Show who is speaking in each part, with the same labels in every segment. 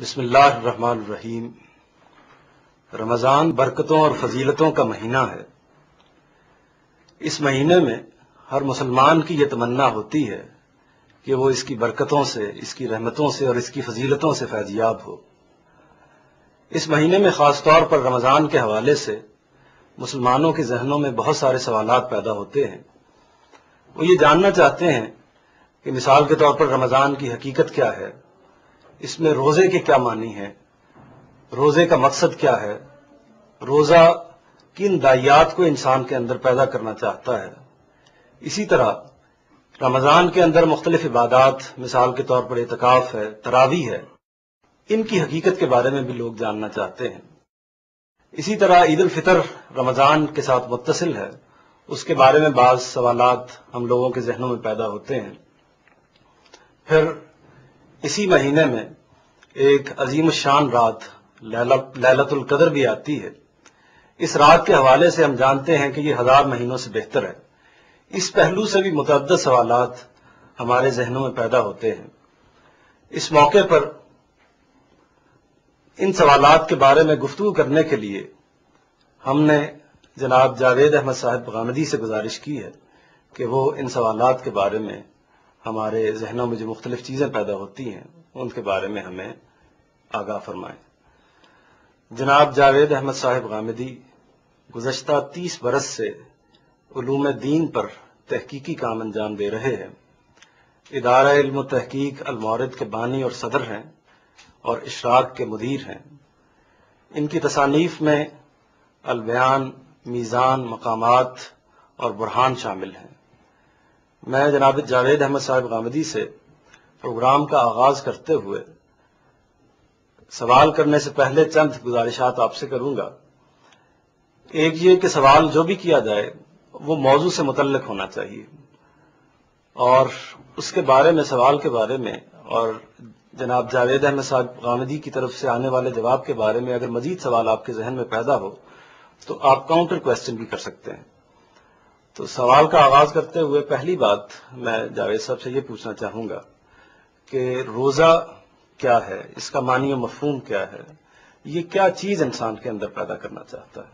Speaker 1: بسم اللہ الرحمن الرحیم۔ رمضان برکتوں اور فضیلتوں کا مہینہ ہے۔ اس مہینے میں ہر مسلمان کی یہ تمنا ہوتی ہے کہ وہ اس کی برکتوں سے، اس کی رحمتوں سے اور اس کی فضیلتوں سے فیض یاب ہو۔ اس مہینے میں خاص طور پر رمضان کے حوالے سے مسلمانوں کے ذہنوں میں بہت سارے سوالات پیدا ہوتے ہیں۔ وہ یہ جاننا چاہتے ہیں کہ مثال کے طور پر رمضان کی حقیقت کیا ہے، اس میں روزے کے کیا معنی ہیں، روزے کا مقصد کیا ہے، روزہ کن داعیات کو انسان کے اندر پیدا کرنا چاہتا ہے۔ اسی طرح رمضان کے اندر مختلف عبادات، مثال کے طور پر اعتکاف ہے، تراویح ہے، ان کی حقیقت کے بارے میں بھی لوگ جاننا چاہتے ہیں۔ اسی طرح عید الفطر رمضان کے ساتھ متصل ہے، اس کے بارے میں بعض سوالات ہم لوگوں کے ذہنوں میں پیدا ہوتے ہیں۔ پھر اسی مہینے میں ایک عظیم الشان رات لیلۃ القدر بھی آتی ہے۔ اس رات کے حوالے سے ہم جانتے ہیں کہ یہ 1000 مہینوں سے بہتر ہے۔ اس پہلو سے بھی متعدد سوالات ہمارے ذہنوں میں پیدا ہوتے ہیں۔ اس موقع پر ان سوالات کے بارے میں گفتگو کرنے کے لیے ہم نے جناب جاوید احمد صاحب غامدی سے گزارش کی ہے کہ وہ ان سوالات کے بارے میں ہمارے ذہنوں میں جو مختلف چیزیں پیدا ہوتی ہیں ان کے بارے میں ہمیں آگاہ فرمائیں۔ جناب جاوید احمد صاحب غامدی گزشتہ 30 برس سے علوم دین پر تحقیقی کام انجام دے رہے ہیں۔ ادارہ علم و تحقیق المورد کے بانی اور صدر ہیں اور اشراق کے مدیر ہیں۔ ان کی تصانیف میں البیان، میزان، مقامات اور برہان شامل ہیں۔ میں جناب جاوید احمد صاحب غامدی سے پروگرام کا آغاز کرتے ہوئے سوال کرنے سے پہلے چند گزارشات آپ سے کروں گا۔ ایک یہ کہ سوال جو بھی کیا جائے وہ موضوع سے متعلق ہونا چاہیے، اور اس کے بارے میں، سوال کے بارے میں اور جناب جاوید احمد صاحب غامدی کی طرف سے آنے والے جواب کے بارے میں اگر مزید سوال آپ کے ذہن میں پیدا ہو تو آپ کاؤنٹر کویسچن بھی کر سکتے ہیں۔ تو سوال کا آغاز کرتے ہوئے پہلی بات میں جاوید صاحب سے یہ پوچھنا چاہوں گا کہ روزہ کیا ہے، اس کا معنی و مفہوم کیا ہے، یہ کیا چیز انسان کے اندر پیدا کرنا چاہتا ہے؟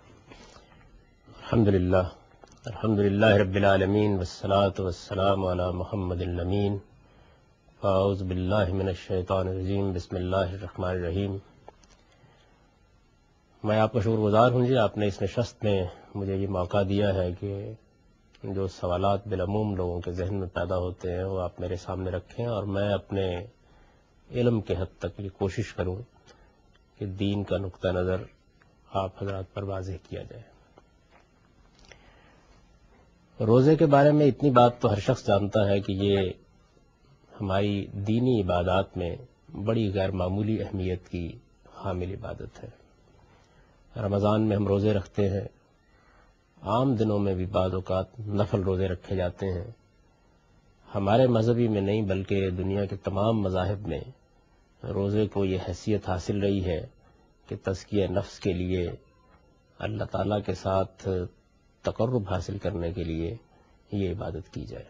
Speaker 2: الحمدللہ رب العالمین والصلاة والسلام علی محمد الامین۔ اعوذ باللہ من الشیطان الرجیم، بسم اللہ الرحمن الرحیم۔ میں آپ کا شکر گزار ہوں جی، آپ نے اس نشست میں مجھے یہ موقع دیا ہے کہ جو سوالات بالعموم لوگوں کے ذہن میں پیدا ہوتے ہیں وہ آپ میرے سامنے رکھیں، اور میں اپنے علم کے حد تک یہ کوشش کروں کہ دین کا نقطہ نظر آپ حضرات پر واضح کیا جائے۔ روزے کے بارے میں اتنی بات تو ہر شخص جانتا ہے کہ یہ ہماری دینی عبادات میں بڑی غیر معمولی اہمیت کی حامل عبادت ہے۔ رمضان میں ہم روزے رکھتے ہیں، عام دنوں میں بھی بعض اوقات نفل روزے رکھے جاتے ہیں۔ ہمارے مذہبی میں نہیں بلکہ دنیا کے تمام مذاہب میں روزے کو یہ حیثیت حاصل رہی ہے کہ تزکیہ نفس کے لیے، اللہ تعالیٰ کے ساتھ تقرب حاصل کرنے کے لیے یہ عبادت کی جائے۔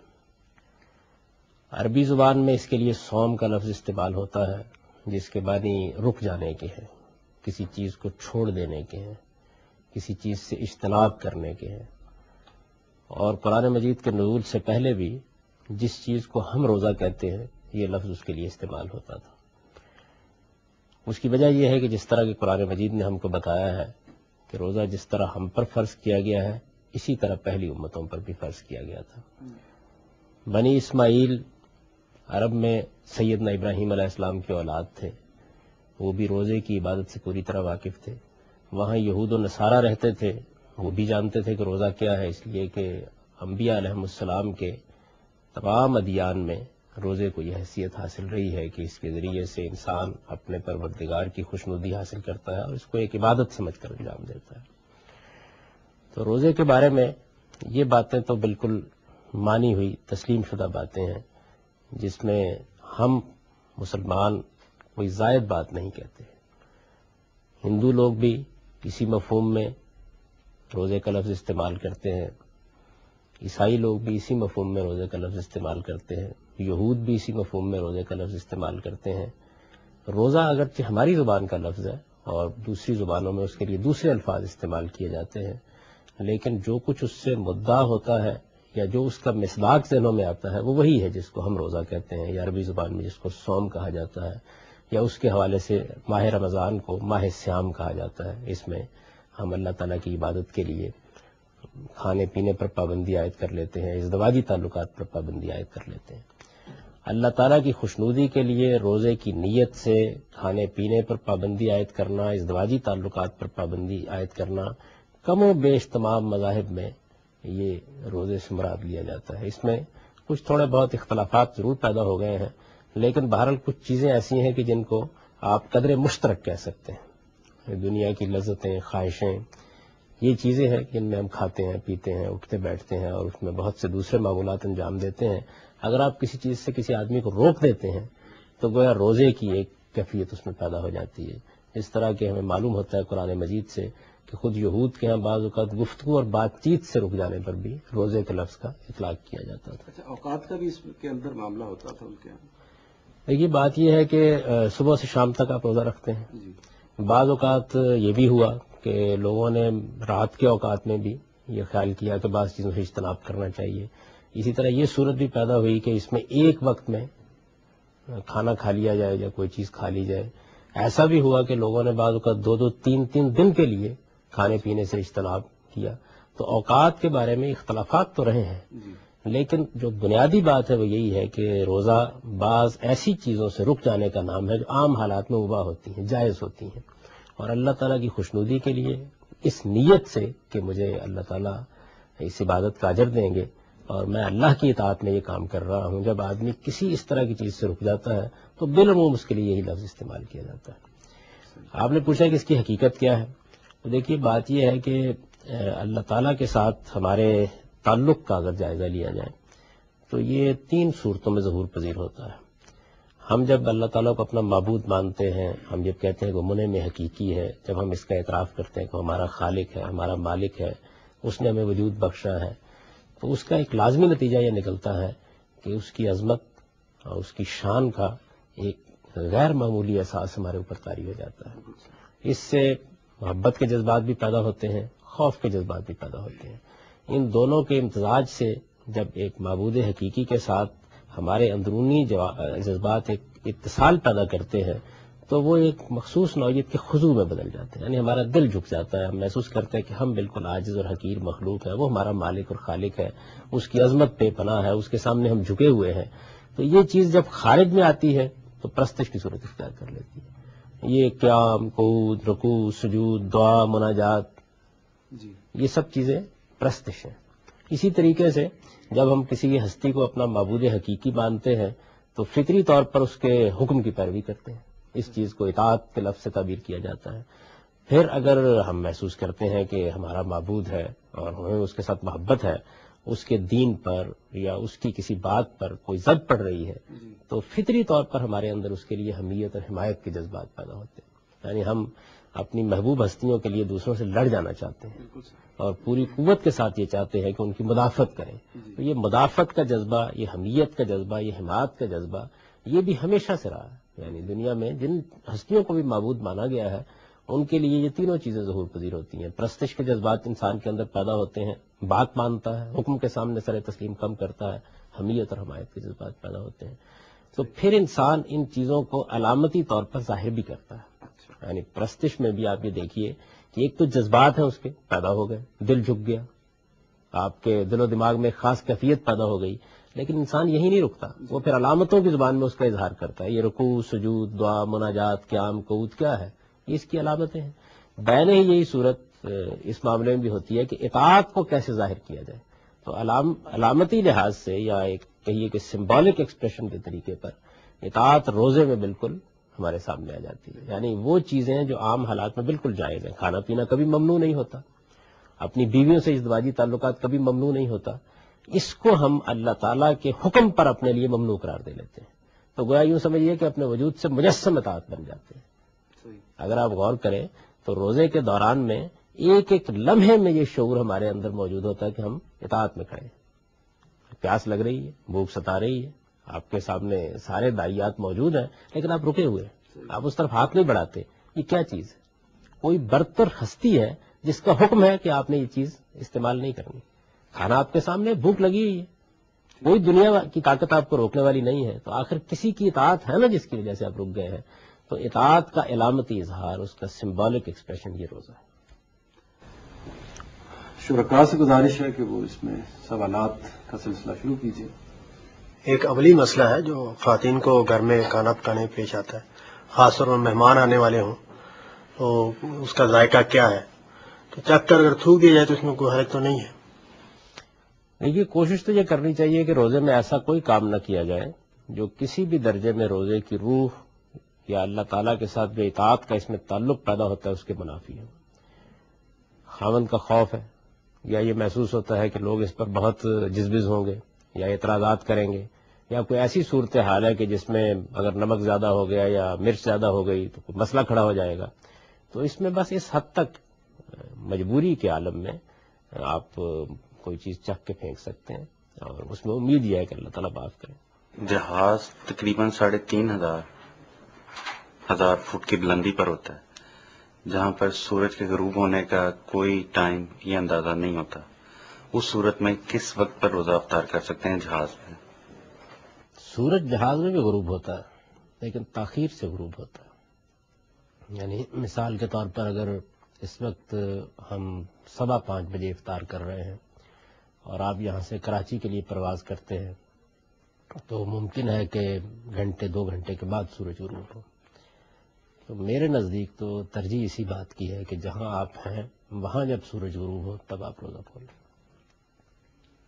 Speaker 2: عربی زبان میں اس کے لیے صوم کا لفظ استعمال ہوتا ہے، جس کے معنی رک جانے کے ہیں، کسی چیز کو چھوڑ دینے کے ہیں، کسی چیز سے اجتناب کرنے کے ہیں۔ اور قرآن مجید کے نزول سے پہلے بھی جس چیز کو ہم روزہ کہتے ہیں یہ لفظ اس کے لیے استعمال ہوتا تھا۔ اس کی وجہ یہ ہے کہ جس طرح کہ قرآن مجید نے ہم کو بتایا ہے کہ روزہ جس طرح ہم پر فرض کیا گیا ہے اسی طرح پہلی امتوں پر بھی فرض کیا گیا تھا۔ بنی اسماعیل عرب میں سیدنا ابراہیم علیہ السلام کے اولاد تھے، وہ بھی روزے کی عبادت سے پوری طرح واقف تھے۔ وہاں یہود و نصارہ رہتے تھے، وہ بھی جانتے تھے کہ روزہ کیا ہے، اس لیے کہ انبیاء علیہ السلام کے تمام ادیان میں روزے کو یہ حیثیت حاصل رہی ہے کہ اس کے ذریعے سے انسان اپنے پروردگار کی خوشنودی حاصل کرتا ہے اور اس کو ایک عبادت سمجھ کر انجام دیتا ہے۔ تو روزے کے بارے میں یہ باتیں تو بالکل مانی ہوئی تسلیم شدہ باتیں ہیں، جس میں ہم مسلمان کوئی زائد بات نہیں کہتے۔ ہندو لوگ بھی اسی مفہوم میں روزے کا لفظ استعمال کرتے ہیں، عیسائی لوگ بھی اسی مفہوم میں روزے کا لفظ استعمال کرتے ہیں، یہود بھی اسی مفہوم میں روزے کا لفظ استعمال کرتے ہیں۔ روزہ اگرچہ ہماری زبان کا لفظ ہے اور دوسری زبانوں میں اس کے لیے دوسرے الفاظ استعمال کیے جاتے ہیں، لیکن جو کچھ اس سے مدعا ہوتا ہے یا جو اس کا مصداق ذہنوں میں آتا ہے وہ وہی ہے جس کو ہم روزہ کہتے ہیں، یا عربی زبان میں جس کو صوم کہا جاتا ہے، یا اس کے حوالے سے ماہ رمضان کو ماہ صیام کہا جاتا ہے۔ اس میں ہم اللہ تعالیٰ کی عبادت کے لیے کھانے پینے پر پابندی عائد کر لیتے ہیں، ازدواجی تعلقات پر پابندی عائد کر لیتے ہیں۔ اللہ تعالیٰ کی خوشنودی کے لیے روزے کی نیت سے کھانے پینے پر پابندی عائد کرنا، ازدواجی تعلقات پر پابندی عائد کرنا، کم و بیش تمام مذاہب میں یہ روزے سے مراد لیا جاتا ہے۔ اس میں کچھ تھوڑے بہت اختلافات ضرور پیدا ہو گئے ہیں، لیکن بہرحال کچھ چیزیں ایسی ہیں کہ جن کو آپ قدر مشترک کہہ سکتے ہیں۔ دنیا کی لذتیں، خواہشیں، یہ چیزیں ہیں کہ ان میں ہم کھاتے ہیں، پیتے ہیں، اٹھتے بیٹھتے ہیں اور اس میں بہت سے دوسرے معمولات انجام دیتے ہیں۔ اگر آپ کسی چیز سے کسی آدمی کو روک دیتے ہیں تو گویا روزے کی ایک کیفیت اس میں پیدا ہو جاتی ہے۔ اس طرح کہ ہمیں معلوم ہوتا ہے قرآن مجید سے کہ خود یہود کے ہاں بعض اوقات گفتگو اور بات چیت سے رک جانے پر بھی روزے کے لفظ کا اطلاق کیا جاتا تھا۔
Speaker 1: اچھا، اوقات کا بھی اس کے اندر معاملہ ہوتا تھا ان کے یہاں؟
Speaker 2: دیکھیے، بات یہ ہے کہ صبح سے شام تک آپ روزہ رکھتے ہیں۔
Speaker 1: جی،
Speaker 2: بعض اوقات یہ بھی ہوا کہ لوگوں نے رات کے اوقات میں بھی یہ خیال کیا کہ بعض چیزوں سے اجتناب کرنا چاہیے۔ اسی طرح یہ صورت بھی پیدا ہوئی کہ اس میں ایک وقت میں کھانا کھا لیا جائے یا کوئی چیز کھا لی جائے۔ ایسا بھی ہوا کہ لوگوں نے بعض اوقات دو دو تین تین دن کے لیے کھانے پینے سے اجتناب کیا۔ تو اوقات کے بارے میں اختلافات تو رہے ہیں،
Speaker 1: جی،
Speaker 2: لیکن جو بنیادی بات ہے وہ یہی ہے کہ روزہ بعض ایسی چیزوں سے رک جانے کا نام ہے جو عام حالات میں مباح ہوتی ہیں، جائز ہوتی ہیں، اور اللہ تعالیٰ کی خوشنودی کے لیے اس نیت سے کہ مجھے اللہ تعالیٰ اس عبادت کا اجر دیں گے اور میں اللہ کی اطاعت میں یہ کام کر رہا ہوں، جب آدمی کسی اس طرح کی چیز سے رک جاتا ہے تو بالعموم اس کے لیے یہی لفظ استعمال کیا جاتا ہے۔ آپ نے پوچھا کہ اس کی حقیقت کیا ہے، تو دیکھیے بات یہ ہے کہ اللہ تعالیٰ کے ساتھ ہمارے تعلق کا اگر جائزہ لیا جائے تو یہ تین صورتوں میں ظہور پذیر ہوتا ہے۔ ہم جب اللہ تعالیٰ کو اپنا معبود مانتے ہیں، ہم جب کہتے ہیں کہ منعم حقیقی ہے، جب ہم اس کا اعتراف کرتے ہیں کہ ہمارا خالق ہے، ہمارا مالک ہے، اس نے ہمیں وجود بخشا ہے، تو اس کا ایک لازمی نتیجہ یہ نکلتا ہے کہ اس کی عظمت اور اس کی شان کا ایک غیر معمولی احساس ہمارے اوپر طاری ہو جاتا ہے۔ اس سے محبت کے جذبات بھی پیدا ہوتے ہیں، خوف کے جذبات بھی پیدا ہوتے ہیں۔ ان دونوں کے امتزاج سے جب ایک معبود حقیقی کے ساتھ ہمارے اندرونی جذبات ایک اتصال پیدا کرتے ہیں تو وہ ایک مخصوص نوعیت کے خضوع میں بدل جاتے ہیں، یعنی ہمارا دل جھک جاتا ہے، ہم محسوس کرتے ہیں کہ ہم بالکل عاجز اور حقیر مخلوق ہے، وہ ہمارا مالک اور خالق ہے، اس کی عظمت بے پناہ ہے، اس کے سامنے ہم جھکے ہوئے ہیں۔ تو یہ چیز جب خارج میں آتی ہے تو پرستش کی صورت اختیار کر لیتی ہے۔ یہ قیام، قعود، رکوع، سجود، دعا، مناجات،
Speaker 1: جی،
Speaker 2: یہ سب چیزیں پرستش ہیں۔ اسی طریقے سے جب ہم کسی ہستی کو اپنا معبود حقیقی مانتے ہیں تو فطری طور پر اس کے حکم کی پیروی کرتے ہیں، اس چیز کو اطاعت کے لفظ سے تعبیر کیا جاتا ہے۔ پھر اگر ہم محسوس کرتے ہیں کہ ہمارا معبود ہے اور ہمیں اس کے ساتھ محبت ہے، اس کے دین پر یا اس کی کسی بات پر کوئی زد پڑ رہی ہے تو فطری طور پر ہمارے اندر اس کے لیے حمیت اور حمایت کے جذبات پیدا ہوتے ہیں، یعنی ہم اپنی محبوب ہستیوں کے لیے دوسروں سے لڑ جانا چاہتے ہیں اور پوری قوت کے ساتھ یہ چاہتے ہیں کہ ان کی مدافعت کریں۔ تو یہ مدافعت کا جذبہ، یہ حمیت کا جذبہ، یہ حمایت کا جذبہ، یہ بھی ہمیشہ سے رہا ہے، یعنی دنیا میں جن ہستیوں کو بھی معبود مانا گیا ہے ان کے لیے یہ تینوں چیزیں ظہور پذیر ہوتی ہیں۔ پرستش کے جذبات انسان کے اندر پیدا ہوتے ہیں، بات مانتا ہے، حکم کے سامنے سر تسلیم کم کرتا ہے، حمیت اور حمایت کے جذبات پیدا ہوتے ہیں۔ تو پھر انسان ان چیزوں کو علامتی طور پر ظاہر بھی کرتا ہے، یعنی پرستش میں بھی آپ یہ دیکھیے کہ ایک تو جذبات ہیں اس کے پیدا ہو گئے، دل جھک گیا، آپ کے دل و دماغ میں خاص کیفیت پیدا ہو گئی، لیکن انسان یہی نہیں رکتا، وہ پھر علامتوں کی زبان میں اس کا اظہار کرتا ہے۔ یہ رکوع، سجود، دعا، مناجات، قیام، قعود کیا ہے؟ یہ اس کی علامتیں ہیں۔ بین ہی یہی صورت اس معاملے میں بھی ہوتی ہے کہ اطاعت کو کیسے ظاہر کیا جائے۔ تو علامتی لحاظ سے یا ایک کہیے کہ سمبولک ایکسپریشن کے طریقے پر اطاعت روزے میں بالکل ہمارے سامنے آ جاتی ہے، یعنی وہ چیزیں جو عام حالات میں بالکل جائز ہیں، کھانا پینا کبھی ممنوع نہیں ہوتا، اپنی بیویوں سے ازدواجی تعلقات کبھی ممنوع نہیں ہوتا، اس کو ہم اللہ تعالیٰ کے حکم پر اپنے لیے ممنوع قرار دے لیتے ہیں، تو گویا یوں سمجھیے کہ اپنے وجود سے مجسم اطاعت بن جاتے ہیں۔ اگر آپ غور کریں تو روزے کے دوران میں ایک ایک لمحے میں یہ شعور ہمارے اندر موجود ہوتا ہے کہ ہم اطاعت میں کھڑے ہیں، پیاس لگ رہی ہے، بھوک ستا رہی ہے، آپ کے سامنے سارے دائیات موجود ہیں لیکن آپ رکے ہوئے ہیں، آپ اس طرف ہاتھ نہیں بڑھاتے. یہ کیا چیز ہے؟ کوئی برتر ہستی ہے جس کا حکم ہے کہ آپ نے یہ چیز استعمال نہیں کرنی. کھانا آپ کے سامنے، بھوک لگی ہوئی ہے، کوئی دنیا کی طاقت آپ کو روکنے والی نہیں ہے، تو آخر کسی کی اطاعت ہے نا جس کی وجہ سے آپ رک گئے ہیں. تو اطاعت کا علامتی اظہار، اس کا سمبولک ایکسپریشن یہ روزہ ہے.
Speaker 1: شرکاء سے گزارش ہے کہ وہ اس میں سوالات کا سلسلہ شروع کیجیے.
Speaker 3: ایک اولی مسئلہ ہے جو خواتین کو گھر میں کھانا پکانے میں پیش آتا ہے، خاص طور پر مہمان آنے والے ہوں تو اس کا ذائقہ کیا ہے، تو چکھ کر اگر تھوک دیا جائے تو اس میں کوئی حرج تو نہیں ہے.
Speaker 2: دیکھیے، کوشش تو یہ کرنی چاہیے کہ روزے میں ایسا کوئی کام نہ کیا جائے جو کسی بھی درجے میں روزے کی روح یا اللہ تعالیٰ کے ساتھ جو اطاعت کا اس میں تعلق پیدا ہوتا ہے اس کے منافی ہے. خاوند کا خوف ہے، یا یہ محسوس ہوتا ہے کہ لوگ اس پر بہت جزبز ہوں گے یا اعتراضات کریں گے، یا کوئی ایسی صورتحال ہے کہ جس میں اگر نمک زیادہ ہو گیا یا مرچ زیادہ ہو گئی تو کوئی مسئلہ کھڑا ہو جائے گا. تو اس میں بس اس حد تک مجبوری کے عالم میں آپ کوئی چیز چکھ کے پھینک سکتے ہیں، اور اس میں امید یہ ہے کہ اللہ تعالیٰ معاف کرے.
Speaker 4: جہاز تقریباً 3,500 فٹ کی بلندی پر ہوتا ہے، جہاں پر سورج کے غروب ہونے کا کوئی ٹائم یا اندازہ نہیں ہوتا. اس صورت میں کس وقت پر روزہ افطار کر سکتے ہیں جہاز میں؟
Speaker 2: سورج جہاز میں بھی غروب ہوتا ہے لیکن تاخیر سے غروب ہوتا ہے. یعنی مثال کے طور پر اگر اس وقت ہم 5:15 بجے افطار کر رہے ہیں اور آپ یہاں سے کراچی کے لیے پرواز کرتے ہیں تو ممکن ہے کہ 2 گھنٹے کے بعد سورج غروب ہو. تو میرے نزدیک تو ترجیح اسی بات کی ہے کہ جہاں آپ ہیں وہاں جب سورج غروب ہو تب آپ روزہ کھولیں.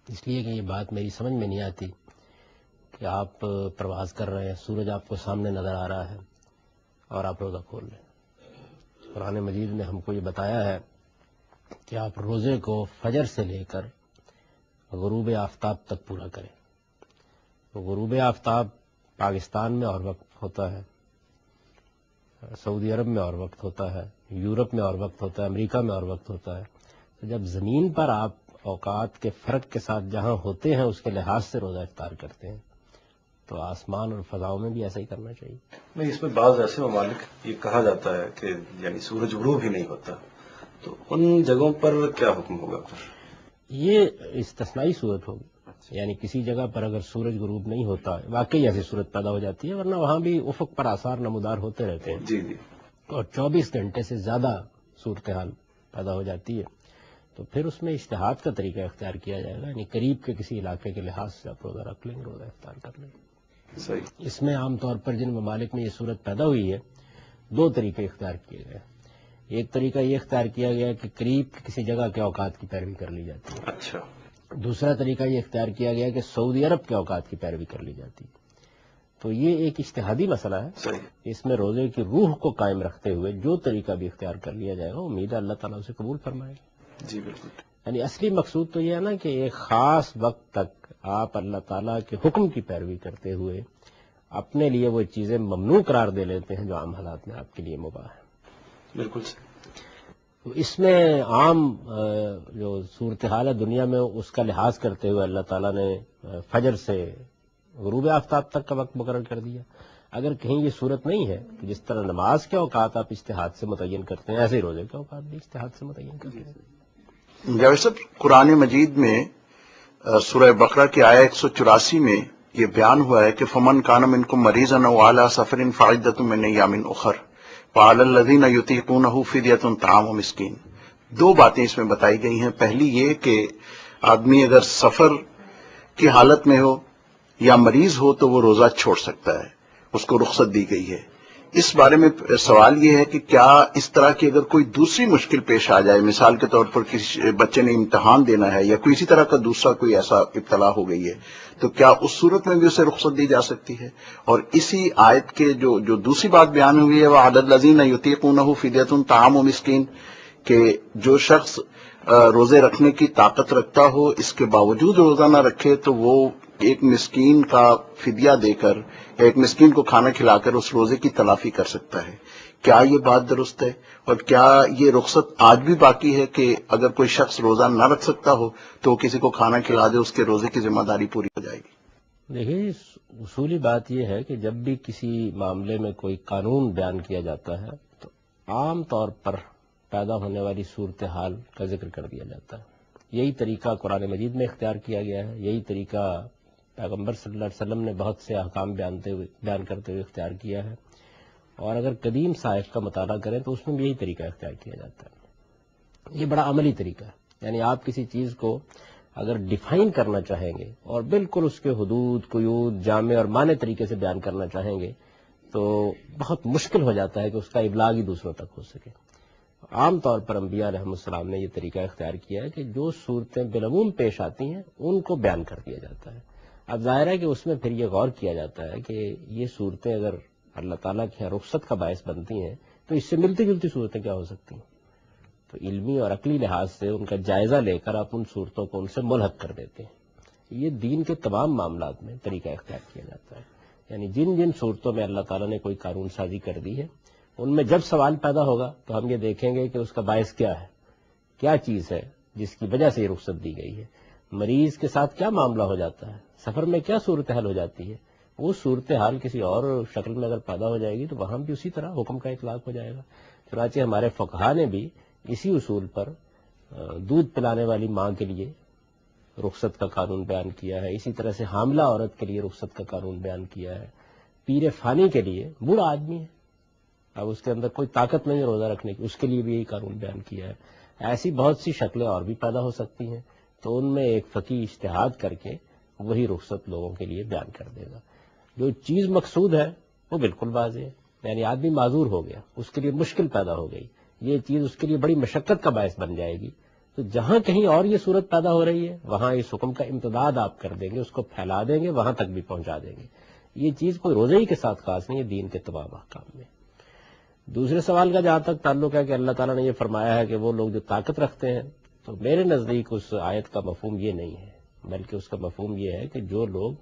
Speaker 2: اس لیے کہ یہ بات میری سمجھ میں نہیں آتی کہ آپ پرواز کر رہے ہیں، سورج آپ کو سامنے نظر آ رہا ہے اور آپ روزہ کھول لیں. قرآن مجید نے ہم کو یہ بتایا ہے کہ آپ روزے کو فجر سے لے کر غروب آفتاب تک پورا کریں. تو غروب آفتاب پاکستان میں اور وقت ہوتا ہے، سعودی عرب میں اور وقت ہوتا ہے، یورپ میں اور وقت ہوتا ہے، امریکہ میں اور وقت ہوتا ہے. تو جب زمین پر آپ اوقات کے فرق کے ساتھ جہاں ہوتے ہیں اس کے لحاظ سے روزہ افطار کرتے ہیں تو آسمان اور فضاؤں میں بھی ایسا ہی کرنا چاہیے.
Speaker 1: نہیں، اس میں بعض ایسے ممالک یہ کہا جاتا ہے کہ یعنی سورج غروب ہی نہیں ہوتا، تو ان جگہوں پر کیا حکم ہوگا؟
Speaker 2: یہ استثنائی صورت ہوگی. یعنی کسی جگہ پر اگر سورج غروب نہیں ہوتا، واقعی ایسی صورت پیدا ہو جاتی ہے، ورنہ وہاں بھی افق پر آثار نمودار ہوتے رہتے ہیں
Speaker 1: جی جی،
Speaker 2: اور 24 گھنٹے سے زیادہ صورتحال پیدا ہو جاتی ہے. تو پھر اس میں اجتہاد کا طریقہ اختیار کیا جائے گا. یعنی قریب کے کسی علاقے کے لحاظ سے آپ روزہ رکھ لیں گے، روزہ افطار کر لیں گے.
Speaker 1: صحیح.
Speaker 2: اس میں عام طور پر جن ممالک میں یہ صورت پیدا ہوئی ہے 2 طریقے اختیار کیے گئے. ایک طریقہ یہ اختیار کیا گیا کہ قریب کی کسی جگہ کے اوقات کی پیروی کر لی جاتی ہے.
Speaker 1: اچھا.
Speaker 2: دوسرا طریقہ یہ اختیار کیا گیا کہ سعودی عرب کے اوقات کی پیروی کر لی جاتی ہے. تو یہ ایک اجتہادی مسئلہ ہے.
Speaker 1: صحیح.
Speaker 2: اس میں روزے کی روح کو قائم رکھتے ہوئے جو طریقہ بھی اختیار کر لیا جائے گا امید ہے اللہ تعالیٰ اسے قبول فرمائے گا.
Speaker 1: جی بالکل.
Speaker 2: یعنی اصلی مقصود تو یہ ہے نا کہ ایک خاص وقت تک آپ اللہ تعالیٰ کے حکم کی پیروی کرتے ہوئے اپنے لیے وہ چیزیں ممنوع قرار دے لیتے ہیں جو عام حالات میں آپ کے لیے مباح ہے.
Speaker 1: بالکل.
Speaker 2: تو اس میں عام جو صورتحال ہے دنیا میں اس کا لحاظ کرتے ہوئے اللہ تعالیٰ نے فجر سے غروب آفتاب تک کا وقت مقرر کر دیا. اگر کہیں یہ صورت نہیں ہے کہ جس طرح نماز کے اوقات آپ اجتہاد سے متعین کرتے ہیں ایسے ہی روزے کے اوقات بھی اجتہاد سے متعین کرتے ہیں.
Speaker 5: جاوید صاحب، قرآن مجید میں سورہ بقرہ کی آیہ 184 میں یہ بیان ہوا ہے کہ فمن کان منکم مریضا او علی سفر فعدۃ من ایام اخر وعلی الذین یطیقونہ فدیۃ طعام مسکین. 2 باتیں اس میں بتائی گئی ہیں. پہلی یہ کہ آدمی اگر سفر کی حالت میں ہو یا مریض ہو تو وہ روزہ چھوڑ سکتا ہے، اس کو رخصت دی گئی ہے. اس بارے میں سوال یہ ہے کہ کیا اس طرح کی اگر کوئی دوسری مشکل پیش آ جائے، مثال کے طور پر کسی بچے نے امتحان دینا ہے یا کوئی اسی طرح کا دوسرا کوئی ایسا ابتلا ہو گئی ہے، تو کیا اس صورت میں بھی اسے رخصت دی جا سکتی ہے؟ اور اسی آیت کے جو دوسری بات بیان ہوئی ہے وہ وعلی الذین یطیقونہ فدیۃ طعام مسکین، کہ جو شخص روزے رکھنے کی طاقت رکھتا ہو اس کے باوجود روزہ نہ رکھے تو وہ ایک مسکین کا فدیہ دے کر یا ایک مسکین کو کھانا کھلا کر اس روزے کی تلافی کر سکتا ہے. کیا یہ بات درست ہے؟ اور کیا یہ رخصت آج بھی باقی ہے کہ اگر کوئی شخص روزہ نہ رکھ سکتا ہو تو وہ کسی کو کھانا کھلا دے، اس کے روزے کی ذمہ داری پوری ہو جائے گی؟
Speaker 2: دیکھیے اصولی بات یہ ہے کہ جب بھی کسی معاملے میں کوئی قانون بیان کیا جاتا ہے تو عام طور پر پیدا ہونے والی صورتحال کا ذکر کر دیا جاتا ہے. یہی طریقہ قرآن مجید میں اختیار کیا گیا ہے, یہی طریقہ پیغمبر صلی اللہ علیہ وسلم نے بہت سے احکام بیان کرتے ہوئے اختیار کیا ہے, اور اگر قدیم صحائف کا مطالعہ کریں تو اس میں بھی یہی طریقہ اختیار کیا جاتا ہے. یہ بڑا عملی طریقہ ہے, یعنی آپ کسی چیز کو اگر ڈیفائن کرنا چاہیں گے اور بالکل اس کے حدود قیود جامع اور معنی طریقے سے بیان کرنا چاہیں گے تو بہت مشکل ہو جاتا ہے کہ اس کا ابلاغ ہی دوسروں تک ہو سکے. عام طور پر انبیاء علیہ السلام نے یہ طریقہ اختیار کیا ہے کہ جو صورتیں بالعموم پیش آتی ہیں ان کو بیان کر دیا جاتا ہے. اب ظاہر ہے کہ اس میں پھر یہ غور کیا جاتا ہے کہ یہ صورتیں اگر اللہ تعالیٰ کی رخصت کا باعث بنتی ہیں تو اس سے ملتی جلتی صورتیں کیا ہو سکتی ہیں, تو علمی اور عقلی لحاظ سے ان کا جائزہ لے کر آپ ان صورتوں کو ان سے ملحق کر دیتے ہیں. یہ دین کے تمام معاملات میں طریقہ اختیار کیا جاتا ہے, یعنی جن جن صورتوں میں اللہ تعالیٰ نے کوئی قانون سازی کر دی ہے ان میں جب سوال پیدا ہوگا تو ہم یہ دیکھیں گے کہ اس کا باعث کیا ہے, کیا چیز ہے جس کی وجہ سے یہ رخصت دی گئی ہے, مریض کے ساتھ کیا معاملہ ہو جاتا ہے, سفر میں کیا صورتحال ہو جاتی ہے. وہ صورتحال کسی اور شکل میں اگر پیدا ہو جائے گی تو وہاں بھی اسی طرح حکم کا اطلاق ہو جائے گا. چنانچہ ہمارے فقہا نے بھی اسی اصول پر دودھ پلانے والی ماں کے لیے رخصت کا قانون بیان کیا ہے, اسی طرح سے حاملہ عورت کے لیے رخصت کا قانون بیان کیا ہے, پیر فانی کے لیے بوڑھا آدمی ہے اب اس کے اندر کوئی طاقت نہیں ہے روزہ رکھنے کی, اس کے لیے بھی یہی قانون بیان کیا ہے. ایسی بہت سی شکلیں اور بھی پیدا ہو سکتی ہیں, تو ان میں ایک فقیہ اجتہاد کر کے وہی رخصت لوگوں کے لیے بیان کر دے گا. جو چیز مقصود ہے وہ بالکل واضح ہے, یعنی آدمی معذور ہو گیا, اس کے لیے مشکل پیدا ہو گئی, یہ چیز اس کے لیے بڑی مشقت کا باعث بن جائے گی, تو جہاں کہیں اور یہ صورت پیدا ہو رہی ہے وہاں اس حکم کا امتداد آپ کر دیں گے, اس کو پھیلا دیں گے, وہاں تک بھی پہنچا دیں گے. یہ چیز کوئی روزے ہی کے ساتھ خاص نہیں ہے, دین کے تمام احکام میں. دوسرے سوال کا جہاں تک تعلق ہے کہ اللہ تعالیٰ نے یہ فرمایا ہے کہ وہ لوگ جو طاقت رکھتے ہیں, تو میرے نزدیک اس آیت کا مفہوم یہ نہیں ہے, بلکہ اس کا مفہوم یہ ہے کہ جو لوگ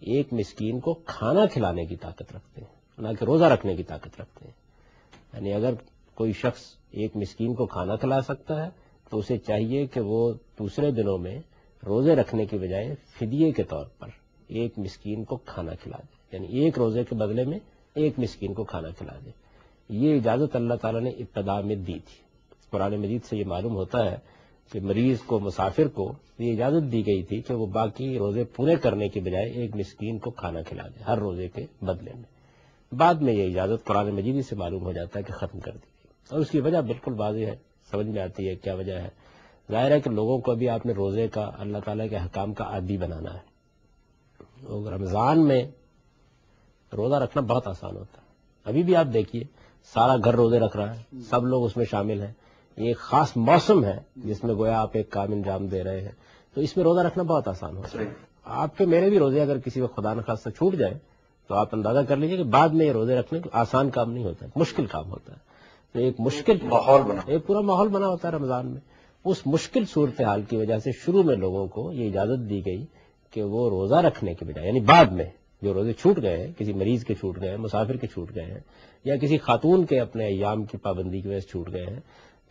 Speaker 2: ایک مسکین کو کھانا کھلانے کی طاقت رکھتے ہیں, نہ کہ روزہ رکھنے کی طاقت رکھتے ہیں. یعنی اگر کوئی شخص ایک مسکین کو کھانا کھلا سکتا ہے تو اسے چاہیے کہ وہ دوسرے دنوں میں روزے رکھنے کی بجائے فدیے کے طور پر ایک مسکین کو کھانا کھلا دے, یعنی ایک روزے کے بدلے میں ایک مسکین کو کھانا کھلا دے. یہ اجازت اللہ تعالیٰ نے ابتدا میں دی تھی. قرآن مجید سے یہ معلوم ہوتا ہے کہ مریض کو, مسافر کو یہ اجازت دی گئی تھی کہ وہ باقی روزے پورے کرنے کی بجائے ایک مسکین کو کھانا کھلا دے ہر روزے کے بدلے میں. بعد میں یہ اجازت قرآن مجید سے معلوم ہو جاتا ہے کہ ختم کر دی گئی, اور اس کی وجہ بالکل واضح ہے, سمجھ میں آتی ہے کیا وجہ ہے. ظاہر ہے کہ لوگوں کو بھی آپ نے روزے کا, اللہ تعالیٰ کے حکام کا عادی بنانا ہے. لوگ رمضان میں روزہ رکھنا بہت آسان ہوتا ہے. ابھی بھی آپ دیکھیے سارا گھر روزے رکھ رہا ہے, سب لوگ اس میں شامل ہیں. یہ ایک خاص موسم ہے جس میں گویا آپ ایک کام انجام دے رہے ہیں, تو اس میں روزہ رکھنا بہت آسان ہوتا ہے. آپ کے میرے بھی روزے اگر کسی وقت خدا نخواستہ چھوٹ جائے تو آپ اندازہ کر لیجیے کہ بعد میں یہ روزے رکھنے آسان کام نہیں ہوتا ہے, مشکل کام ہوتا ہے. تو ایک مشکل
Speaker 5: ماحول بنا,
Speaker 2: ایک پورا ماحول بنا ہوتا ہے رمضان میں. اس مشکل صورتحال کی وجہ سے شروع میں لوگوں کو یہ اجازت دی گئی کہ وہ روزہ رکھنے کے بجائے, یعنی بعد میں جو روزے چھوٹ گئے ہیں, کسی مریض کے چھوٹ گئے ہیں, مسافر کے چھوٹ گئے ہیں, یا کسی خاتون کے اپنے ایام کی پابندی کی وجہ سے چھوٹ گئے ہیں,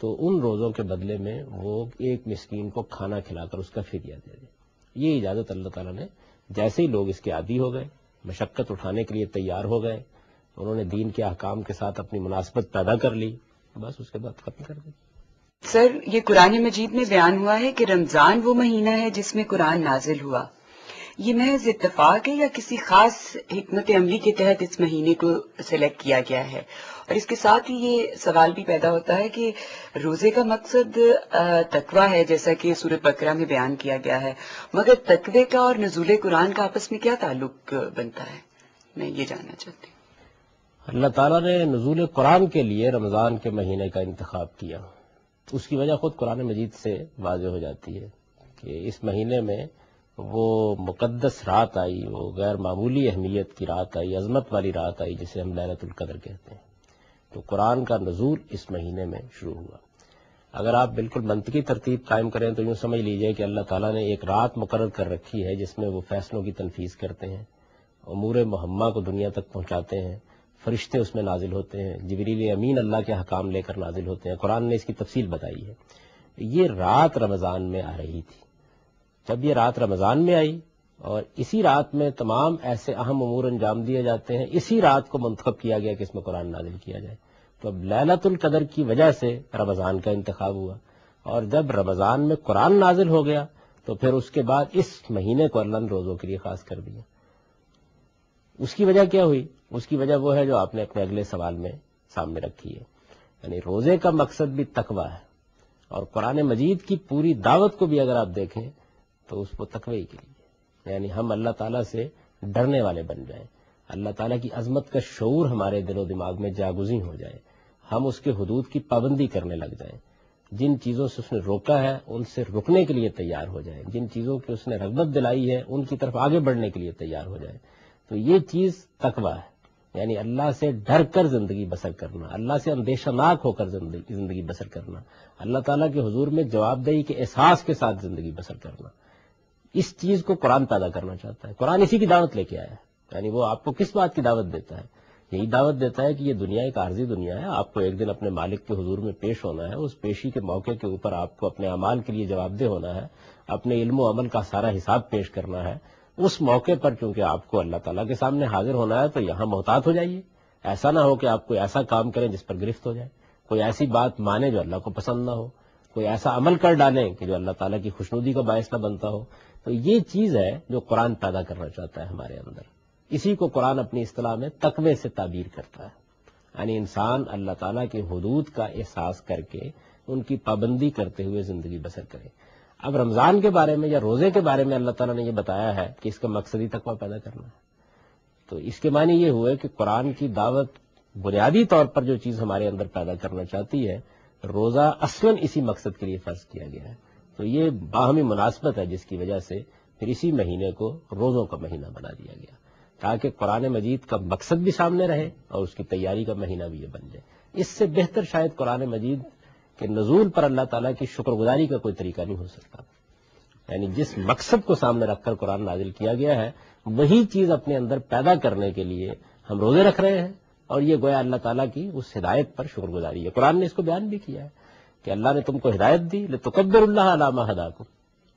Speaker 2: تو ان روزوں کے بدلے میں وہ ایک مسکین کو کھانا کھلا کر اس کا فدیہ دے دیں. یہ اجازت اللہ تعالیٰ نے, جیسے ہی لوگ اس کے عادی ہو گئے, مشقت اٹھانے کے لیے تیار ہو گئے, انہوں نے دین کے احکام کے ساتھ اپنی مناسبت پیدا کر لی, بس اس کے بعد ختم کر دی.
Speaker 6: سر, یہ قرآن مجید میں بیان ہوا ہے کہ رمضان وہ مہینہ ہے جس میں قرآن نازل ہوا. یہ محض اتفاق ہے یا کسی خاص حکمت عملی کے تحت اس مہینے کو سلیکٹ کیا گیا ہے؟ اور اس کے ساتھ ہی یہ سوال بھی پیدا ہوتا ہے کہ روزے کا مقصد تقویٰ ہے, جیسا کہ سورۃ بقرہ میں بیان کیا گیا ہے, مگر تقوی کا اور نزول قرآن کا آپس میں کیا تعلق بنتا ہے, میں یہ جاننا چاہتی ہوں.
Speaker 2: اللہ تعالیٰ نے نزول قرآن کے لیے رمضان کے مہینے کا انتخاب کیا. اس کی وجہ خود قرآن مجید سے واضح ہو جاتی ہے کہ اس مہینے میں وہ مقدس رات آئی, وہ غیر معمولی اہمیت کی رات آئی, عظمت والی رات آئی جسے ہم لیلۃ القدر کہتے ہیں. تو قرآن کا نزول اس مہینے میں شروع ہوا. اگر آپ بالکل منطقی ترتیب قائم کریں تو یوں سمجھ لیجئے کہ اللہ تعالیٰ نے ایک رات مقرر کر رکھی ہے جس میں وہ فیصلوں کی تنفیذ کرتے ہیں, امور مہمہ کو دنیا تک پہنچاتے ہیں, فرشتے اس میں نازل ہوتے ہیں, جبریل امین اللہ کے حکام لے کر نازل ہوتے ہیں. قرآن نے اس کی تفصیل بتائی ہے. یہ رات رمضان میں آ رہی تھی. جب یہ رات رمضان میں آئی اور اسی رات میں تمام ایسے اہم امور انجام دیے جاتے ہیں. اسی رات کو منتخب کیا گیا کہ اس میں قرآن نازل کیا جائے. تو اب لیلۃ القدر کی وجہ سے رمضان کا انتخاب ہوا، اور جب رمضان میں قرآن نازل ہو گیا تو پھر اس کے بعد اس مہینے کو اللہ نے روزوں کے لیے خاص کر دیا. اس کی وجہ کیا ہوئی؟ اس کی وجہ وہ ہے جو آپ نے اپنے اگلے سوال میں سامنے رکھی ہے. یعنی روزے کا مقصد بھی تقویٰ ہے، اور قرآن مجید کی پوری دعوت کو بھی اگر آپ دیکھیں تو اس کو تقوی کے لیے، یعنی ہم اللہ تعالیٰ سے ڈرنے والے بن جائیں، اللہ تعالیٰ کی عظمت کا شعور ہمارے دل و دماغ میں جاگزیں ہو جائے، ہم اس کے حدود کی پابندی کرنے لگ جائیں، جن چیزوں سے اس نے روکا ہے ان سے رکنے کے لیے تیار ہو جائیں، جن چیزوں کی اس نے رغبت دلائی ہے ان کی طرف آگے بڑھنے کے لیے تیار ہو جائیں. تو یہ چیز تقویٰ ہے، یعنی اللہ سے ڈر کر زندگی بسر کرنا، اللہ سے اندیشہ ناک ہو کر زندگی بسر کرنا، اللہ تعالیٰ کے حضور میں جواب دہی کے احساس کے ساتھ زندگی بسر کرنا. اس چیز کو قرآن پیدا کرنا چاہتا ہے. قرآن اسی کی دعوت لے کے آیا ہے. یعنی وہ آپ کو کس بات کی دعوت دیتا ہے؟ یہی دعوت دیتا ہے کہ یہ دنیا ایک عارضی دنیا ہے، آپ کو ایک دن اپنے مالک کے حضور میں پیش ہونا ہے، اس پیشی کے موقع کے اوپر آپ کو اپنے اعمال کے لیے جواب دہ ہونا ہے، اپنے علم و عمل کا سارا حساب پیش کرنا ہے. اس موقع پر چونکہ آپ کو اللہ تعالیٰ کے سامنے حاضر ہونا ہے تو یہاں محتاط ہو جائیے. ایسا نہ ہو کہ آپ کوئی ایسا کام کریں جس پر گرفت ہو جائے، کوئی ایسی بات مانیں جو اللہ کو پسند نہ ہو، کوئی ایسا عمل کر ڈالیں کہ جو اللہ تعالیٰ کی خوشنودی کا باعث نہ بنتا ہو. تو یہ چیز ہے جو قرآن پیدا کرنا چاہتا ہے ہمارے اندر. اسی کو قرآن اپنی اصطلاح میں تقوی سے تعبیر کرتا ہے. یعنی انسان اللہ تعالیٰ کے حدود کا احساس کر کے ان کی پابندی کرتے ہوئے زندگی بسر کرے. اب رمضان کے بارے میں یا روزے کے بارے میں اللہ تعالیٰ نے یہ بتایا ہے کہ اس کا مقصد ہی تقوی پیدا کرنا ہے. تو اس کے معنی یہ ہوئے کہ قرآن کی دعوت بنیادی طور پر جو چیز ہمارے اندر پیدا کرنا چاہتی ہے، روزہ اصلاً اسی مقصد کے لیے فرض کیا گیا ہے. تو یہ باہمی مناسبت ہے جس کی وجہ سے پھر اسی مہینے کو روزوں کا مہینہ بنا دیا گیا، تاکہ قرآن مجید کا مقصد بھی سامنے رہے اور اس کی تیاری کا مہینہ بھی یہ بن جائے. اس سے بہتر شاید قرآن مجید کے نزول پر اللہ تعالیٰ کی شکر گزاری کا کوئی طریقہ نہیں ہو سکتا. یعنی جس مقصد کو سامنے رکھ کر قرآن نازل کیا گیا ہے وہی چیز اپنے اندر پیدا کرنے کے لیے ہم روزے رکھ رہے ہیں، اور یہ گویا اللہ تعالیٰ کی اس ہدایت پر شکر گزاری ہے. قرآن نے اس کو بیان بھی کیا ہے کہ اللہ نے تم کو ہدایت دی لتکبر اللہ علی ما ہداکم،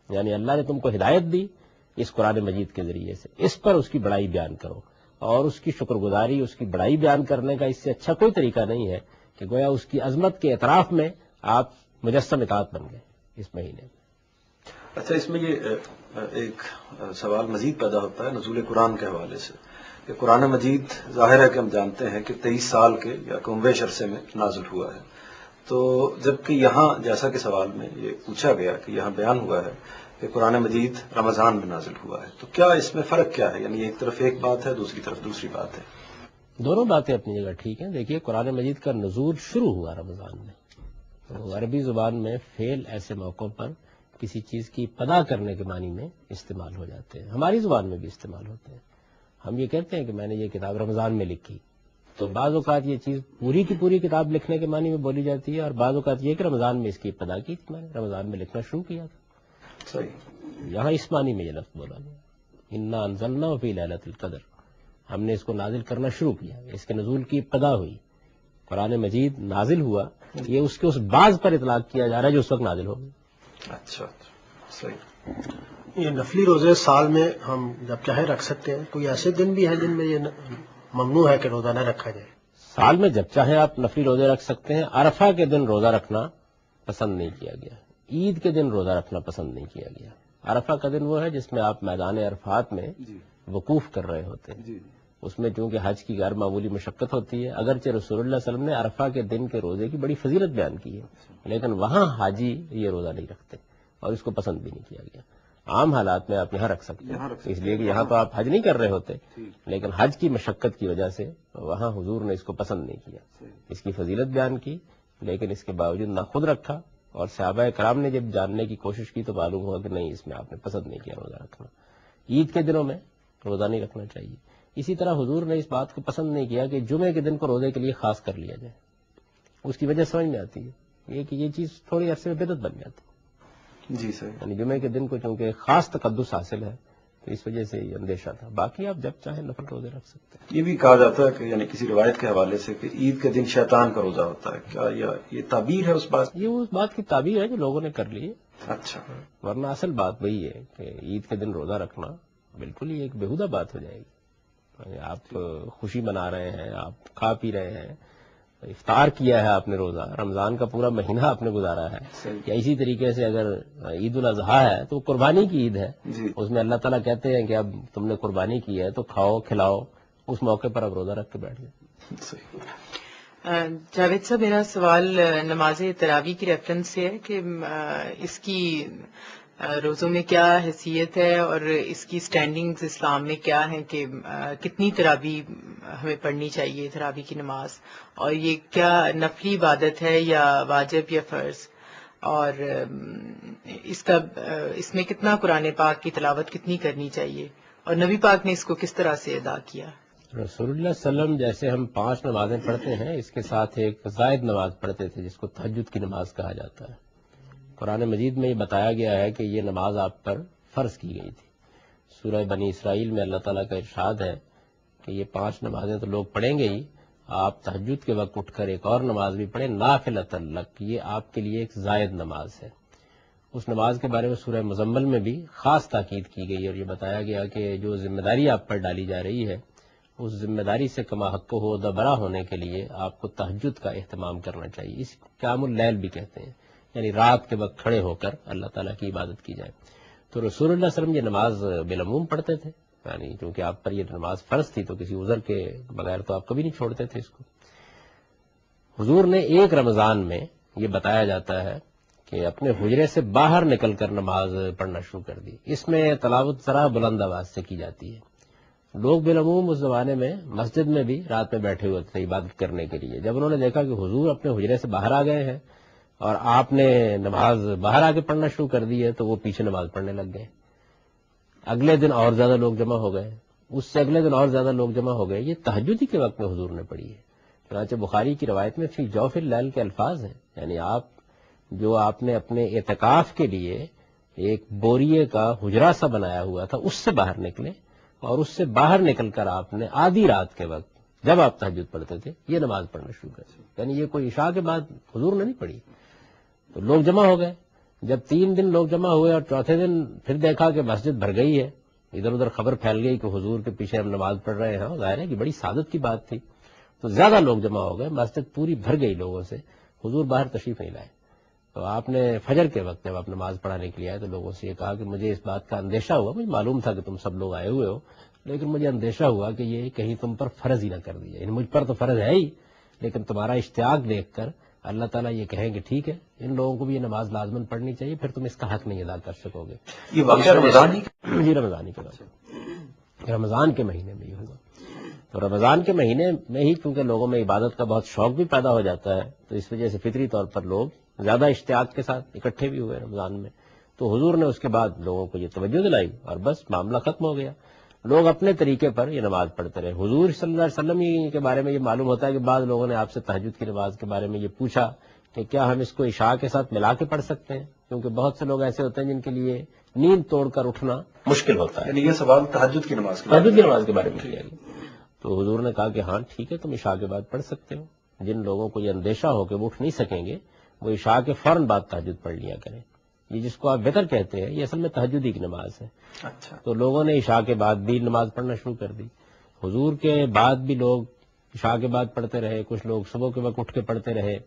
Speaker 2: یعنی اللہ نے تم کو ہدایت دی اس قرآن مجید کے ذریعے سے، اس پر اس کی بڑائی بیان کرو. اور اس کی شکر گزاری، اس کی بڑائی بیان کرنے کا اس سے اچھا کوئی طریقہ نہیں ہے کہ گویا اس کی عظمت کے اعتراف میں آپ مجسم اطاعت بن گئے اس مہینے میں.
Speaker 1: اچھا، اس میں یہ ایک سوال مزید پیدا ہوتا ہے نزول قرآن کے حوالے سے کہ قرآن مجید ظاہر ہے کہ ہم جانتے ہیں کہ 23 سال کے یا کم بیش عرصے میں نازل ہوا ہے. تو جبکہ یہاں جیسا کہ سوال میں یہ پوچھا گیا کہ یہاں بیان ہوا ہے کہ قرآن مجید رمضان میں نازل ہوا ہے، تو کیا اس میں فرق کیا ہے؟ یعنی ایک طرف ایک بات ہے، دوسری طرف دوسری بات ہے.
Speaker 2: دونوں باتیں اپنی جگہ ٹھیک ہیں. دیکھیے، قرآن مجید کا نزول شروع ہوا رمضان میں. تو عربی زبان میں فعل ایسے موقعوں پر کسی چیز کی پدا کرنے کے معنی میں استعمال ہو جاتے ہیں، ہماری زبان میں بھی استعمال ہوتے ہیں. ہم یہ کہتے ہیں کہ میں نے یہ کتاب رمضان میں لکھی، تو بعض اوقات یہ چیز پوری کی پوری کتاب لکھنے کے معنی میں بولی جاتی ہے، اور بعض اوقات یہ کہ رمضان میں اس کی ابتدا کی تھی، میں نے رمضان میں لکھنا شروع کیا تھا.
Speaker 1: صحیح.
Speaker 2: یہاں اس معنی میں یہ لفظ بولا گیا، انا انزلناہ فی لیلۃ القدر، ہم نے اس کو نازل کرنا شروع کیا، اس کے نزول کی ابتدا ہوئی. قرآن مجید نازل ہوا، یہ اس کے اس بعض پر اطلاق کیا جا رہا ہے جو اس وقت نازل ہو گئی.
Speaker 1: اچھا، صحیح.
Speaker 3: یہ نفلی روزے سال میں ہم جب چاہے رکھ سکتے ہیں، کوئی ایسے دن بھی ہیں جن میں یہ ممنوع ہے کہ روزہ نہ رکھا جائے؟
Speaker 2: سال میں جب چاہے آپ نفلی روزے رکھ سکتے ہیں. عرفہ کے دن روزہ رکھنا پسند نہیں کیا گیا، عید کے دن روزہ رکھنا پسند نہیں کیا گیا. عرفہ کا دن وہ ہے جس میں آپ میدان عرفات میں وقوف کر رہے ہوتے ہیں. اس میں چونکہ حج کی غیر معمولی مشقت ہوتی ہے، اگرچہ رسول اللہ صلی اللہ علیہ وسلم نے عرفہ کے دن کے روزے کی بڑی فضیلت بیان کی ہے، لیکن وہاں حاجی یہ روزہ نہیں رکھتے اور اس کو پسند بھی نہیں کیا گیا. عام حالات میں آپ یہاں رکھ سکتے ہیں، اس لیے کہ یہاں تو آپ حج نہیں کر رہے ہوتے، لیکن حج کی مشقت کی وجہ سے وہاں حضور نے اس کو پسند نہیں کیا. اس کی فضیلت بیان کی، لیکن اس کے باوجود نہ خود رکھا، اور صحابہ کرام نے جب جاننے کی کوشش کی تو معلوم ہوا کہ نہیں، اس میں آپ نے پسند نہیں کیا روزہ رکھنا. عید کے دنوں میں روزہ نہیں رکھنا چاہیے. اسی طرح حضور نے اس بات کو پسند نہیں کیا کہ جمعے کے دن کو روزے کے لیے خاص کر لیا جائے. اس کی وجہ سمجھ میں آتی ہے یہ کہ یہ چیز تھوڑی عرصے میں بدعت بن جاتی ہے.
Speaker 1: جی سر.
Speaker 2: یعنی جمعے کے دن کو چونکہ خاص تقدس حاصل ہے تو اس وجہ سے یہ اندیشہ تھا. باقی آپ جب چاہیں نفل روزے رکھ سکتے ہیں.
Speaker 1: یہ بھی کہا جاتا ہے کہ یعنی کسی روایت کے حوالے سے کہ عید کے دن شیطان کا روزہ ہوتا ہے، کیا یہ تعبیر ہے اس بات؟
Speaker 2: یہ اس بات کی تعبیر ہے جو لوگوں نے کر لی ہے.
Speaker 1: اچھا.
Speaker 2: ورنہ اصل بات وہی ہے کہ عید کے دن روزہ رکھنا بالکل ہی ایک بیہودہ بات ہو جائے گی. آپ خوشی منا رہے ہیں, آپ کھا پی رہے ہیں, افطار کیا ہے آپ نے, روزہ رمضان کا پورا مہینہ آپ نے گزارا ہے. یا اسی طریقے سے اگر عید الاضحیٰ ہے تو قربانی کی عید ہے, اس میں اللہ تعالیٰ کہتے ہیں کہ اب تم نے قربانی کی ہے تو کھاؤ کھلاؤ, اس موقع پر اب روزہ رکھ کے بیٹھ جائیں.
Speaker 7: جاوید صاحب, میرا سوال نماز تراویح کی ریفرنس سے ہے کہ اس کی روزوں میں کیا حیثیت ہے اور اس کی سٹینڈنگز اسلام میں کیا ہیں, کہ کتنی تراویح ہمیں پڑھنی چاہیے تراویح کی نماز, اور یہ کیا نفلی عبادت ہے یا واجب یا فرض, اور اس میں کتنا قرآن پاک کی تلاوت کتنی کرنی چاہیے, اور نبی پاک نے اس کو کس طرح سے ادا کیا؟
Speaker 2: رسول اللہ صلی اللہ علیہ وسلم جیسے ہم 5 نمازیں پڑھتے ہیں, اس کے ساتھ ایک زائد نماز پڑھتے تھے جس کو تہجد کی نماز کہا جاتا ہے. قرآن مجید میں یہ بتایا گیا ہے کہ یہ نماز آپ پر فرض کی گئی تھی. سورہ بنی اسرائیل میں اللہ تعالیٰ کا ارشاد ہے کہ یہ 5 نمازیں تو لوگ پڑھیں گے ہی, آپ تہجد کے وقت اٹھ کر ایک اور نماز بھی پڑھیں, نافلۃ لک, یہ آپ کے لیے ایک زائد نماز ہے. اس نماز کے بارے میں سورہ مزمل میں بھی خاص تاکید کی گئی اور یہ بتایا گیا کہ جو ذمہ داری آپ پر ڈالی جا رہی ہے اس ذمہ داری سے کما حق ہو دبرا ہونے کے لیے آپ کو تہجد کا اہتمام کرنا چاہیے. اس قیام اللیل بھی کہتے ہیں, یعنی رات کے وقت کھڑے ہو کر اللہ تعالیٰ کی عبادت کی جائے. تو رسول اللہ صلی اللہ علیہ وسلم یہ نماز بالعموم پڑھتے تھے, یعنی کیونکہ آپ پر یہ نماز فرض تھی تو کسی عذر کے بغیر تو آپ کبھی نہیں چھوڑتے تھے اس کو. حضور نے ایک رمضان میں یہ بتایا جاتا ہے کہ اپنے حجرے سے باہر نکل کر نماز پڑھنا شروع کر دی. اس میں تلاوت ذرا بلند آواز سے کی جاتی ہے. لوگ بالعموم اس زمانے میں مسجد میں بھی رات میں بیٹھے ہوئے تھے عبادت کرنے کے لیے. جب انہوں نے دیکھا کہ حضور اپنے حجرے سے باہر آ گئے ہیں اور آپ نے نماز باہر آ کے پڑھنا شروع کر دی ہے تو وہ پیچھے نماز پڑھنے لگ گئے. اگلے دن اور زیادہ لوگ جمع ہو گئے, اس سے اگلے دن اور زیادہ لوگ جمع ہو گئے. یہ تہجد کے وقت میں حضور نے پڑھی ہے. چنانچہ بخاری کی روایت میں فی جوف اللیل کے الفاظ ہیں, یعنی آپ نے اپنے اعتکاف کے لیے ایک بوریے کا حجرہ سا بنایا ہوا تھا اس سے باہر نکلے, اور اس سے باہر نکل کر آپ نے آدھی رات کے وقت جب آپ تہجد پڑھتے تھے یہ نماز پڑھنا شروع کر دی. یعنی یہ کوئی عشاء کے بعد حضور نے نہیں پڑھی. تو لوگ جمع ہو گئے. جب 3 دن لوگ جمع ہوئے اور چوتھے دن پھر دیکھا کہ مسجد بھر گئی ہے, ادھر ادھر خبر پھیل گئی کہ حضور کے پیچھے ہم نماز پڑھ رہے ہیں, ظاہر ہے کہ بڑی سعادت کی بات تھی, تو زیادہ لوگ جمع ہو گئے, مسجد پوری بھر گئی لوگوں سے. حضور باہر تشریف نہیں لائے. تو آپ نے فجر کے وقت جب آپ نماز پڑھانے کے لیے آئے تو لوگوں سے یہ کہا کہ مجھے اس بات کا اندیشہ ہوا, مجھے معلوم تھا کہ تم سب لوگ آئے ہوئے ہو, لیکن مجھے اندیشہ ہوا کہ یہ کہیں تم پر فرض ہی نہ کر دیا. یعنی مجھ پر تو فرض ہے ہی, لیکن تمہارا اشتیاق دیکھ کر اللہ تعالیٰ یہ کہیں کہ ٹھیک ہے ان لوگوں کو بھی یہ نماز لازمن پڑھنی چاہیے, پھر تم اس کا حق نہیں ادا کر سکو گے.
Speaker 1: یہ واقعہ رمضان ہی
Speaker 2: جی رمضان ہی کے بعد رمضان کے مہینے میں ہی ہوگا. تو رمضان کے مہینے میں ہی چونکہ لوگوں میں عبادت کا بہت شوق بھی پیدا ہو جاتا ہے, تو اس وجہ سے فطری طور پر لوگ زیادہ اشتیاق کے ساتھ اکٹھے بھی ہوئے رمضان میں. تو حضور نے اس کے بعد لوگوں کو یہ توجہ دلائی اور بس معاملہ ختم ہو گیا. لوگ اپنے طریقے پر یہ نماز پڑھتے رہے. حضور صلی اللہ علیہ وسلم کے بارے میں یہ معلوم ہوتا ہے کہ بعض لوگوں نے آپ سے تہجد کی نماز کے بارے میں یہ پوچھا کہ کیا ہم اس کو عشاء کے ساتھ ملا کے پڑھ سکتے ہیں, کیونکہ بہت سے لوگ ایسے ہوتے ہیں جن کے لیے نیند توڑ کر اٹھنا مشکل ہوتا ہے.
Speaker 1: یعنی یہ سوال تہجد کی نماز
Speaker 2: کے بارے میں کیا گیا. تو حضور نے کہا کہ ہاں ٹھیک ہے تم عشاء کے بعد پڑھ سکتے ہو. جن لوگوں کو یہ اندیشہ ہو کہ وہ اٹھ نہیں سکیں گے وہ عشاء کے فوراً بعد تہجد پڑھ لیا کریں. یہ جس کو آپ وتر کہتے ہیں یہ اصل میں تہجد ہی کی نماز ہے.
Speaker 1: اچھا.
Speaker 2: تو لوگوں نے عشاء کے بعد بھی نماز پڑھنا شروع کر دی. حضور کے بعد بھی لوگ عشاء کے بعد پڑھتے رہے, کچھ لوگ صبح کے وقت اٹھ کے پڑھتے رہے,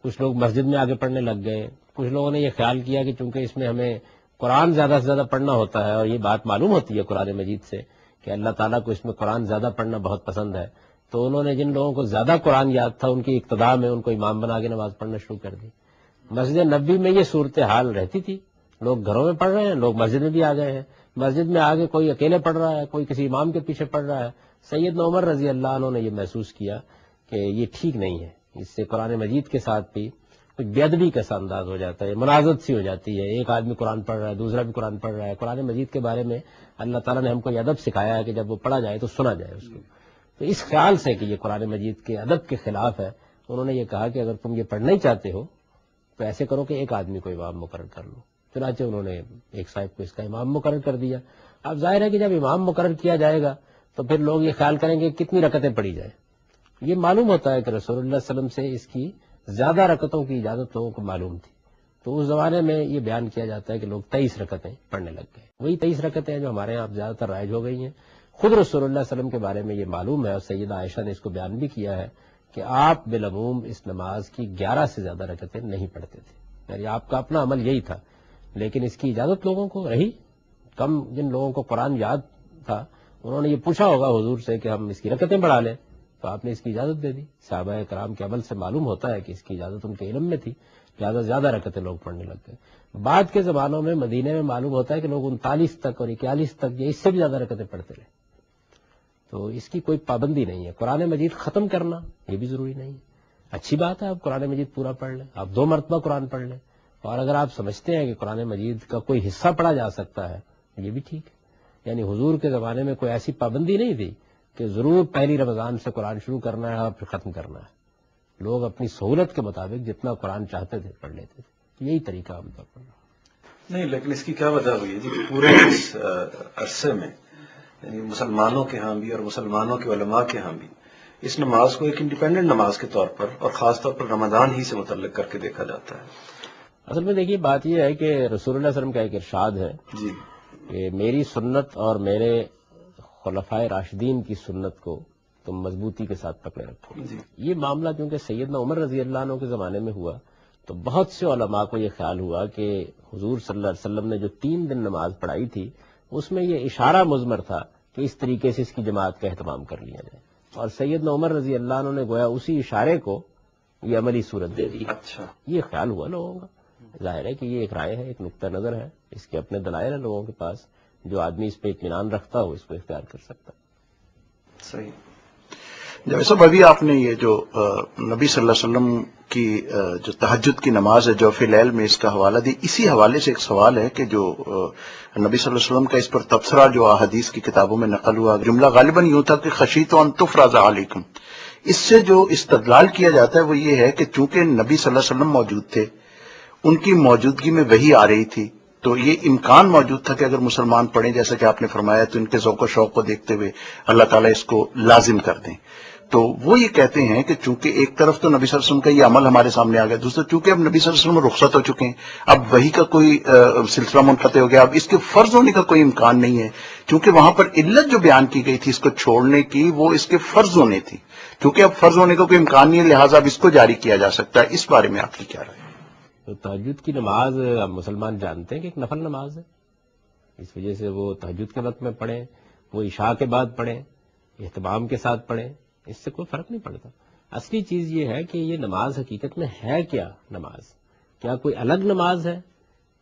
Speaker 2: کچھ لوگ مسجد میں آگے پڑھنے لگ گئے. کچھ لوگوں نے یہ خیال کیا کہ چونکہ اس میں ہمیں قرآن زیادہ سے زیادہ پڑھنا ہوتا ہے اور یہ بات معلوم ہوتی ہے قرآن مجید سے کہ اللہ تعالیٰ کو اس میں قرآن زیادہ پڑھنا بہت پسند ہے, تو انہوں نے جن لوگوں کو زیادہ قرآن یاد تھا ان کی اقتداء میں ان کو امام بنا کے نماز پڑھنا شروع کر دی. مسجد نبوی میں یہ صورتحال رہتی تھی, لوگ گھروں میں پڑھ رہے ہیں, لوگ مسجد میں بھی آ گئے ہیں. مسجد میں آگے کوئی اکیلے پڑھ رہا ہے, کوئی کسی امام کے پیچھے پڑھ رہا ہے. سیدنا عمر رضی اللہ عنہ نے یہ محسوس کیا کہ یہ ٹھیک نہیں ہے, اس سے قرآن مجید کے ساتھ بھی کچھ بے ادبی کا سا انداز ہو جاتا ہے, منازعت سی ہو جاتی ہے. ایک آدمی قرآن پڑھ رہا ہے, دوسرا بھی قرآن پڑھ رہا ہے. قرآن مجید کے بارے میں اللہ تعالیٰ نے ہم کو یہ ادب سکھایا ہے کہ جب وہ پڑھا جائے تو سنا جائے اس کو. تو اس خیال سے کہ یہ قرآن مجید کے ادب کے خلاف ہے, انہوں نے یہ کہا کہ اگر تم یہ پڑھنا ہی چاہتے ہو تو ایسے کرو کہ ایک آدمی کو امام مقرر کر لو. چنانچہ انہوں نے ایک صاحب کو اس کا امام مقرر کر دیا. اب ظاہر ہے کہ جب امام مقرر کیا جائے گا تو پھر لوگ یہ خیال کریں گے کتنی رکعتیں پڑھی جائیں. یہ معلوم ہوتا ہے کہ رسول اللہ صلی اللہ علیہ وسلم سے اس کی زیادہ رکعتوں کی اجازت لوگوں کو معلوم تھی. تو اس زمانے میں یہ بیان کیا جاتا ہے کہ لوگ 23 رکعتیں پڑھنے لگ گئے. وہی 23 رکعتیں جو ہمارے یہاں زیادہ تر رائج ہو گئی ہیں. خود رسول اللہ صلی اللہ علیہ وسلم کے بارے میں یہ معلوم ہے، اور سیدہ عائشہ نے اس کو بیان بھی کیا ہے کہ آپ بالعموم اس نماز کی 11 سے زیادہ رکعتیں نہیں پڑھتے تھے. یعنی آپ کا اپنا عمل یہی تھا، لیکن اس کی اجازت لوگوں کو رہی. کم جن لوگوں کو قرآن یاد تھا انہوں نے یہ پوچھا ہوگا حضور سے کہ ہم اس کی رکعتیں بڑھا لیں، تو آپ نے اس کی اجازت دے دی. صحابہ کرام کے عمل سے معلوم ہوتا ہے کہ اس کی اجازت ان کے علم میں تھی، زیادہ سے زیادہ رکعتیں لوگ پڑھنے لگ گئے. بعد کے زمانوں میں مدینے میں معلوم ہوتا ہے کہ لوگ 39 تک اور 41 تک یا اس سے بھی زیادہ رکعتیں پڑھتے رہے. تو اس کی کوئی پابندی نہیں ہے. قرآن مجید ختم کرنا یہ بھی ضروری نہیں ہے. اچھی بات ہے آپ قرآن مجید پورا پڑھ لیں، آپ 2 مرتبہ قرآن پڑھ لیں، اور اگر آپ سمجھتے ہیں کہ قرآن مجید کا کوئی حصہ پڑھا جا سکتا ہے یہ بھی ٹھیک ہے. یعنی حضور کے زمانے میں کوئی ایسی پابندی نہیں تھی کہ ضرور پہلی رمضان سے قرآن شروع کرنا ہے اور پھر ختم کرنا ہے. لوگ اپنی سہولت کے مطابق جتنا قرآن چاہتے تھے پڑھ لیتے تھے. یہی طریقہ عام طور پر.
Speaker 1: نہیں، لیکن اس کی کیا وجہ ہوئی ہے جی؟ پورے اس عرصے میں یعنی مسلمانوں کے ہاں بھی اور مسلمانوں کے علماء کے ہاں بھی اس نماز کو ایک انڈیپینڈنٹ نماز کے طور پر اور خاص طور پر رمضان ہی سے متعلق کر کے دیکھا جاتا ہے.
Speaker 2: اصل میں دیکھیے بات یہ ہے کہ رسول اللہ صلی اللہ علیہ وسلم کا ایک ارشاد ہے
Speaker 1: جی
Speaker 2: کہ میری سنت اور میرے خلفائے راشدین کی سنت کو تم مضبوطی کے ساتھ پکڑے رکھو.
Speaker 1: جی
Speaker 2: یہ معاملہ کیونکہ سیدنا عمر رضی اللہ عنہ کے زمانے میں ہوا تو بہت سے علماء کو یہ خیال ہوا کہ حضور صلی اللہ علیہ وسلم نے جو 3 دن نماز پڑھائی تھی اس میں یہ اشارہ مضمر تھا کہ اس طریقے سے اس کی جماعت کا اہتمام کر لیا جائے، اور سیدنا عمر رضی اللہ عنہ نے گویا اسی اشارے کو یہ عملی صورت دے دی.
Speaker 1: اچھا،
Speaker 2: یہ خیال ہوا لوگوں کا. ظاہر ہے کہ یہ ایک رائے ہے، ایک نقطہ نظر ہے، اس کے اپنے دلائل ہیں لوگوں کے پاس. جو آدمی اس پہ اطمینان رکھتا ہو اس کو اختیار کر سکتا.
Speaker 1: صحیح.
Speaker 5: جیسے صاحب ابھی آپ نے یہ جو نبی صلی اللہ علیہ وسلم کی جو تہجد کی نماز ہے جوف اللیل میں اس کا حوالہ دی، اسی حوالے سے ایک سوال ہے کہ جو نبی صلی اللہ علیہ وسلم کا اس پر تبصرہ جو احادیث کی کتابوں میں نقل ہوا جملہ غالباً یوں تھا کہ خشیت ان تفرض علیکم. اس سے جو استدلال کیا جاتا ہے وہ یہ ہے کہ چونکہ نبی صلی اللہ علیہ وسلم موجود تھے، ان کی موجودگی میں وحی آ رہی تھی، تو یہ امکان موجود تھا کہ اگر مسلمان پڑھیں جیسا کہ آپ نے فرمایا تو ان کے ذوق و شوق کو دیکھتے ہوئے اللہ تعالیٰ اس کو لازم کر دیں. تو وہ یہ کہتے ہیں کہ چونکہ ایک طرف تو نبی صلی اللہ علیہ وسلم کا یہ عمل ہمارے سامنے آ گیا، دوسرا چونکہ اب نبی صلی اللہ علیہ وسلم رخصت ہو چکے ہیں، اب وحی کا کوئی سلسلہ منقطع ہو گیا، اب اس کے فرض ہونے کا کوئی امکان نہیں ہے. چونکہ وہاں پر علت جو بیان کی گئی تھی اس کو چھوڑنے کی وہ اس کے فرض ہونے تھی، چونکہ اب فرض ہونے کا کوئی امکان نہیں ہے لہٰذا اب اس کو جاری کیا جا سکتا ہے. اس بارے میں آپ کی کیا رائے ہے؟
Speaker 2: تو تہجد کی نماز اب مسلمان جانتے ہیں کہ ایک نفل نماز ہے، اس وجہ سے وہ تہجد کے وقت میں پڑھیں، وہ عشاء کے بعد پڑھیں، اہتمام کے ساتھ پڑھیں، اس سے کوئی فرق نہیں پڑتا. اصلی چیز یہ ہے کہ یہ نماز حقیقت میں ہے کیا. نماز کیا کوئی الگ نماز ہے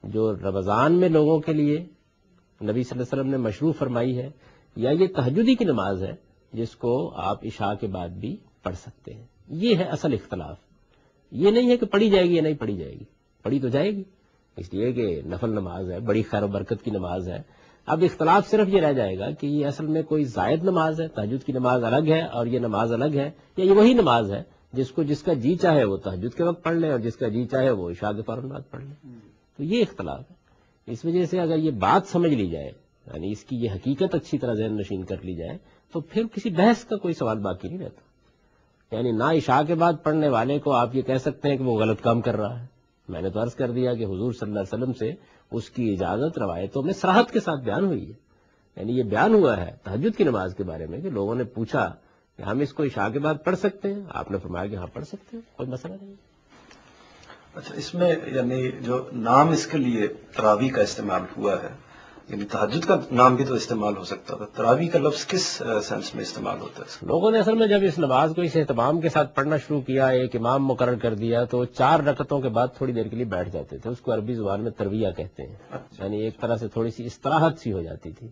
Speaker 2: جو رمضان میں لوگوں کے لیے نبی صلی اللہ علیہ وسلم نے مشروع فرمائی ہے، یا یہ تہجدی کی نماز ہے جس کو آپ عشاء کے بعد بھی پڑھ سکتے ہیں؟ یہ ہے اصل اختلاف. یہ نہیں ہے کہ پڑھی جائے گی یا نہیں پڑھی جائے گی، پڑھی تو جائے گی اس لیے کہ نفل نماز ہے، بڑی خیر و برکت کی نماز ہے. اب اختلاف صرف یہ رہ جائے گا کہ یہ اصل میں کوئی زائد نماز ہے، تہجد کی نماز الگ ہے اور یہ نماز الگ ہے، یا یہ وہی نماز ہے جس کا جی چاہے وہ تہجد کے وقت پڑھ لے اور جس کا جی چاہے وہ عشاء کے فوراً بعد پڑھ لے. تو یہ اختلاف ہے. اس وجہ سے اگر یہ بات سمجھ لی جائے، یعنی اس کی یہ حقیقت اچھی طرح ذہن نشین کر لی جائے، تو پھر کسی بحث کا کوئی سوال باقی نہیں رہتا. یعنی نہ عشاء کے بعد پڑھنے والے کو آپ یہ کہہ سکتے ہیں کہ وہ غلط کام کر رہا ہے. میں نے تو عرض کر دیا کہ حضور صلی اللہ علیہ وسلم سے اس کی اجازت روایتوں میں صراحت کے ساتھ بیان ہوئی ہے. یعنی یہ بیان ہوا ہے تہجد کی نماز کے بارے میں کہ لوگوں نے پوچھا کہ ہم اس کو عشاء کے بعد پڑھ سکتے ہیں، آپ نے فرمایا کہ ہاں پڑھ سکتے ہیں، کوئی مسئلہ نہیں.
Speaker 1: اچھا، اس میں یعنی جو نام اس کے لیے تراویح کا استعمال ہوا ہے، یعنی تہجد کا نام بھی تو استعمال ہو سکتا تھا، تراویح کا لفظ کس سینس میں استعمال ہوتا ہے؟
Speaker 2: لوگوں نے اصل میں جب اس نماز کو اس اہتمام کے ساتھ پڑھنا شروع کیا، ایک امام مقرر کر دیا، تو 4 رکعتوں کے بعد تھوڑی دیر کے لیے بیٹھ جاتے تھے. اس کو عربی زبان میں ترویہ کہتے ہیں. یعنی ایک طرح سے تھوڑی سی استراحت سی ہو جاتی تھی،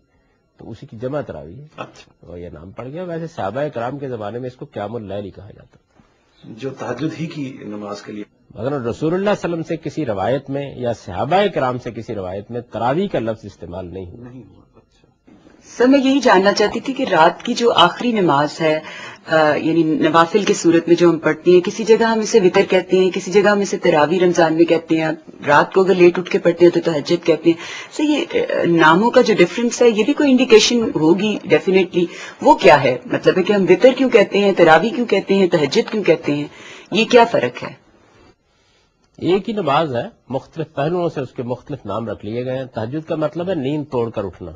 Speaker 2: تو اسی کی جمع تراویح ہے اور یہ نام پڑ گیا. ویسے صحابہ کرام کے زمانے میں اس کو قیام اللیل ہی کہا جاتا تھا،
Speaker 1: جو تہجد ہی کی نماز کے لیے.
Speaker 2: مگر رسول اللہ صلی اللہ علیہ وسلم سے کسی روایت میں یا صحابہ کرام سے کسی روایت میں تراویح کا لفظ استعمال نہیں ہوا.
Speaker 6: سر میں یہی جاننا چاہتی تھی کہ رات کی جو آخری نماز ہے، یعنی نوافل کی صورت میں جو ہم پڑھتے ہیں، کسی جگہ ہم اسے وتر کہتے ہیں، کسی جگہ ہم اسے تراویح رمضان میں کہتے ہیں، رات کو اگر لیٹ اٹھ کے پڑھتے ہیں تو تہجد کہتے ہیں. سر یہ ناموں کا جو ڈفرنس ہے، یہ بھی کوئی انڈیکیشن ہوگی ڈیفینیٹلی. وہ کیا ہے؟ مطلب ہے کہ ہم وتر کیوں کہتے ہیں، تراویح کیوں کہتے ہیں، تہجد کیوں کہتے ہیں، یہ کیا فرق ہے؟
Speaker 2: ایک ہی نماز ہے، مختلف پہلوؤں سے اس کے مختلف نام رکھ لیے گئے ہیں۔ تہجد کا مطلب ہے نیند توڑ کر اٹھنا،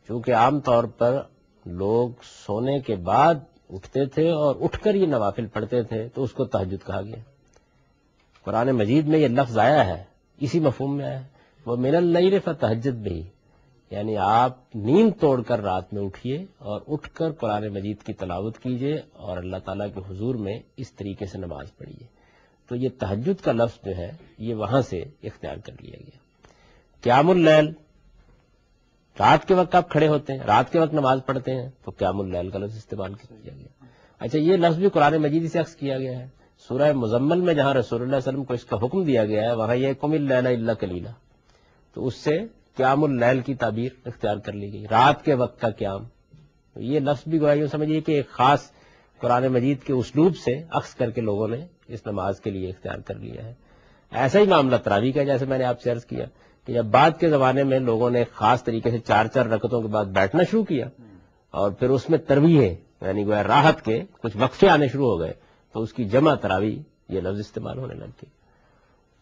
Speaker 2: چونکہ عام طور پر لوگ سونے کے بعد اٹھتے تھے اور اٹھ کر یہ نوافل پڑھتے تھے، تو اس کو تہجد کہا گیا۔ قرآن مجید میں یہ لفظ آیا ہے، اسی مفہوم میں آیا ہے، وہ من اللیل فتہجد بہ، یعنی آپ نیند توڑ کر رات میں اٹھیے اور اٹھ کر قرآن مجید کی تلاوت کیجیے اور اللہ تعالیٰ کے حضور میں اس طریقے سے نماز پڑھیے۔ تو یہ تہجد کا لفظ جو ہے یہ وہاں سے اختیار کر لیا گیا۔ قیام اللیل، رات کے وقت آپ کھڑے ہوتے ہیں، رات کے وقت نماز پڑھتے ہیں، تو قیام اللیل کا لفظ استعمال کیا گیا۔ اچھا، یہ لفظ بھی قرآن مجید سے اخذ کیا گیا ہے۔ سورہ مزمل میں جہاں رسول اللہ صلی اللہ علیہ وسلم کو اس کا حکم دیا گیا ہے، وہاں یہ قم اللیل الا قلیلا، تو اس سے قیام اللیل کی تعبیر اختیار کر لی گئی، رات کے وقت کا قیام۔ یہ لفظ بھی گویا یوں سمجھیے کہ ایک خاص قرآن مجید کے اسلوب سے اخذ کر کے لوگوں نے اس نماز کے لیے اختیار کر لیا ہے۔ ایسا ہی معاملہ تراویح کا، جیسے میں نے آپ سے عرض کیا کہ جب بعد کے زمانے میں لوگوں نے خاص طریقے سے 4 رکعتوں کے بعد بیٹھنا شروع کیا اور پھر اس میں ترویحیں یعنی گویا راحت کے کچھ وقفے آنے شروع ہو گئے، تو اس کی جمع تراویح یہ لفظ استعمال ہونے لگ گئی۔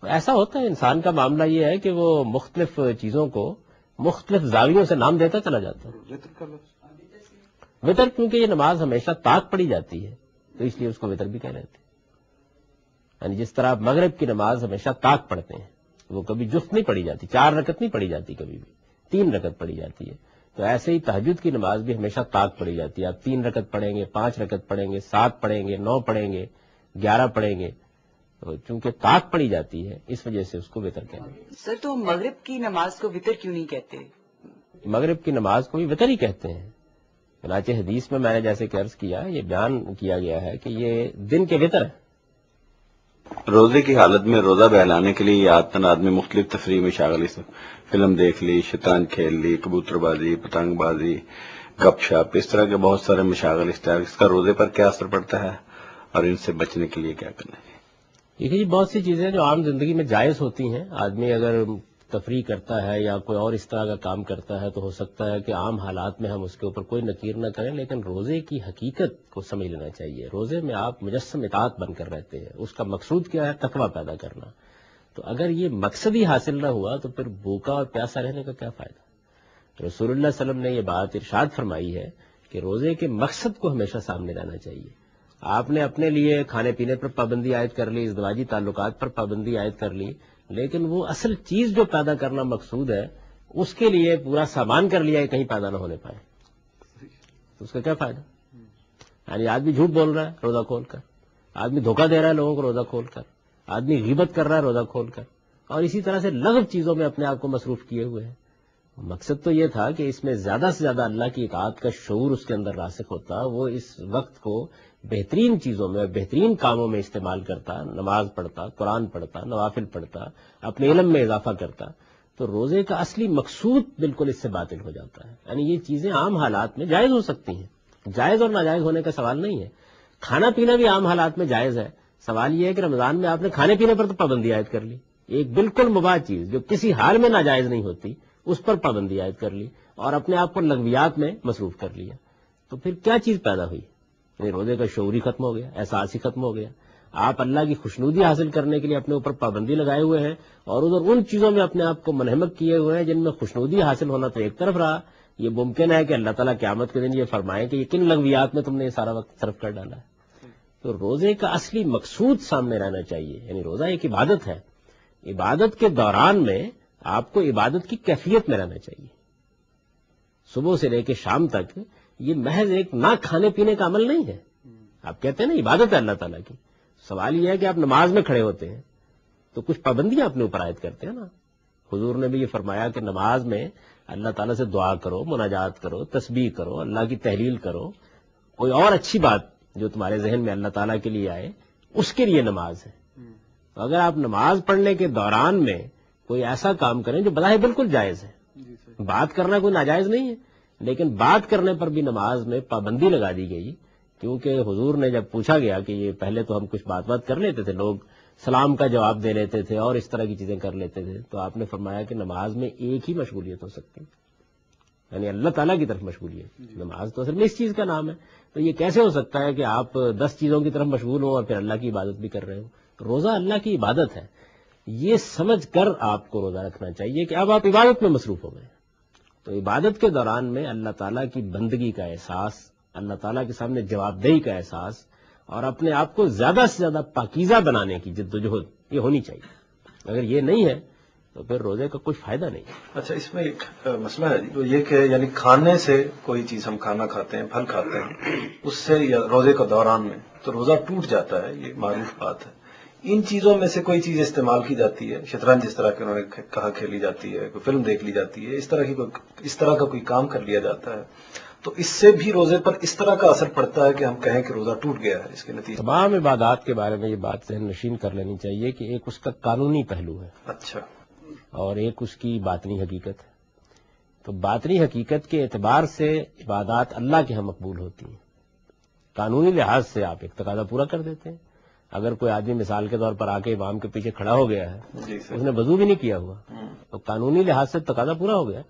Speaker 2: ایسا ہوتا ہے، انسان کا معاملہ یہ ہے کہ وہ مختلف چیزوں کو مختلف زاویوں سے نام دیتا چلا جاتا ہے۔ وطر، کیونکہ یہ نماز ہمیشہ طاق پڑھی جاتی ہے تو اس لیے اس کو وطر بھی کہہ لیتے ہیں۔ یعنی جس طرح آپ مغرب کی نماز ہمیشہ طاق پڑھتے ہیں، وہ کبھی جفت نہیں پڑھی جاتی، 4 رکعت نہیں پڑھی جاتی، کبھی بھی 3 رکعت پڑھی جاتی ہے۔ تو ایسے ہی تہجد کی نماز بھی ہمیشہ طاق پڑھی جاتی ہے۔ آپ 3 رکعت پڑھیں گے، 5 رکعت پڑھیں گے، 7 پڑھیں گے، 9 پڑھیں گے، 11 پڑھیں گے، تو چونکہ طاق پڑھی جاتی ہے اس وجہ سے اس کو وطر کہتے ہیں۔
Speaker 6: سر، تو مغرب کی نماز کو وطر کیوں نہیں کہتے؟
Speaker 2: مغرب کی نماز کو بھی وطر ہی کہتے ہیں، چنانچہ حدیث میں نے جیسے کہ عرض کیا، یہ بیان کیا گیا ہے کہ یہ دن کے وطر ہے۔
Speaker 4: روزے کی حالت میں روزہ بہلانے کے لیے یہ عادتاً آدمی مختلف تفریح میں شاغل، فلم دیکھ لی، شطرنج کھیل لی، کبوتر بازی، پتنگ بازی، گپ شپ، اس طرح کے بہت سارے مشاغل اختیار، اس کا روزے پر کیا اثر پڑتا ہے اور ان سے بچنے کے لیے کیا کرنا ہے؟
Speaker 2: دیکھیے، بہت سی چیزیں جو عام زندگی میں جائز ہوتی ہیں، آدمی اگر تفریح کرتا ہے یا کوئی اور اس طرح کا کام کرتا ہے تو ہو سکتا ہے کہ عام حالات میں ہم اس کے اوپر کوئی نکیر نہ کریں، لیکن روزے کی حقیقت کو سمجھ لینا چاہیے۔ روزے میں آپ مجسم اطاعت بن کر رہتے ہیں، اس کا مقصود کیا ہے؟ تقویٰ پیدا کرنا۔ تو اگر یہ مقصد ہی حاصل نہ ہوا تو پھر بھوکا اور پیاسا رہنے کا کیا فائدہ؟ رسول اللہ صلی اللہ علیہ وسلم نے یہ بات ارشاد فرمائی ہے کہ روزے کے مقصد کو ہمیشہ سامنے لانا چاہیے۔ آپ نے اپنے لیے کھانے پینے پر پابندی عائد کر لی، ازدواجی تعلقات پر پابندی عائد کر لی، لیکن وہ اصل چیز جو پیدا کرنا مقصود ہے اس کے لیے پورا سامان کر لیا ہے، کہیں پیدا نہ ہونے پائے، تو اس کا کیا فائدہ؟ یعنی آدمی جھوٹ بول رہا ہے روزہ کھول کر، آدمی دھوکہ دے رہا ہے لوگوں کو روزہ کھول کر، آدمی غیبت کر رہا ہے روزہ کھول کر، اور اسی طرح سے لغو چیزوں میں اپنے آپ کو مصروف کیے ہوئے ہیں۔ مقصد تو یہ تھا کہ اس میں زیادہ سے زیادہ اللہ کی اطاعت کا شعور اس کے اندر راسخ ہوتا، وہ اس وقت کو بہترین چیزوں میں، بہترین کاموں میں استعمال کرتا، نماز پڑھتا، قرآن پڑھتا، نوافل پڑھتا، اپنے علم میں اضافہ کرتا، تو روزے کا اصلی مقصود بالکل اس سے باطل ہو جاتا ہے۔ یعنی یہ چیزیں عام حالات میں جائز ہو سکتی ہیں، جائز اور ناجائز ہونے کا سوال نہیں ہے۔ کھانا پینا بھی عام حالات میں جائز ہے، سوال یہ ہے کہ رمضان میں آپ نے کھانے پینے پر تو پابندی عائد کر لی، ایک بالکل مباح چیز جو کسی حال میں ناجائز نہیں ہوتی اس پر پابندی عائد کر لی اور اپنے آپ کو لغویات میں مصروف کر لیا، تو پھر کیا چیز پیدا ہوئی؟ یعنی روزے کا شعور ہی ختم ہو گیا، احساس ہی ختم ہو گیا۔ آپ اللہ کی خوشنودی حاصل کرنے کے لیے اپنے اوپر پابندی لگائے ہوئے ہیں اور ادھر ان چیزوں میں اپنے آپ کو منہمک کیے ہوئے ہیں جن میں خوشنودی حاصل ہونا تو ایک طرف رہا، یہ ممکن ہے کہ اللہ تعالیٰ قیامت کے دن یہ فرمائے کہ یہ کن لغویات میں تم نے یہ سارا وقت صرف کر ڈالا ہے۔ تو روزے کا اصلی مقصود سامنے رہنا چاہیے، یعنی روزہ ایک عبادت ہے، عبادت کے دوران میں آپ کو عبادت کی کیفیت میں رہنا چاہیے۔ صبح سے لے کے شام تک یہ محض ایک نہ کھانے پینے کا عمل نہیں ہے، آپ کہتے ہیں نا عبادت ہے اللہ تعالیٰ کی، سوال یہ ہے کہ آپ نماز میں کھڑے ہوتے ہیں تو کچھ پابندیاں اپنے اوپر عائد کرتے ہیں نا۔ حضور نے بھی یہ فرمایا کہ نماز میں اللہ تعالیٰ سے دعا کرو، مناجات کرو، تسبیح کرو، اللہ کی تحلیل کرو، کوئی اور اچھی بات جو تمہارے ذہن میں اللہ تعالیٰ کے لیے آئے، اس کے لیے نماز ہے۔ تو اگر آپ نماز پڑھنے کے دوران میں کوئی ایسا کام کریں جو بظاہر بالکل جائز ہے، بات کرنا کوئی ناجائز نہیں ہے، لیکن بات کرنے پر بھی نماز میں پابندی لگا دی گئی، کیونکہ حضور نے جب پوچھا گیا کہ یہ پہلے تو ہم کچھ بات کر لیتے تھے، لوگ سلام کا جواب دے لیتے تھے اور اس طرح کی چیزیں کر لیتے تھے، تو آپ نے فرمایا کہ نماز میں ایک ہی مشغولیت ہو سکتی ہے، یعنی اللہ تعالیٰ کی طرف مشغولیت۔ نماز تو اصل میں اس چیز کا نام ہے، تو یہ کیسے ہو سکتا ہے کہ آپ 10 چیزوں کی طرف مشغول ہوں اور پھر اللہ کی عبادت بھی کر رہے ہوں؟ روزہ اللہ کی عبادت ہے، یہ سمجھ کر آپ کو روزہ رکھنا چاہیے کہ اب آپ عبادت میں مصروف ہو گئے. تو عبادت کے دوران میں اللہ تعالیٰ کی بندگی کا احساس، اللہ تعالیٰ کے سامنے جواب دہی کا احساس اور اپنے آپ کو زیادہ سے زیادہ پاکیزہ بنانے کی جدوجہد یہ ہونی چاہیے. اگر یہ نہیں ہے تو پھر روزے کا کوئی فائدہ نہیں.
Speaker 1: اچھا، اس میں ایک مسئلہ ہے جو یہ کہ یعنی کھانے سے کوئی چیز ہم کھانا کھاتے ہیں، پھل کھاتے ہیں، اس سے یا روزے کے دوران میں تو روزہ ٹوٹ جاتا ہے، یہ معروف بات ہے. ان چیزوں میں سے کوئی چیز استعمال کی جاتی ہے، شطرنج جس طرح کے انہوں نے کہا کھیلی جاتی ہے، کوئی فلم دیکھ لی جاتی ہے، اس طرح کا کوئی کام کر لیا جاتا ہے، تو اس سے بھی روزے پر اس طرح کا اثر پڑتا ہے کہ ہم کہیں کہ روزہ ٹوٹ گیا ہے. اس کے نتیجے
Speaker 2: تمام عبادات کے بارے میں یہ بات ذہن نشین کر لینی چاہیے کہ ایک اس کا قانونی پہلو ہے.
Speaker 1: اچھا.
Speaker 2: اور ایک اس کی باطنی حقیقت ہے. تو باطنی حقیقت کے اعتبار سے عبادات اللہ کے ہاں مقبول ہوتی ہیں. قانونی لحاظ سے آپ ایک تقاضا پورا کر دیتے ہیں. اگر کوئی آدمی مثال کے طور پر آ کے امام کے پیچھے کھڑا ہو گیا ہے، اس نے وضو بھی نہیں کیا ہوا، تو قانونی لحاظ سے تقاضا پورا ہو گیا،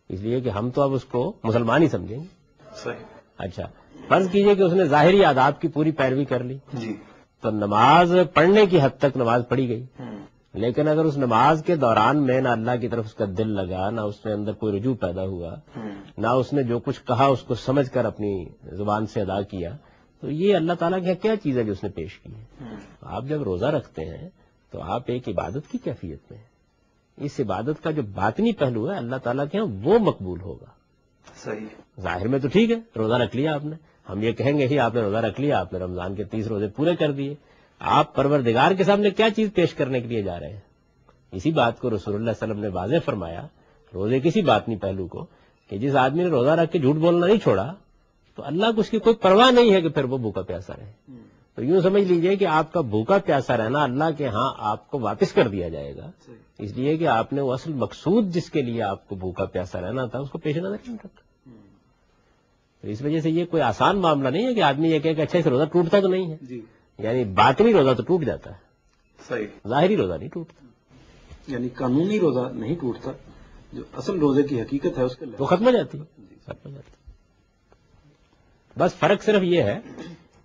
Speaker 2: اس لیے کہ ہم تو اب اس کو مسلمان ہی سمجھیں گے.
Speaker 1: صحیح.
Speaker 2: اچھا، فرض کیجئے کہ اس نے ظاہری آداب کی پوری پیروی کر لی،
Speaker 1: جی.
Speaker 2: تو نماز پڑھنے کی حد تک نماز پڑھی گئی. لیکن اگر اس نماز کے دوران میں نہ اللہ کی طرف اس کا دل لگا، نہ اس میں اندر کوئی رجوع پیدا ہوا، نہ اس نے جو کچھ کہا اس کو سمجھ کر اپنی زبان سے ادا کیا، تو یہ اللہ تعالیٰ کی کیا چیز ہے جو اس نے پیش کی ہے. آپ جب روزہ رکھتے ہیں تو آپ ایک عبادت کی کیفیت میں ہیں. اس عبادت کا جو باطنی پہلو ہے اللہ تعالیٰ کے ہاں وہ مقبول ہوگا.
Speaker 1: صحیح.
Speaker 2: ظاہر میں تو ٹھیک ہے، روزہ رکھ لیا آپ نے، ہم یہ کہیں گے ہی آپ نے روزہ رکھ لیا، آپ نے رمضان کے 30 روزے پورے کر دیے. آپ پروردگار کے سامنے کیا چیز پیش کرنے کے لیے جا رہے ہیں؟ اسی بات کو رسول اللہ صلی اللہ علیہ وسلم نے واضح فرمایا روزے کسی باطنی پہلو کو کہ جس آدمی نے روزہ رکھ کے جھوٹ بولنا نہیں چھوڑا تو اللہ کو اس کی کوئی پرواہ نہیں ہے کہ پھر وہ بھوکا پیاسا رہے. تو یوں سمجھ لیجئے کہ آپ کا بھوکا پیاسا رہنا اللہ کے ہاں آپ کو واپس کر دیا جائے گا، اس لیے کہ آپ نے وہ اصل مقصود جس کے لیے آپ کو بھوکا پیاسا رہنا تھا اس کو پیش نظر نہیں رکھا. تو اس وجہ سے یہ کوئی آسان معاملہ نہیں ہے کہ آدمی یہ کہے کہ اچھا اس روزہ ٹوٹتا تو نہیں ہے. یعنی باطنی روزہ تو ٹوٹ جاتا ہے،
Speaker 1: صحیح.
Speaker 2: ظاہری روزہ نہیں ٹوٹتا.
Speaker 1: یعنی قانونی روزہ نہیں ٹوٹتا، جو اصل روزے کی حقیقت ہے اس کے
Speaker 2: وہ ختم ہو جاتی ہے، ختم ہو جاتی ہے. بس فرق صرف یہ ہے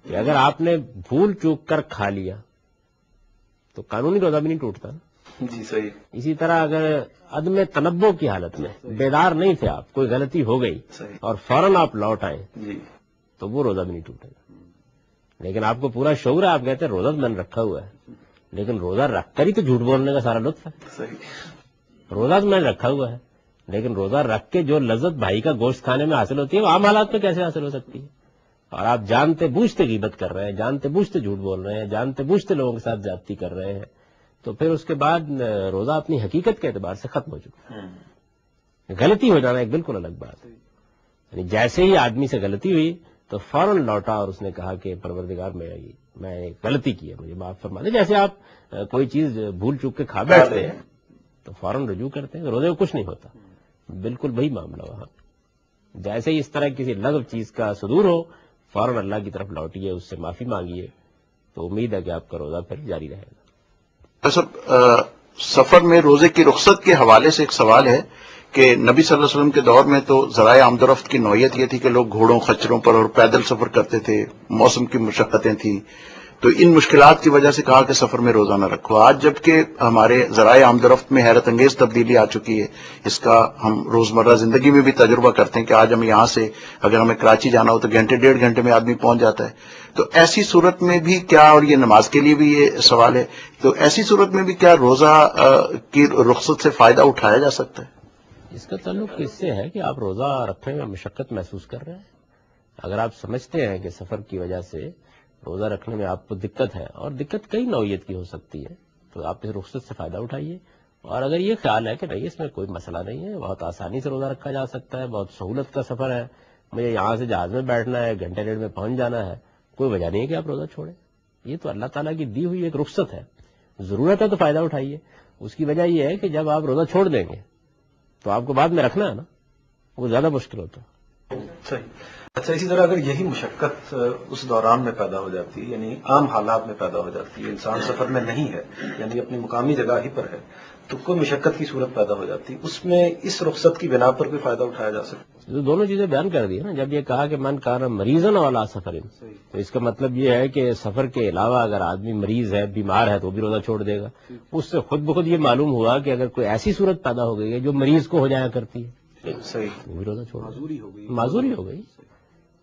Speaker 2: کہ اگر آپ نے بھول چوک کر کھا لیا تو قانونی روزہ بھی نہیں ٹوٹتا.
Speaker 1: جی. صحیح.
Speaker 2: اسی طرح اگر عدم تنبو کی حالت میں بیدار نہیں تھے آپ، کوئی غلطی ہو گئی اور فوراً آپ لوٹ آئیں
Speaker 1: جی
Speaker 2: تو وہ روزہ بھی نہیں ٹوٹے گا. لیکن آپ کو پورا شعور ہے، آپ کہتے ہیں روزہ میں نے رکھا ہوا ہے، لیکن روزہ رکھ کر ہی تو جھوٹ بولنے کا سارا لطف ہے.
Speaker 1: صحیح.
Speaker 2: روزہ تو میں نے رکھا ہوا ہے لیکن روزہ رکھ کے جو لذت بھائی کا گوشت کھانے میں حاصل ہوتی ہے وہ عام حالات میں کیسے حاصل ہو سکتی ہے؟ اور آپ جانتے بوجھتے غیبت کر رہے ہیں، جانتے بوجھتے جھوٹ بول رہے ہیں، جانتے بوجھتے لوگوں کے ساتھ زیادتی کر رہے ہیں، تو پھر اس کے بعد روزہ اپنی حقیقت کے اعتبار سے ختم ہو چکا ہے. غلطی ہو جانا ایک بالکل الگ بات ہے. یعنی جیسے ہی آدمی سے غلطی ہوئی تو فوراً لوٹا اور اس نے کہا کہ پروردگار میں ایک غلطی کی ہے، مجھے معاف فرما دے. جیسے آپ کوئی چیز بھول چوک کے کھا بیٹھتے ہیں تو فوراً رجوع کرتے ہیں، روزے کو کچھ نہیں ہوتا. بالکل وہی معاملہ وہاں. جیسے ہی اس طرح کسی لغو چیز کا صدور ہو فوراً اللہ کی طرف لوٹیے، اس سے معافی مانگیے، تو امید ہے کہ آپ کا روزہ پھر جاری رہے گا.
Speaker 5: سفر میں روزے کی رخصت کے حوالے سے ایک سوال ہے کہ نبی صلی اللہ علیہ وسلم کے دور میں تو ذرائع آمد و رفت کی نوعیت یہ تھی کہ لوگ گھوڑوں خچروں پر اور پیدل سفر کرتے تھے، موسم کی مشقتیں تھیں، تو ان مشکلات کی وجہ سے کہا کہ سفر میں روزہ نہ رکھو. آج جبکہ ہمارے ذرائع آمد و رفت میں حیرت انگیز تبدیلی آ چکی ہے، اس کا ہم روزمرہ زندگی میں بھی تجربہ کرتے ہیں کہ آج ہم یہاں سے اگر ہمیں کراچی جانا ہو تو گھنٹے 1.5 گھنٹے میں آدمی پہنچ جاتا ہے. تو ایسی صورت میں بھی کیا، اور یہ نماز کے لیے بھی یہ سوال ہے، تو ایسی صورت میں بھی کیا روزہ کی رخصت سے فائدہ اٹھایا جا سکتا ہے؟
Speaker 2: اس کا تعلق اس سے ہے کہ آپ روزہ رکھنے میں مشقت محسوس کر رہے ہیں. اگر آپ سمجھتے ہیں کہ سفر کی وجہ سے روزہ رکھنے میں آپ کو دقت ہے، اور دقت کئی نوعیت کی ہو سکتی ہے، تو آپ اس رخصت سے فائدہ اٹھائیے. اور اگر یہ خیال ہے کہ نہیں اس میں کوئی مسئلہ نہیں ہے، بہت آسانی سے روزہ رکھا جا سکتا ہے، بہت سہولت کا سفر ہے، مجھے یہاں سے جہاز میں بیٹھنا ہے، گھنٹے 1.5 میں پہنچ جانا ہے، کوئی وجہ نہیں ہے کہ آپ روزہ چھوڑیں. یہ تو اللہ تعالیٰ کی دی ہوئی ایک رخصت ہے، ضرورت ہے تو فائدہ اٹھائیے. اس کی وجہ یہ ہے کہ جب آپ روزہ چھوڑ دیں گے تو آپ کو بعد میں رکھنا ہے نا، وہ زیادہ مشکل ہوتا ہے.
Speaker 1: صحیح. اچھا، اسی طرح اگر یہی مشقت اس دوران میں پیدا ہو جاتی ہے، یعنی عام حالات میں پیدا ہو جاتی ہے، انسان سفر میں نہیں ہے، یعنی اپنی مقامی جگہ ہی پر ہے، تو کوئی مشقت کی صورت پیدا ہو جاتی، اس میں اس رخصت کی بنا پر کوئی فائدہ اٹھایا جا سکتا؟
Speaker 2: جو دونوں چیزیں بیان کر دی نا، جب یہ کہا کہ من کان مریضن والا سفر، تو اس کا مطلب یہ ہے کہ سفر کے علاوہ اگر آدمی مریض ہے، بیمار ہے، تو بھی روزہ چھوڑ دے گا. اس سے خود بخود یہ معلوم ہوا کہ اگر کوئی ایسی صورت پیدا ہو گئی ہے جو مریض کو ہو جایا کرتی ہے،
Speaker 1: صحیح،
Speaker 2: وہ بھی روزہ چھوڑ
Speaker 1: معذوری ہو گئی،
Speaker 2: معذوری ہو گئی،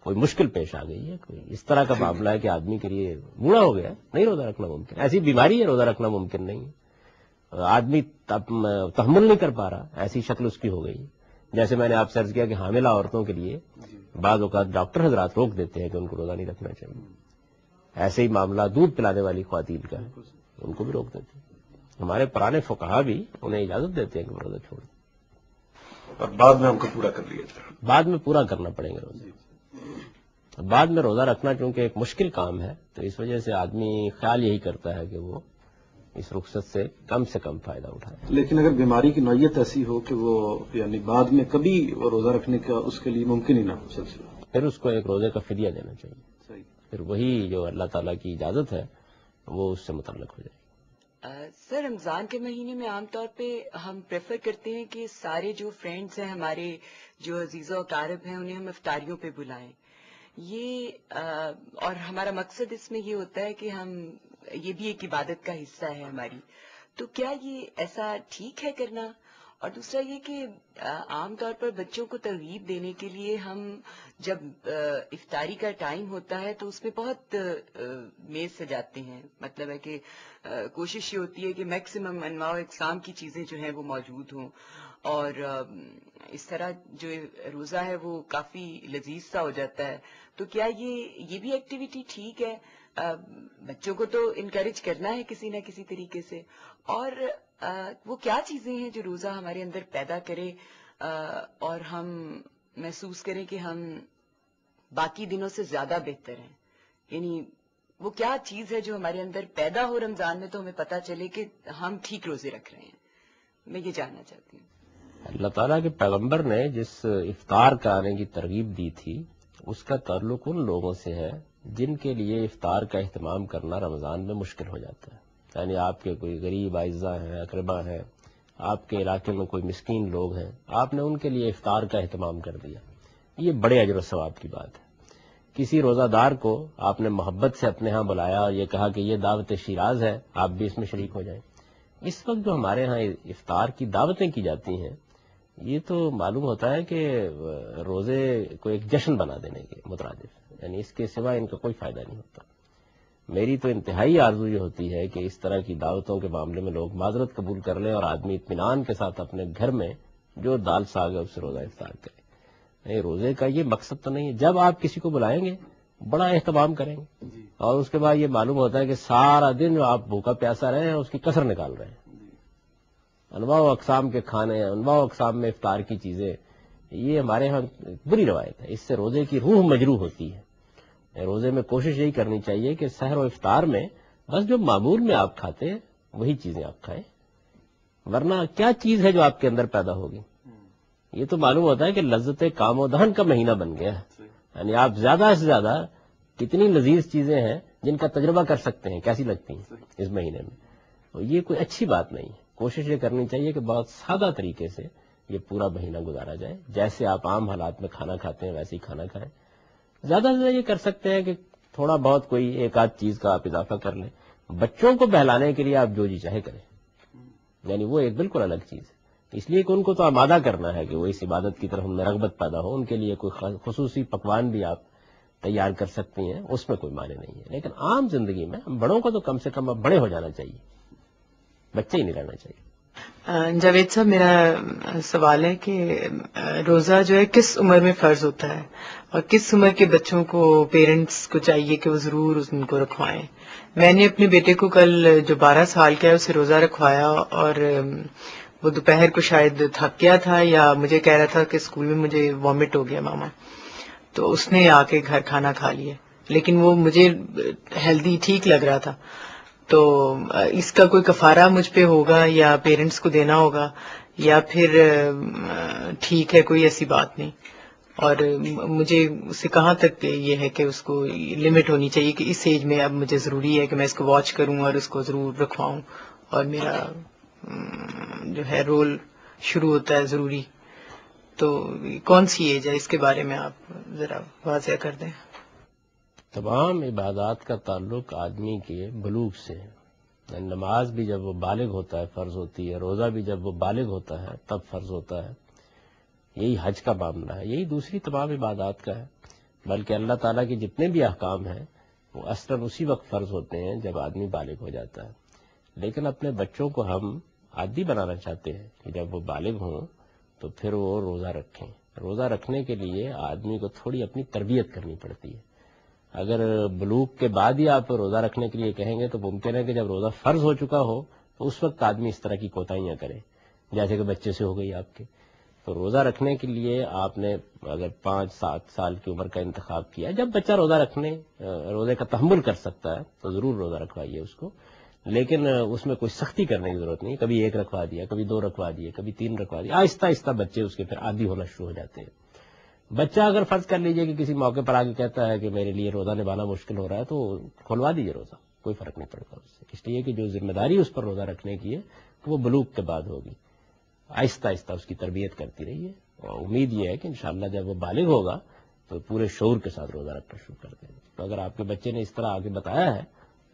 Speaker 2: کوئی مشکل پیش آ گئی ہے، کوئی اس طرح کا معاملہ ہے کہ آدمی کے لیے بوڑھا ہو گیا، نہیں روزہ رکھنا ممکن، ایسی بیماری ہے روزہ رکھنا ممکن نہیں ہے، آدمی تحمل نہیں کر پا رہا، ایسی شکل اس کی ہو گئی. جیسے میں نے آپ سے عرض کیا کہ حاملہ عورتوں کے لیے بعض اوقات ڈاکٹر حضرات روک دیتے ہیں کہ ان کو روزہ نہیں رکھنا چاہیے. ایسے ہی معاملہ دودھ پلانے والی خواتین کا ہے، ان کو بھی روک دیتے ہیں. ہمارے پرانے فقہا بھی انہیں اجازت دیتے ہیں کہ وہ روزہ چھوڑیں،
Speaker 1: اور بعد میں ہم کو پورا کر لیا جائے.
Speaker 2: بعد میں پورا کرنا پڑیں گے روزہ. بعد میں روزہ رکھنا چونکہ ایک مشکل کام ہے، تو اس وجہ سے آدمی خیال یہی کرتا ہے کہ وہ اس رخصت سے کم فائدہ اٹھائے.
Speaker 1: لیکن اگر بیماری کی نوعیت ایسی ہو کہ وہ یعنی بعد میں کبھی وہ روزہ رکھنے کا اس کے لیے ممکن ہی نہ ہو سلسلہ،
Speaker 2: پھر اس کو ایک روزے کا فدیہ دینا چاہیے.
Speaker 1: صحیح.
Speaker 2: پھر وہی جو اللہ تعالیٰ کی اجازت ہے وہ اس سے متعلق ہو جائے گی.
Speaker 6: سر، رمضان کے مہینے میں عام طور پہ ہم پریفر کرتے ہیں کہ سارے جو فرینڈز ہیں ہمارے، جو عزیز و اقارب ہیں، انہیں ہم افطاریوں پہ بلائیں. یہ اور ہمارا مقصد اس میں یہ ہوتا ہے کہ ہم، یہ بھی ایک عبادت کا حصہ ہے ہماری. تو کیا یہ ایسا ٹھیک ہے کرنا؟ اور دوسرا یہ کہ عام طور پر بچوں کو ترغیب دینے کے لیے ہم جب افطاری کا ٹائم ہوتا ہے تو اس میں بہت میز سجاتے ہیں. مطلب ہے کہ کوشش یہ ہوتی ہے کہ میکسیمم انواع و اقسام کی چیزیں جو ہیں وہ موجود ہوں، اور اس طرح جو روزہ ہے وہ کافی لذیذ سا ہو جاتا ہے. تو کیا یہ بھی ایکٹیویٹی ٹھیک ہے؟ بچوں کو تو انکریج کرنا ہے کسی نہ کسی طریقے سے، اور وہ کیا چیزیں ہیں جو روزہ ہمارے اندر پیدا کرے اور ہم محسوس کریں کہ ہم باقی دنوں سے زیادہ بہتر ہیں؟ یعنی وہ کیا چیز ہے جو ہمارے اندر پیدا ہو رمضان میں تو ہمیں پتہ چلے کہ ہم ٹھیک روزے رکھ رہے ہیں؟ میں یہ جاننا چاہتی ہوں.
Speaker 2: اللہ تعالیٰ کے پیغمبر نے جس افطار کا آنے کی ترغیب دی تھی، اس کا تعلق ان لوگوں سے ہے جن کے لیے افطار کا اہتمام کرنا رمضان میں مشکل ہو جاتا ہے. یعنی آپ کے کوئی غریب اعزاء ہیں، اقربا ہیں، آپ کے علاقے میں کوئی مسکین لوگ ہیں، آپ نے ان کے لیے افطار کا اہتمام کر دیا. یہ بڑے اجر و ثواب کی بات ہے. کسی روزہ دار کو آپ نے محبت سے اپنے ہاں بلایا اور یہ کہا کہ یہ دعوت شیراز ہے، آپ بھی اس میں شریک ہو جائیں. اس وقت جو ہمارے ہاں افطار کی دعوتیں کی جاتی ہیں، یہ تو معلوم ہوتا ہے کہ روزے کو ایک جشن بنا دینے کے مترادف، یعنی اس کے سوا ان کا کوئی فائدہ نہیں ہوتا. میری تو انتہائی آرزو یہ ہوتی ہے کہ اس طرح کی دعوتوں کے معاملے میں لوگ معذرت قبول کر لیں اور آدمی اطمینان کے ساتھ اپنے گھر میں جو دال ساگ ہے اس سے روزہ افطار کرے. نہیں، روزے کا یہ مقصد تو نہیں ہے. جب آپ کسی کو بلائیں گے بڑا اہتمام کریں گے، اور اس کے بعد یہ معلوم ہوتا ہے کہ سارا دن آپ بھوکا پیاسا رہے ہیں، اس کی کسر نکال رہے ہیں. انواع و اقسام کے کھانے، انواع و اقسام میں افطار کی چیزیں، یہ ہمارے ہاں بری روایت ہے. اس سے روزے کی روح مجروح ہوتی ہے. روزے میں کوشش یہی کرنی چاہیے کہ سحر و افطار میں بس جو معمول میں آپ کھاتے ہیں وہی چیزیں آپ کھائیں، ورنہ کیا چیز ہے جو آپ کے اندر پیدا ہوگی؟ یہ تو معلوم ہوتا ہے کہ لذت کام و دہن کا مہینہ بن گیا ہے. یعنی آپ زیادہ سے زیادہ کتنی لذیذ چیزیں ہیں جن کا تجربہ کر سکتے ہیں، کیسی لگتی ہیں اس مہینے میں. تو یہ کوئی اچھی بات نہیں ہے. کوشش یہ کرنی چاہیے کہ بہت سادہ طریقے سے یہ پورا مہینہ گزارا جائے. جیسے آپ عام حالات میں کھانا کھاتے ہیں ویسے ہی کھانا کھائیں. زیادہ سے زیادہ یہ کر سکتے ہیں کہ تھوڑا بہت کوئی ایک آدھ چیز کا آپ اضافہ کر لیں. بچوں کو بہلانے کے لیے آپ جو جی چاہے کریں، یعنی وہ ایک بالکل الگ چیز ہے. اس لیے کہ ان کو تو آمادہ کرنا ہے کہ وہ اس عبادت کی طرف ان میں رغبت پیدا ہو. ان کے لیے کوئی خصوصی پکوان بھی آپ تیار کر سکتی ہیں، اس میں کوئی معنی نہیں ہے. لیکن عام زندگی میں ہم بڑوں کو تو کم سے کم اب بڑے ہو جانا چاہیے، بچے ہی نہیں رہنا چاہیے.
Speaker 7: جاوید صاحب، میرا سوال ہے کہ روزہ جو ہے کس عمر میں فرض ہوتا ہے، اور کس عمر کے بچوں کو پیرنٹس کو چاہیے کہ وہ ضرور ان کو رکھوائیں؟ میں نے اپنے بیٹے کو کل جو 12 سال کا ہے اسے روزہ رکھوایا، اور وہ دوپہر کو شاید تھک گیا تھا یا مجھے کہہ رہا تھا کہ اسکول میں مجھے وامٹ ہو گیا ماما، تو اس نے آ کے گھر کھانا کھا لیا. لیکن وہ مجھے ہیلدی ٹھیک لگ رہا تھا. تو اس کا کوئی کفارہ مجھ پہ ہوگا یا پیرنٹس کو دینا ہوگا، یا پھر ٹھیک ہے کوئی ایسی بات نہیں؟ اور مجھے اس سے کہاں تک یہ ہے کہ اس کو لمٹ ہونی چاہیے کہ اس ایج میں اب مجھے ضروری ہے کہ میں اس کو واچ کروں اور اس کو ضرور رکھواؤں اور میرا جو ہے رول شروع ہوتا ہے ضروری، تو کون سی ایج ہے؟ اس کے بارے میں آپ ذرا واضح کر دیں۔
Speaker 2: تمام عبادات کا تعلق آدمی کے بلوغ سے ہے۔ نماز بھی جب وہ بالغ ہوتا ہے فرض ہوتی ہے، روزہ بھی جب وہ بالغ ہوتا ہے تب فرض ہوتا ہے، یہی حج کا معاملہ ہے، یہی دوسری تمام عبادات کا ہے۔ بلکہ اللہ تعالیٰ کے جتنے بھی احکام ہیں وہ اصلاً اسی وقت فرض ہوتے ہیں جب آدمی بالغ ہو جاتا ہے۔ لیکن اپنے بچوں کو ہم عادی بنانا چاہتے ہیں کہ جب وہ بالغ ہوں تو پھر وہ روزہ رکھیں۔ روزہ رکھنے کے لیے آدمی کو تھوڑی اپنی تربیت کرنی پڑتی ہے۔ اگر بلوغ کے بعد ہی آپ روزہ رکھنے کے لیے کہیں گے تو ممکن ہے کہ جب روزہ فرض ہو چکا ہو تو اس وقت آدمی اس طرح کی کوتاہیاں کرے، جیسے کہ بچے سے ہو گئی آپ کے۔ تو روزہ رکھنے کے لیے آپ نے اگر 5-7 سال کی عمر کا انتخاب کیا، جب بچہ روزے کا تحمل کر سکتا ہے تو ضرور روزہ رکھوائیے اس کو، لیکن اس میں کوئی سختی کرنے کی ضرورت نہیں۔ کبھی 1 رکھوا دیا، کبھی 2 رکھوا دیے، کبھی 3 رکھوا دیا، آہستہ آہستہ بچے اس کے پھر عادی ہونا شروع ہو جاتے ہیں۔ بچہ اگر فرض کر لیجئے کہ کسی موقع پر آگے کہتا ہے کہ میرے لیے روزہ نبھانا مشکل ہو رہا ہے تو کھلوا دیجئے روزہ، کوئی فرق نہیں پڑتا اس سے، اس لیے کہ جو ذمہ داری اس پر روزہ رکھنے کی ہے وہ بلوغ کے بعد ہوگی۔ آہستہ آہستہ اس کی تربیت کرتی رہیے، اور امید یہ ہے کہ انشاءاللہ جب وہ بالغ ہوگا تو پورے شعور کے ساتھ روزہ رکھنا شروع کر دیں گے۔ تو اگر آپ کے بچے نے اس طرح آگے بتایا ہے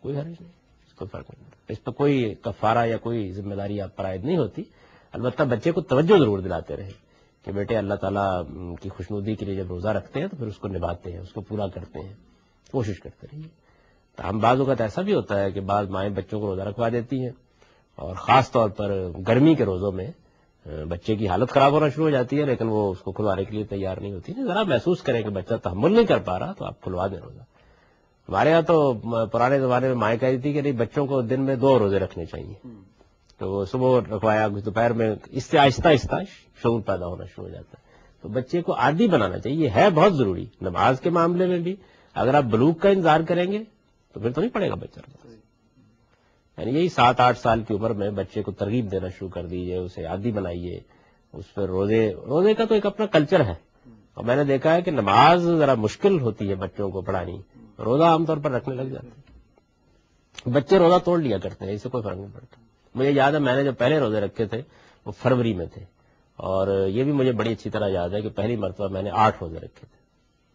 Speaker 2: کوئی حرج نہیں، اس کو فرق نہیں پڑتا، اس پر کوئی کفارہ یا کوئی ذمہ داری آپ پر عائد نہیں ہوتی۔ البتہ بچے کو توجہ ضرور دلاتے رہے کہ بیٹے اللہ تعالیٰ کی خوشنودی کے لیے جب روزہ رکھتے ہیں تو پھر اس کو نبھاتے ہیں، اس کو پورا کرتے ہیں، کوشش کرتے رہیے۔ تو ہم بعض اوقات ایسا بھی ہوتا ہے کہ بعض مائیں بچوں کو روزہ رکھوا دیتی ہیں، اور خاص طور پر گرمی کے روزوں میں بچے کی حالت خراب ہونا شروع ہو جاتی ہے، لیکن وہ اس کو کھلوانے کے لیے تیار نہیں ہوتی۔ ذرا محسوس کریں کہ بچہ تحمل نہیں کر پا رہا تو آپ کھلوا دیں روزہ۔ ہمارے یہاں تو پرانے زمانے میں مائیں کہتی تھی کہ نہیں بچوں کو دن میں 2 روزے رکھنے چاہیے، تو وہ صبح رکھوایا، دوپہر میں، اس سے آہستہ آہستہ شعور پیدا ہونا شروع ہو جاتا ہے۔ تو بچے کو عادی بنانا چاہیے، یہ ہے بہت ضروری۔ نماز کے معاملے میں بھی اگر آپ بلوغ کا انتظار کریں گے تو پھر تو نہیں پڑے گا بچہ، یعنی یہی 7-8 سال کی عمر میں بچے کو ترغیب دینا شروع کر دیجیے، اسے عادی بنائیے۔ اس پہ روزے کا تو ایک اپنا کلچر ہے، اور میں نے دیکھا ہے کہ نماز ذرا مشکل ہوتی ہے بچوں کو پڑھانی، روزہ عام طور پر رکھنے لگ جاتے ہیں، بچے روزہ توڑ لیا کرتے ہیں، اس سے کوئی فرق نہیں پڑتا۔ مجھے یاد ہے میں نے جو پہلے روزے رکھے تھے وہ فروری میں تھے، اور یہ بھی مجھے بڑی اچھی طرح یاد ہے کہ پہلی مرتبہ میں نے 8 روزے رکھے تھے،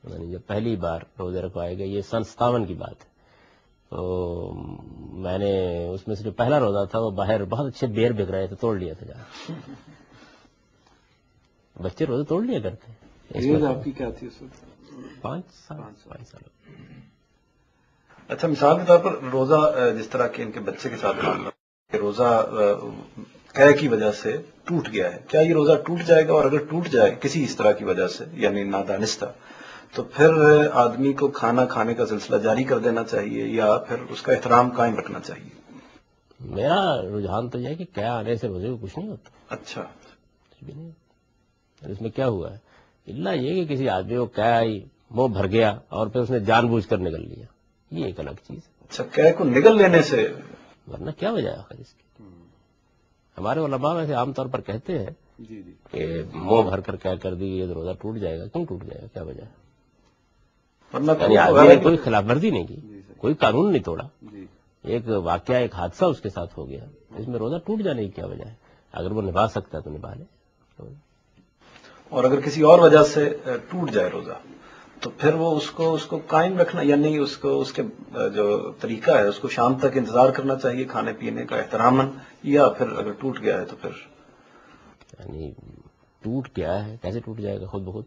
Speaker 2: یعنی جب پہلی بار روزے رکھوائے گئے، یہ سن 57 کی بات ہے۔ تو میں نے اس میں سے جو پہلا روزہ تھا وہ باہر بہت اچھے بیر بک رہے تھے، توڑ لیا تھا جا، بچے روزے توڑ لیا کرتے ہیں۔
Speaker 1: آپ کی کیا تھی اس وقت؟
Speaker 2: 5 سال۔
Speaker 1: اچھا، مثال کے طور پر روزہ جس طرح کہ ان کے بچے کے ساتھ معاملہ کہ روزہ قے کی وجہ سے ٹوٹ گیا ہے، کیا یہ روزہ ٹوٹ جائے گا؟ اور اگر ٹوٹ جائے کسی اس طرح کی وجہ سے، یعنی نادانستہ، تو پھر آدمی کو کھانا کھانے کا سلسلہ جاری کر دینا چاہیے یا پھر اس کا احترام قائم رکھنا چاہیے؟
Speaker 2: میرا رجحان تو یہ ہے کہ قے آنے سے روزے کو کچھ نہیں ہوتا،
Speaker 1: اچھا،
Speaker 2: کچھ بھی نہیں ہوتا۔ اس میں کیا ہوا ہے؟ اللہ یہ کہ کسی آدمی کو قے آئی، منہ بھر گیا اور پھر اس نے جان بوجھ کر نگل لیا، یہ ایک الگ چیز ہے۔
Speaker 1: اچھا، قے کو نگل لینے سے
Speaker 2: ورنہ کیا وجہ ہے آخر اس کی؟ ہمارے علماء ویسے عام طور پر کہتے ہیں کہ منہ بھر کر قے کر دی یہ روزہ ٹوٹ جائے گا، کیوں ٹوٹ جائے گا، کیا وجہ ہے؟ یعنی آدمی نے کوئی خلاف ورزی نہیں کی، کوئی قانون نہیں توڑا، ایک واقعہ، ایک حادثہ اس کے ساتھ ہو گیا، اس میں روزہ ٹوٹ جانے کی کیا وجہ ہے؟ اگر وہ نبھا سکتا ہے تو نبھا لے۔
Speaker 1: اور اگر کسی اور وجہ سے ٹوٹ جائے روزہ تو پھر وہ اس کو قائم رکھنا، یعنی اس کے جو طریقہ ہے اس کو شام تک انتظار کرنا چاہیے کھانے پینے کا احتراماً، یا پھر اگر ٹوٹ گیا ہے تو پھر
Speaker 2: یعنی ٹوٹ گیا ہے کیسے ٹوٹ جائے گا خود بخود؟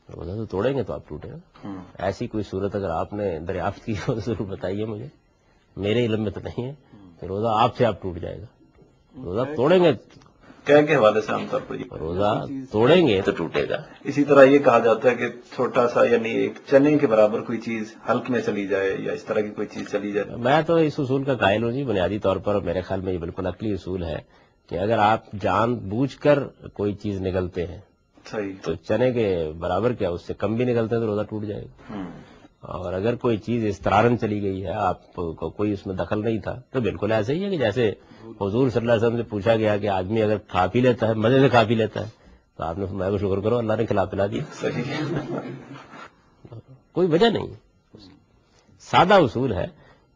Speaker 2: روزہ تو توڑیں گے تو آپ ٹوٹے گا۔ ایسی کوئی صورت اگر آپ نے دریافت کی ہو تو ضرور بتائیے مجھے، میرے علم میں تو نہیں ہے کہ روزہ آپ سے آپ ٹوٹ جائے گا۔ روزہ توڑیں گے،
Speaker 1: قے کے حوالے سے عام طور پر
Speaker 2: روزہ توڑیں گے تو ٹوٹے گا۔
Speaker 1: اسی طرح یہ کہا جاتا ہے کہ چھوٹا سا، یعنی ایک چنے کے برابر کوئی چیز حلق میں چلی جائے یا اس طرح کی کوئی چیز چلی جائے۔
Speaker 2: میں تو اس اصول کا قائل ہوں جی، بنیادی طور پر میرے خیال میں یہ بالکل عقلی اصول ہے کہ اگر آپ جان بوجھ کر کوئی چیز نگلتے ہیں
Speaker 1: صحیح،
Speaker 2: تو چنے کے برابر کیا اس سے کم بھی نکلتے ہیں تو روزہ ٹوٹ جائے گا۔ اور اگر کوئی چیز اضطرارن چلی گئی ہے، آپ کو کوئی اس میں دخل نہیں تھا، تو بالکل ایسے ہی ہے کہ جیسے حضور صلی اللہ علیہ وسلم سے پوچھا گیا کہ آدمی اگر کھا پی لیتا ہے، مزے سے کھا پی لیتا ہے، تو آپ نے فرمایا شکر کرو اللہ نے کھلا پلا دیا، کوئی وجہ نہیں۔ سادہ اصول ہے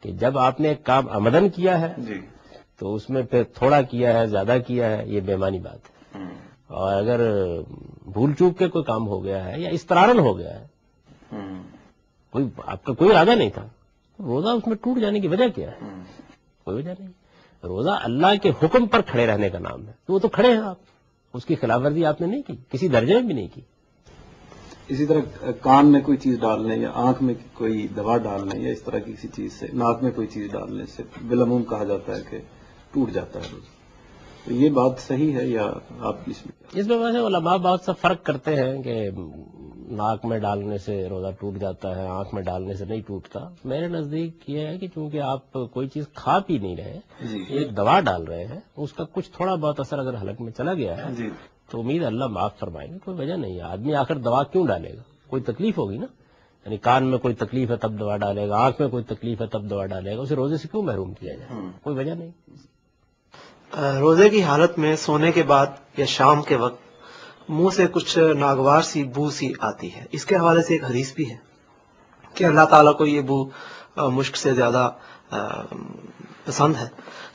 Speaker 2: کہ جب آپ نے ایک کام عمدن کیا ہے تو اس میں پھر تھوڑا کیا ہے زیادہ کیا ہے یہ بے معنی بات ہے. اور اگر بھول چوک کے کوئی کام ہو گیا ہے یا استرارن ہو گیا ہے, کوئی آپ کا کوئی ارادہ نہیں تھا, روزہ اس میں ٹوٹ جانے کی وجہ کیا ہے؟ کوئی وجہ نہیں. روزہ اللہ کے حکم پر کھڑے رہنے کا نام ہے, تو وہ تو کھڑے ہیں آپ, اس کی خلاف ورزی آپ نے نہیں کی, کسی درجے میں بھی نہیں کی.
Speaker 1: اسی طرح کان میں کوئی چیز ڈالنے یا آنکھ میں کوئی دوا ڈالنے یا اس طرح کی کسی چیز سے, ناک میں کوئی چیز ڈالنے سے بالعموم کہا جاتا ہے کہ ٹوٹ جاتا ہے روزہ. تو یہ بات صحیح ہے یا آپ
Speaker 2: اس میں ویسے علماء بہت سا فرق کرتے ہیں کہ ناک میں ڈالنے سے روزہ ٹوٹ جاتا ہے, آنکھ میں ڈالنے سے نہیں ٹوٹتا. میرے نزدیک یہ ہے کہ چونکہ آپ کوئی چیز کھا پی نہیں رہے, ایک دوا ڈال رہے ہیں, اس کا کچھ تھوڑا بہت اثر اگر حلق میں چلا گیا ہے تو امید اللہ معاف فرمائیں گے, کوئی وجہ نہیں ہے. آدمی آخر دوا کیوں ڈالے گا؟ کوئی تکلیف ہوگی نا, یعنی کان میں کوئی تکلیف ہے تب دوا ڈالے گا, آنکھ میں کوئی تکلیف ہے تب دوا ڈالے گا, اسے روزے سے کیوں محروم کیا جائے؟ کوئی وجہ نہیں.
Speaker 8: روزے کی حالت میں سونے کے بعد یا شام کے وقت منہ سے کچھ ناگوار سی بو سی آتی ہے, اس کے حوالے سے ایک حدیث بھی ہے کہ اللہ تعالیٰ کو یہ بو مشک سے زیادہ پسند ہے.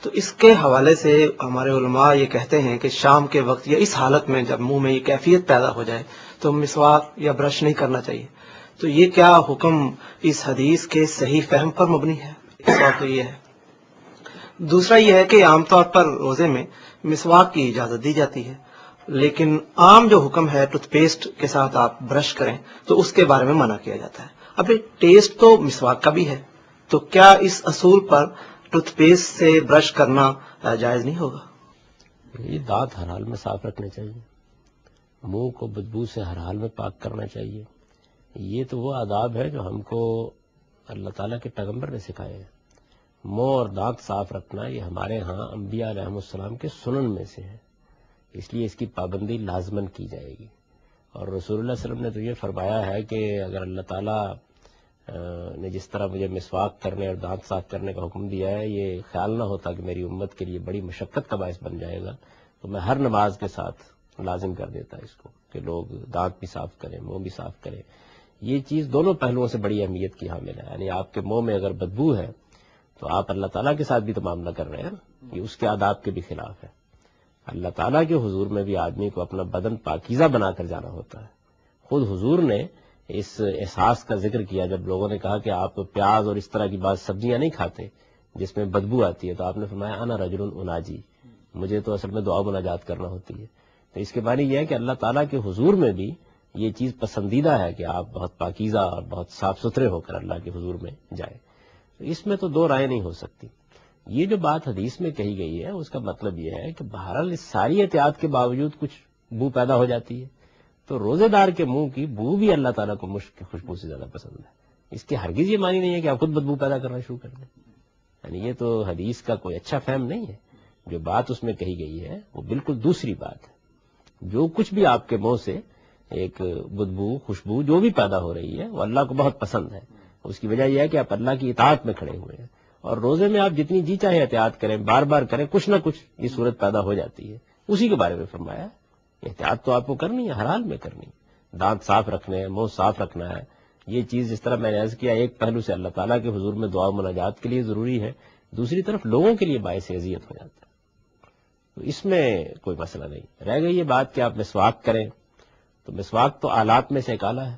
Speaker 8: تو اس کے حوالے سے ہمارے علماء یہ کہتے ہیں کہ شام کے وقت یا اس حالت میں جب منہ میں یہ کیفیت پیدا ہو جائے تو مسواک یا برش نہیں کرنا چاہیے. تو یہ کیا حکم اس حدیث کے صحیح فہم پر مبنی ہے؟ اس وقت تو یہ ہے. دوسرا یہ ہے کہ عام طور پر روزے میں مسواک کی اجازت دی جاتی ہے, لیکن عام جو حکم ہے ٹوتھ پیسٹ کے ساتھ آپ برش کریں تو اس کے بارے میں منع کیا جاتا ہے. اب ٹیسٹ تو مسواک کا بھی ہے, تو کیا اس اصول پر ٹوتھ پیسٹ سے برش کرنا جائز نہیں ہوگا؟
Speaker 2: یہ دانت ہر حال میں صاف رکھنے چاہیے, منہ کو بدبو سے ہر حال میں پاک کرنا چاہیے. یہ تو وہ آداب ہے جو ہم کو اللہ تعالیٰ کے پیغمبر نے سکھائے ہیں. منہ اور دانت صاف رکھنا یہ ہمارے ہاں انبیاء علیہ السلام کے سنن میں سے ہے, اس لیے اس کی پابندی لازماً کی جائے گی. اور رسول اللہ صلی اللہ علیہ وسلم نے تو یہ فرمایا ہے کہ اگر اللہ تعالیٰ نے جس طرح مجھے مسواک کرنے اور دانت صاف کرنے کا حکم دیا ہے, یہ خیال نہ ہوتا کہ میری امت کے لیے بڑی مشقت کا باعث بن جائے گا, تو میں ہر نماز کے ساتھ لازم کر دیتا اس کو کہ لوگ دانت بھی صاف کریں, منہ بھی صاف کریں. یہ چیز دونوں پہلوؤں سے بڑی اہمیت کی حامل ہے. یعنی آپ کے منہ میں اگر بدبو ہے تو آپ اللہ تعالیٰ کے ساتھ بھی تو معاملہ کر رہے ہیں نا, یہ اس کے آداب کے بھی خلاف ہے. اللہ تعالیٰ کے حضور میں بھی آدمی کو اپنا بدن پاکیزہ بنا کر جانا ہوتا ہے. خود حضور نے اس احساس کا ذکر کیا جب لوگوں نے کہا کہ آپ پیاز اور اس طرح کی بعض سبزیاں نہیں کھاتے جس میں بدبو آتی ہے, تو آپ نے فرمایا انا رجل اناجی, مجھے تو اصل میں دعا مناجات کرنا ہوتی ہے. تو اس کے معنی یہ ہے کہ اللہ تعالیٰ کے حضور میں بھی یہ چیز پسندیدہ ہے کہ آپ بہت پاکیزہ اور بہت صاف ستھرے ہو کر اللہ کے حضور میں جائیں. تو اس میں تو دو رائے نہیں ہو سکتی. یہ جو بات حدیث میں کہی گئی ہے اس کا مطلب یہ ہے کہ بہرحال اس ساری احتیاط کے باوجود کچھ بو پیدا ہو جاتی ہے, تو روزے دار کے منہ کی بو بھی اللہ تعالیٰ کو مشک کی خوشبو سے زیادہ پسند ہے. اس کی ہرگز یہ معنی نہیں ہے کہ آپ خود بدبو پیدا کرنا شروع کر دیں. یعنی یہ تو حدیث کا کوئی اچھا فہم نہیں ہے. جو بات اس میں کہی گئی ہے وہ بالکل دوسری بات ہے. جو کچھ بھی آپ کے منہ سے ایک بدبو خوشبو جو بھی پیدا ہو رہی ہے وہ اللہ کو بہت پسند ہے. اس کی وجہ یہ ہے کہ آپ اللہ کی اطاعت میں کھڑے ہوئے ہیں, اور روزے میں آپ جتنی جی چاہے احتیاط کریں, بار بار کریں, کچھ نہ کچھ یہ صورت پیدا ہو جاتی ہے. اسی کے بارے میں فرمایا احتیاط تو آپ کو کرنی ہے, ہر حال میں کرنی. دانت صاف رکھنے ہیں, منہ صاف رکھنا ہے. یہ چیز جس طرح میں نے عرض کیا ایک پہلو سے اللہ تعالیٰ کے حضور میں دعا مناجات کے لیے ضروری ہے, دوسری طرف لوگوں کے لیے باعث اذیت ہو جاتا ہے. تو اس میں کوئی مسئلہ نہیں. رہ گئی یہ بات کہ آپ مسواک کریں, تو مسواک تو آلات میں سے ایک آلہ ہے.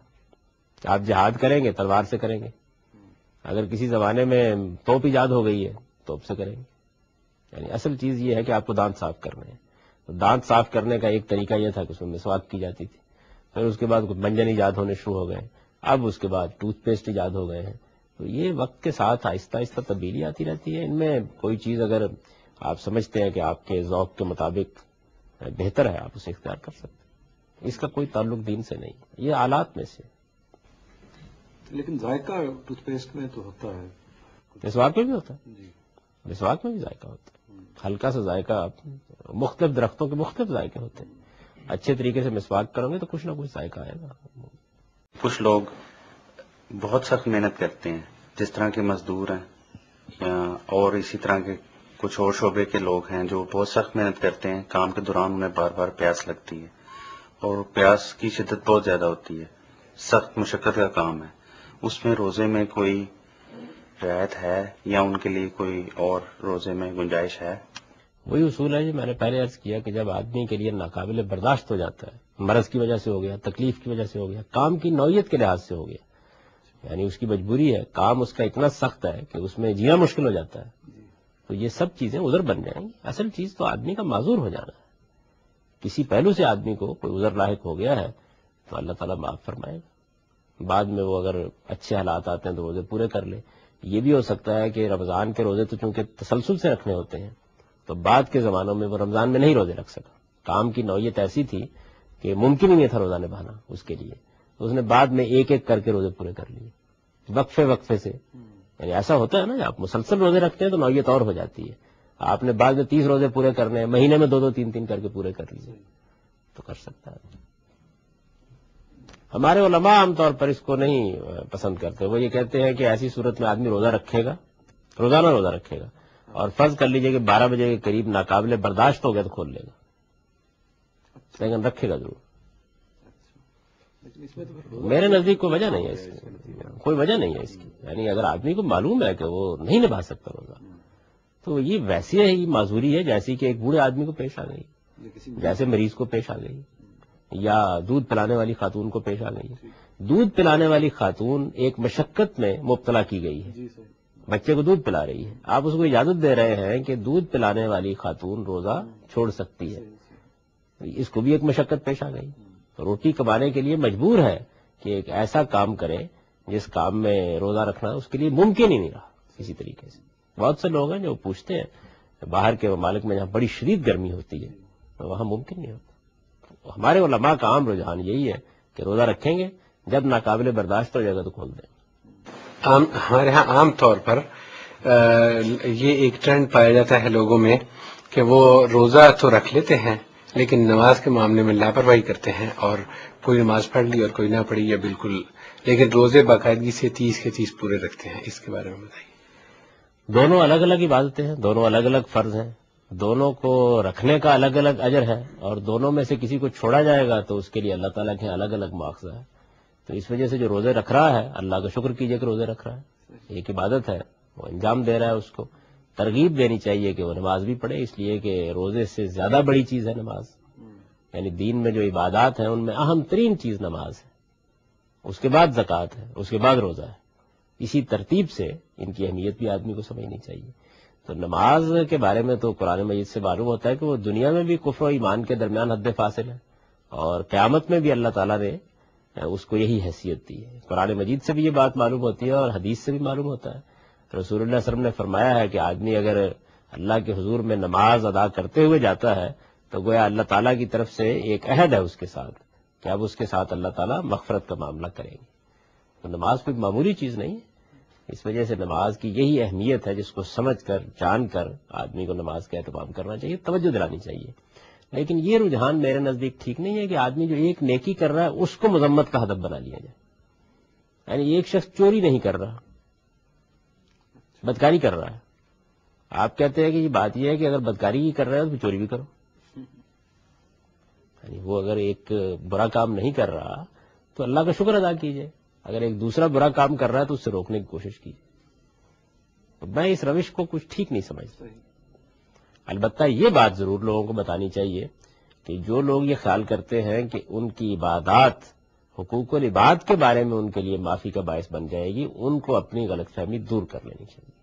Speaker 2: آپ جہاد کریں گے تلوار سے کریں گے, اگر کسی زمانے میں توپ ایجاد ہو گئی ہے توپ سے کریں گے. یعنی اصل چیز یہ ہے کہ آپ کو دانت صاف کرنے ہیں. تو دانت صاف کرنے کا ایک طریقہ یہ تھا کہ اس میں مسواک کی جاتی تھی, پھر اس کے بعد کچھ منجن ایجاد ہونے شروع ہو گئے, اب اس کے بعد ٹوتھ پیسٹ ایجاد ہو گئے ہیں. تو یہ وقت کے ساتھ آہستہ آہستہ تبدیلی آتی رہتی ہے. ان میں کوئی چیز اگر آپ سمجھتے ہیں کہ آپ کے ذوق کے مطابق بہتر ہے آپ اسے اختیار کر سکتے ہیں. اس کا کوئی تعلق دین سے نہیں, یہ آلات میں سے.
Speaker 1: لیکن ذائقہ ٹوتھ پیسٹ میں تو ہوتا ہے,
Speaker 2: مسواک میں بھی ہوتا ہے. مسواک میں بھی ذائقہ ہوتا ہے, ہلکا سا ذائقہ. مختلف درختوں کے مختلف ذائقے ہوتے ہیں. اچھے طریقے سے مسواک کرو گے تو کچھ نہ کچھ ذائقہ آئے گا.
Speaker 4: کچھ لوگ بہت سخت محنت کرتے ہیں, جس طرح کے مزدور ہیں یا اور اسی طرح کے کچھ اور شعبے کے لوگ ہیں جو بہت سخت محنت کرتے ہیں. کام کے دوران انہیں بار بار پیاس لگتی ہے اور پیاس کی شدت بہت زیادہ ہوتی ہے, سخت مشقت کا کام ہے. اس میں روزے میں کوئی رعایت ہے یا ان کے لیے کوئی اور روزے میں گنجائش ہے؟
Speaker 2: وہی اصول ہے جو میں نے پہلے عرض کیا کہ جب آدمی کے لیے ناقابل برداشت ہو جاتا ہے، مرض کی وجہ سے ہو گیا، تکلیف کی وجہ سے ہو گیا، کام کی نوعیت کے لحاظ سے ہو گیا، یعنی اس کی مجبوری ہے، کام اس کا اتنا سخت ہے کہ اس میں جینا مشکل ہو جاتا ہے، تو یہ سب چیزیں عذر بن جائیں گی۔ اصل چیز تو آدمی کا معذور ہو جانا ہے، کسی پہلو سے آدمی کو کوئی عذر لاحق ہو گیا ہے تو اللہ تعالیٰ معاف فرمائے گا، بعد میں وہ اگر اچھے حالات آتے ہیں تو روزے پورے کر لے۔ یہ بھی ہو سکتا ہے کہ رمضان کے روزے تو چونکہ تسلسل سے رکھنے ہوتے ہیں تو بعد کے زمانوں میں وہ رمضان میں نہیں روزے رکھ سکا، کام کی نوعیت ایسی تھی کہ ممکن ہی نہیں تھا روزہ نبھانا اس کے لیے، تو اس نے بعد میں ایک ایک کر کے روزے پورے کر لیے وقفے وقفے سے۔ یعنی ایسا ہوتا ہے نا، آپ مسلسل روزے رکھتے ہیں تو نوعیت اور ہو جاتی ہے، آپ نے بعد میں 30 روزے پورے کرنے ہیں، مہینے میں 2 3 3 کر کے پورے کر لیے تو کر سکتا ہے۔ ہمارے علماء عام طور پر اس کو نہیں پسند کرتے، وہ یہ کہتے ہیں کہ ایسی صورت میں آدمی روزہ رکھے گا، روزانہ روزہ رکھے گا، اور فرض کر لیجئے کہ 12 بجے کے قریب ناقابل برداشت ہو گیا تو کھول لے گا، لیکن رکھے گا ضرور۔ میرے نزدیک کوئی وجہ نہیں ہے اس کی، کوئی وجہ نہیں ہے اس کی، یعنی اگر آدمی کو معلوم ہے کہ وہ نہیں نبھا سکتا روزہ تو یہ ویسے ہی معذوری ہے جیسی کہ ایک بوڑھے آدمی کو پیش آ گئی، جیسے مریض کو پیش آ گئی، یا دودھ پلانے والی خاتون کو پیش آ گئی۔ دودھ پلانے والی خاتون ایک مشقت میں مبتلا کی گئی ہے، بچے کو دودھ پلا رہی ہے، آپ اس کو اجازت دے رہے ہیں کہ دودھ پلانے والی خاتون روزہ چھوڑ سکتی ہے، اس کو بھی ایک مشقت پیش آ گئی، روٹی کمانے کے لیے مجبور ہے کہ ایک ایسا کام کرے جس کام میں روزہ رکھنا اس کے لیے ممکن ہی نہیں رہا کسی طریقے سے۔ بہت سے لوگ ہیں جو پوچھتے ہیں باہر کے ممالک میں جہاں بڑی شدید گرمی ہوتی ہے وہاں ممکن نہیں ہوتا۔ ہمارے علماء کا عام رجحان یہی ہے کہ روزہ رکھیں گے، جب ناقابل برداشت ہو جائے گا تو کھول دیں۔
Speaker 9: ہمارے ہاں عام طور پر یہ ایک ٹرینڈ پایا جاتا ہے لوگوں میں کہ وہ روزہ تو رکھ لیتے ہیں لیکن نماز کے معاملے میں لاپرواہی کرتے ہیں، اور کوئی نماز پڑھ لی اور کوئی نہ پڑھی، یا بالکل، لیکن روزے باقاعدگی سے 30 کے 30 پورے رکھتے ہیں۔ اس کے بارے میں بتائیے۔
Speaker 2: دونوں الگ الگ عبادتیں ہیں، دونوں الگ الگ فرض ہیں، دونوں کو رکھنے کا الگ الگ اجر ہے، اور دونوں میں سے کسی کو چھوڑا جائے گا تو اس کے لیے اللہ تعالیٰ کے الگ الگ مواخذہ ہے۔ تو اس وجہ سے جو روزے رکھ رہا ہے اللہ کا شکر کیجئے کہ روزے رکھ رہا ہے، ایک عبادت ہے، وہ انجام دے رہا ہے، اس کو ترغیب دینی چاہیے کہ وہ نماز بھی پڑھے، اس لیے کہ روزے سے زیادہ بڑی چیز ہے نماز، یعنی دین میں جو عبادات ہیں ان میں اہم ترین چیز نماز ہے، اس کے بعد زکوٰۃ ہے، اس کے بعد روزہ ہے، اسی ترتیب سے ان کی اہمیت بھی آدمی کو سمجھنی چاہیے۔ تو نماز کے بارے میں تو قرآن مجید سے معلوم ہوتا ہے کہ وہ دنیا میں بھی کفر و ایمان کے درمیان حد فاصل ہے، اور قیامت میں بھی اللہ تعالیٰ نے اس کو یہی حیثیت دی ہے۔ قرآن مجید سے بھی یہ بات معلوم ہوتی ہے اور حدیث سے بھی معلوم ہوتا ہے۔ رسول اللہ صلی اللہ علیہ وسلم نے فرمایا ہے کہ آدمی اگر اللہ کے حضور میں نماز ادا کرتے ہوئے جاتا ہے تو گویا اللہ تعالیٰ کی طرف سے ایک عہد ہے اس کے ساتھ کہ اب اس کے ساتھ اللہ تعالیٰ مغفرت کا معاملہ کریں گے۔ تو نماز کوئی معمولی چیز نہیں ہے، اس وجہ سے نماز کی یہی اہمیت ہے جس کو سمجھ کر جان کر آدمی کو نماز کا اہتمام کرنا چاہیے، توجہ دلانی چاہیے۔ لیکن یہ رجحان میرے نزدیک ٹھیک نہیں ہے کہ آدمی جو ایک نیکی کر رہا ہے اس کو مذمت کا ہدف بنا لیا جائے، یعنی ایک شخص چوری نہیں کر رہا، بدکاری کر رہا ہے، آپ کہتے ہیں کہ یہ بات یہ ہے کہ اگر بدکاری ہی کر رہا ہے تو چوری بھی کرو، یعنی وہ اگر ایک برا کام نہیں کر رہا تو اللہ کا شکر ادا کیجئے، اگر ایک دوسرا برا کام کر رہا ہے تو اس سے روکنے کی کوشش کیجیے۔ تو میں اس روش کو کچھ ٹھیک نہیں سمجھتا۔ البتہ یہ بات ضرور لوگوں کو بتانی چاہیے کہ جو لوگ یہ خیال کرتے ہیں کہ ان کی عبادات حقوق العباد کے بارے میں ان کے لیے معافی کا باعث بن جائے گی، ان کو اپنی غلط فہمی دور کر لینی چاہیے۔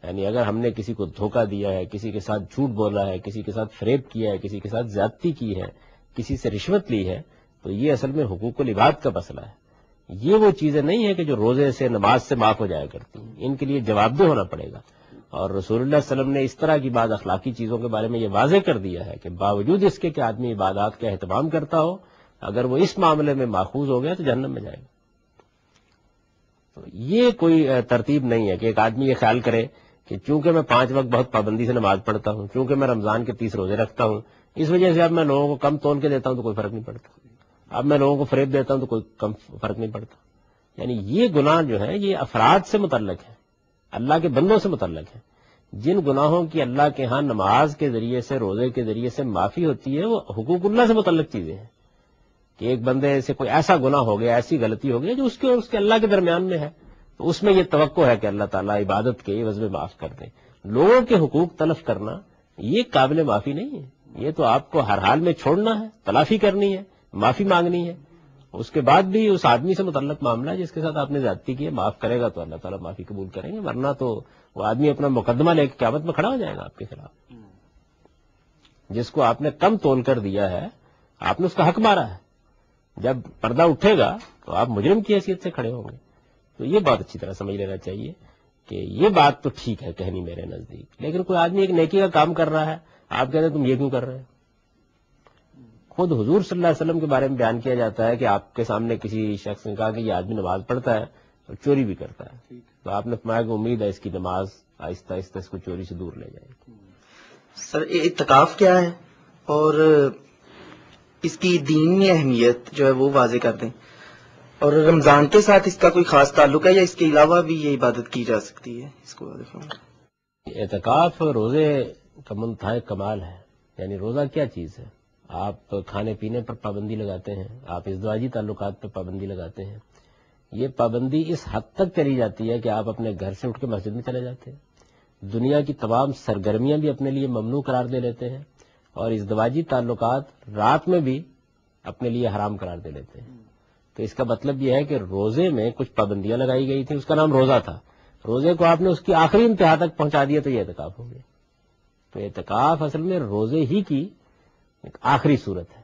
Speaker 2: یعنی اگر ہم نے کسی کو دھوکہ دیا ہے، کسی کے ساتھ جھوٹ بولا ہے، کسی کے ساتھ فریب کیا ہے، کسی کے ساتھ زیادتی کی ہے، کسی سے رشوت لی ہے، تو یہ اصل میں حقوق العباد کا مسئلہ ہے۔ یہ وہ چیزیں نہیں ہیں کہ جو روزے سے نماز سے معاف ہو جایا کرتی ہیں، ان کے لیے جواب دہ ہونا پڑے گا۔ اور رسول اللہ صلی اللہ علیہ وسلم نے اس طرح کی بعض اخلاقی چیزوں کے بارے میں یہ واضح کر دیا ہے کہ باوجود اس کے کہ آدمی عبادات کا اہتمام کرتا ہو، اگر وہ اس معاملے میں ماخوذ ہو گیا تو جہنم میں جائے گا۔ تو یہ کوئی ترتیب نہیں ہے کہ ایک آدمی یہ خیال کرے کہ چونکہ میں 5 وقت بہت پابندی سے نماز پڑھتا ہوں، چونکہ میں رمضان کے 30 روزے رکھتا ہوں، اس وجہ سے اب میں لوگوں کو کم تول کے دیتا ہوں تو کوئی فرق نہیں پڑتا، اب میں لوگوں کو فریب دیتا ہوں تو کوئی کم فرق نہیں پڑتا۔ یعنی یہ گناہ جو ہے یہ افراد سے متعلق ہے، اللہ کے بندوں سے متعلق ہے۔ جن گناہوں کی اللہ کے ہاں نماز کے ذریعے سے، روزے کے ذریعے سے معافی ہوتی ہے، وہ حقوق اللہ سے متعلق چیزیں ہیں کہ ایک بندے سے کوئی ایسا گناہ ہو گیا، ایسی غلطی ہو گئی جو اس کے اور اس کے اللہ کے درمیان میں ہے، تو اس میں یہ توقع ہے کہ اللہ تعالیٰ عبادت کے عوض میں معاف کر دیں۔ لوگوں کے حقوق تلف کرنا یہ قابل معافی نہیں ہے. یہ تو آپ کو ہر حال میں چھوڑنا ہے، تلافی کرنی ہے، معافی مانگنی ہے. اس کے بعد بھی اس آدمی سے متعلق معاملہ ہے جس کے ساتھ آپ نے زیادتی کی ہے، معاف کرے گا تو اللہ تعالیٰ معافی قبول کریں گے، ورنہ تو وہ آدمی اپنا مقدمہ لے کے قیامت میں کھڑا ہو جائے گا آپ کے خلاف. جس کو آپ نے کم تول کر دیا ہے، آپ نے اس کا حق مارا ہے. جب پردہ اٹھے گا تو آپ مجرم کی حیثیت سے کھڑے ہوں گے. تو یہ بات اچھی طرح سمجھ لینا چاہیے کہ یہ بات تو ٹھیک ہے کہنی میرے نزدیک، لیکن کوئی آدمی ایک نیکی کا کام کر رہا ہے، آپ کہتے ہیں تم یہ کیوں کر رہے ہیں. خود حضور صلی اللہ علیہ وسلم کے بارے میں بیان کیا جاتا ہے کہ آپ کے سامنے کسی شخص نے کہا کہ یہ آدمی نماز پڑھتا ہے اور چوری بھی کرتا ہے، تو آپ نے فرمایا کہ امید ہے اس کی نماز آہستہ آہستہ اس کو چوری سے دور لے جائے گی.
Speaker 8: سر اعتکاف کیا ہے اور اس کی دینی اہمیت جو ہے وہ واضح کر دیں، اور رمضان کے ساتھ اس کا کوئی خاص تعلق ہے یا اس کے علاوہ بھی یہ عبادت کی جا سکتی ہے، اس کو واضح فرمائیں.
Speaker 2: اعتکاف روزے کا منتہا کمال ہے. یعنی روزہ کیا چیز ہے؟ آپ کھانے پینے پر پابندی لگاتے ہیں، آپ ازدواجی تعلقات پر پابندی لگاتے ہیں. یہ پابندی اس حد تک کری جاتی ہے کہ آپ اپنے گھر سے اٹھ کے مسجد میں چلے جاتے ہیں، دنیا کی تمام سرگرمیاں بھی اپنے لیے ممنوع قرار دے لیتے ہیں، اور ازدواجی تعلقات رات میں بھی اپنے لیے حرام قرار دے لیتے ہیں. تو اس کا مطلب یہ ہے کہ روزے میں کچھ پابندیاں لگائی گئی تھیں، اس کا نام روزہ تھا. روزے کو آپ نے اس کی آخری انتہا تک پہنچا دیا تو یہ اعتکاف ہو گیا. تو اعتکاف اصل میں روزے ہی کی ایک آخری صورت ہے.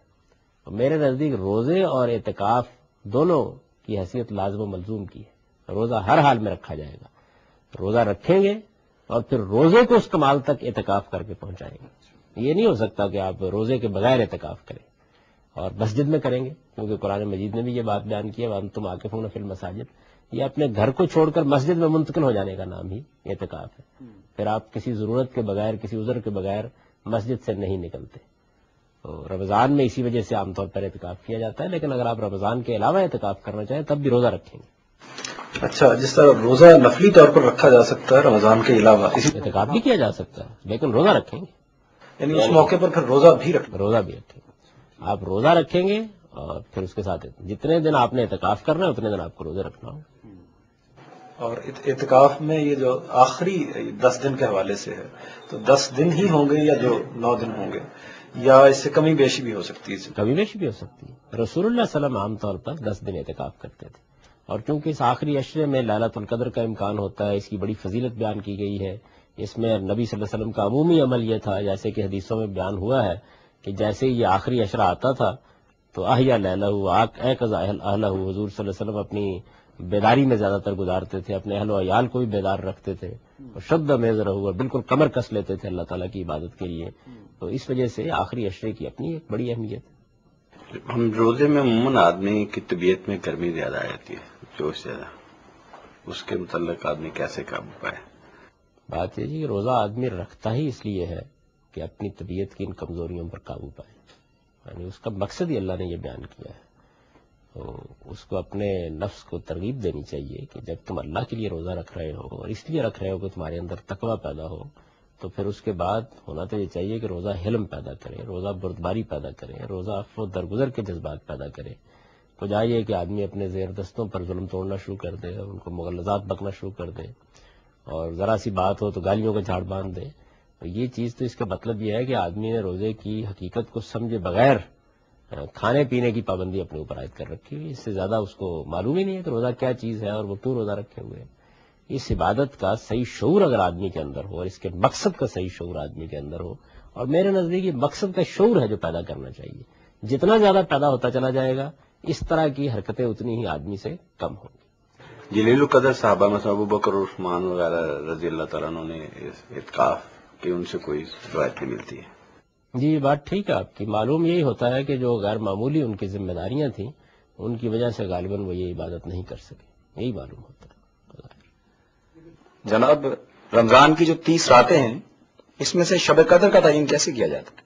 Speaker 2: اور میرے نزدیک روزے اور اعتکاف دونوں کی حیثیت لازم و ملزوم کی ہے. روزہ ہر حال میں رکھا جائے گا، روزہ رکھیں گے اور پھر روزے کو اس کمال تک اعتکاف کر کے پہنچائیں گے. یہ نہیں ہو سکتا کہ آپ روزے کے بغیر اعتکاف کریں اور مسجد میں کریں گے، کیونکہ قرآن مجید نے بھی یہ بات بیان کی ہے وَأَنْتُمْ عَاكِفُونَ فِي الْمَسَاجِدِ. یہ اپنے گھر کو چھوڑ کر مسجد میں منتقل ہو جانے کا نام ہی اعتکاف ہے. پھر آپ کسی ضرورت کے بغیر، کسی عذر کے بغیر مسجد سے نہیں نکلتے. تو رمضان میں اسی وجہ سے عام طور پر اعتکاف کیا جاتا ہے، لیکن اگر آپ رمضان کے علاوہ اعتکاف کرنا چاہیں تب بھی روزہ رکھیں گے.
Speaker 1: اچھا، جس طرح روزہ نفلی طور پر رکھا جا سکتا ہے رمضان کے علاوہ، اسی
Speaker 2: اعتکاف بھی کیا جا سکتا ہے لیکن روزہ رکھیں گے.
Speaker 1: یعنی اس موقع پر پھر روزہ بھی رکھنا.
Speaker 2: روزہ بھی رکھیں گے. آپ روزہ رکھیں گے اور پھر اس کے ساتھ جتنے دن آپ نے اعتکاف کرنا ہے اتنے دن آپ کو روزہ رکھنا ہو.
Speaker 1: اور اعتکاف میں یہ جو آخری 10 دن کے حوالے سے ہے، تو 10 دن ہی ہوں گے یا جو 9 دن ہوں گے، یا اس سے کمی بیشی بھی ہو سکتی ہے؟
Speaker 2: کمی بیشی بھی ہو سکتی ہے. رسول اللہ صلی اللہ علیہ وسلم عام طور پر 10 دن اعتکاف کرتے تھے، اور چونکہ اس آخری عشرے میں لیلۃ القدر کا امکان ہوتا ہے، اس کی بڑی فضیلت بیان کی گئی ہے. اس میں نبی صلی اللہ علیہ وسلم کا عمومی عمل یہ تھا، جیسے کہ حدیثوں میں بیان ہوا ہے کہ جیسے یہ آخری عشرہ آتا تھا تو احیا لیلہ ایقظ اہلہ، حضور صلی اللہ علیہ وسلم اپنی بیداری میں زیادہ تر گزارتے تھے، اپنے اہل و عیال کو بھی بیدار رکھتے تھے، اور شد میزرہ، اور بالکل کمر کس لیتے تھے اللہ تعالیٰ کی عبادت کے لیے. تو اس وجہ سے آخری عشرے کی اپنی ایک بڑی اہمیت ہے.
Speaker 4: ہم روزے میں عموماً آدمی کی طبیعت میں گرمی زیادہ آ جاتی ہے، جوش زیادہ، اس کے متعلق آدمی کیسے قابو پائے؟
Speaker 2: بات یہ جی کہ روزہ آدمی رکھتا ہی اس لیے ہے کہ اپنی طبیعت کی ان کمزوریوں پر قابو پائے. یعنی اس کا مقصد ہی اللہ نے یہ بیان کیا ہے. تو اس کو اپنے نفس کو ترغیب دینی چاہیے کہ جب تم اللہ کے لیے روزہ رکھ رہے ہو اور اس لیے رکھ رہے ہو کہ تمہارے اندر تقویٰ پیدا ہو، تو پھر اس کے بعد ہونا تو یہ چاہیے کہ روزہ حلم پیدا کرے، روزہ بردباری پیدا کرے، روزہ عفو و درگزر کے جذبات پیدا کرے. تو جائیے کہ آدمی اپنے زیر دستوں پر ظلم توڑنا شروع کر دے، ان کو مغلظات بکنا شروع کر دے، اور ذرا سی بات ہو تو گالیوں کا جھاڑ باندھ دے. تو یہ چیز تو اس کا مطلب یہ ہے کہ آدمی نے روزے کی حقیقت کو سمجھے بغیر کھانے پینے کی پابندی اپنے اوپر عائد کر رکھی ہوئی. اس سے زیادہ اس کو معلوم ہی نہیں ہے کہ روزہ کیا چیز ہے اور وہ کیوں روزہ رکھے ہوئے ہیں. اس عبادت کا صحیح شعور اگر آدمی کے اندر ہو اور اس کے مقصد کا صحیح شعور آدمی کے اندر ہو، اور میرے نزدیک یہ مقصد کا شعور ہے جو پیدا کرنا چاہیے، جتنا زیادہ پیدا ہوتا چلا جائے گا اس طرح کی حرکتیں اتنی ہی آدمی سے کم ہوں گی.
Speaker 4: جلیل القدر صحابہ مثلا ابو بکر اور عثمان وغیرہ رضی اللہ تعالیٰ عنہ نے اعتکاف کی، ان سے کوئی روایت نہیں ملتی ہے.
Speaker 2: جی یہ بات ٹھیک ہے آپ کی. معلوم یہی ہوتا ہے کہ جو غیر معمولی ان کی ذمہ داریاں تھیں ان کی وجہ سے غالباً وہ یہ عبادت نہیں کر سکے، یہی معلوم ہوتا ہے.
Speaker 10: جناب، رمضان کی جو 30 راتیں ہیں اس میں سے شب قدر کا تعین کیسے کیا جاتا ہے؟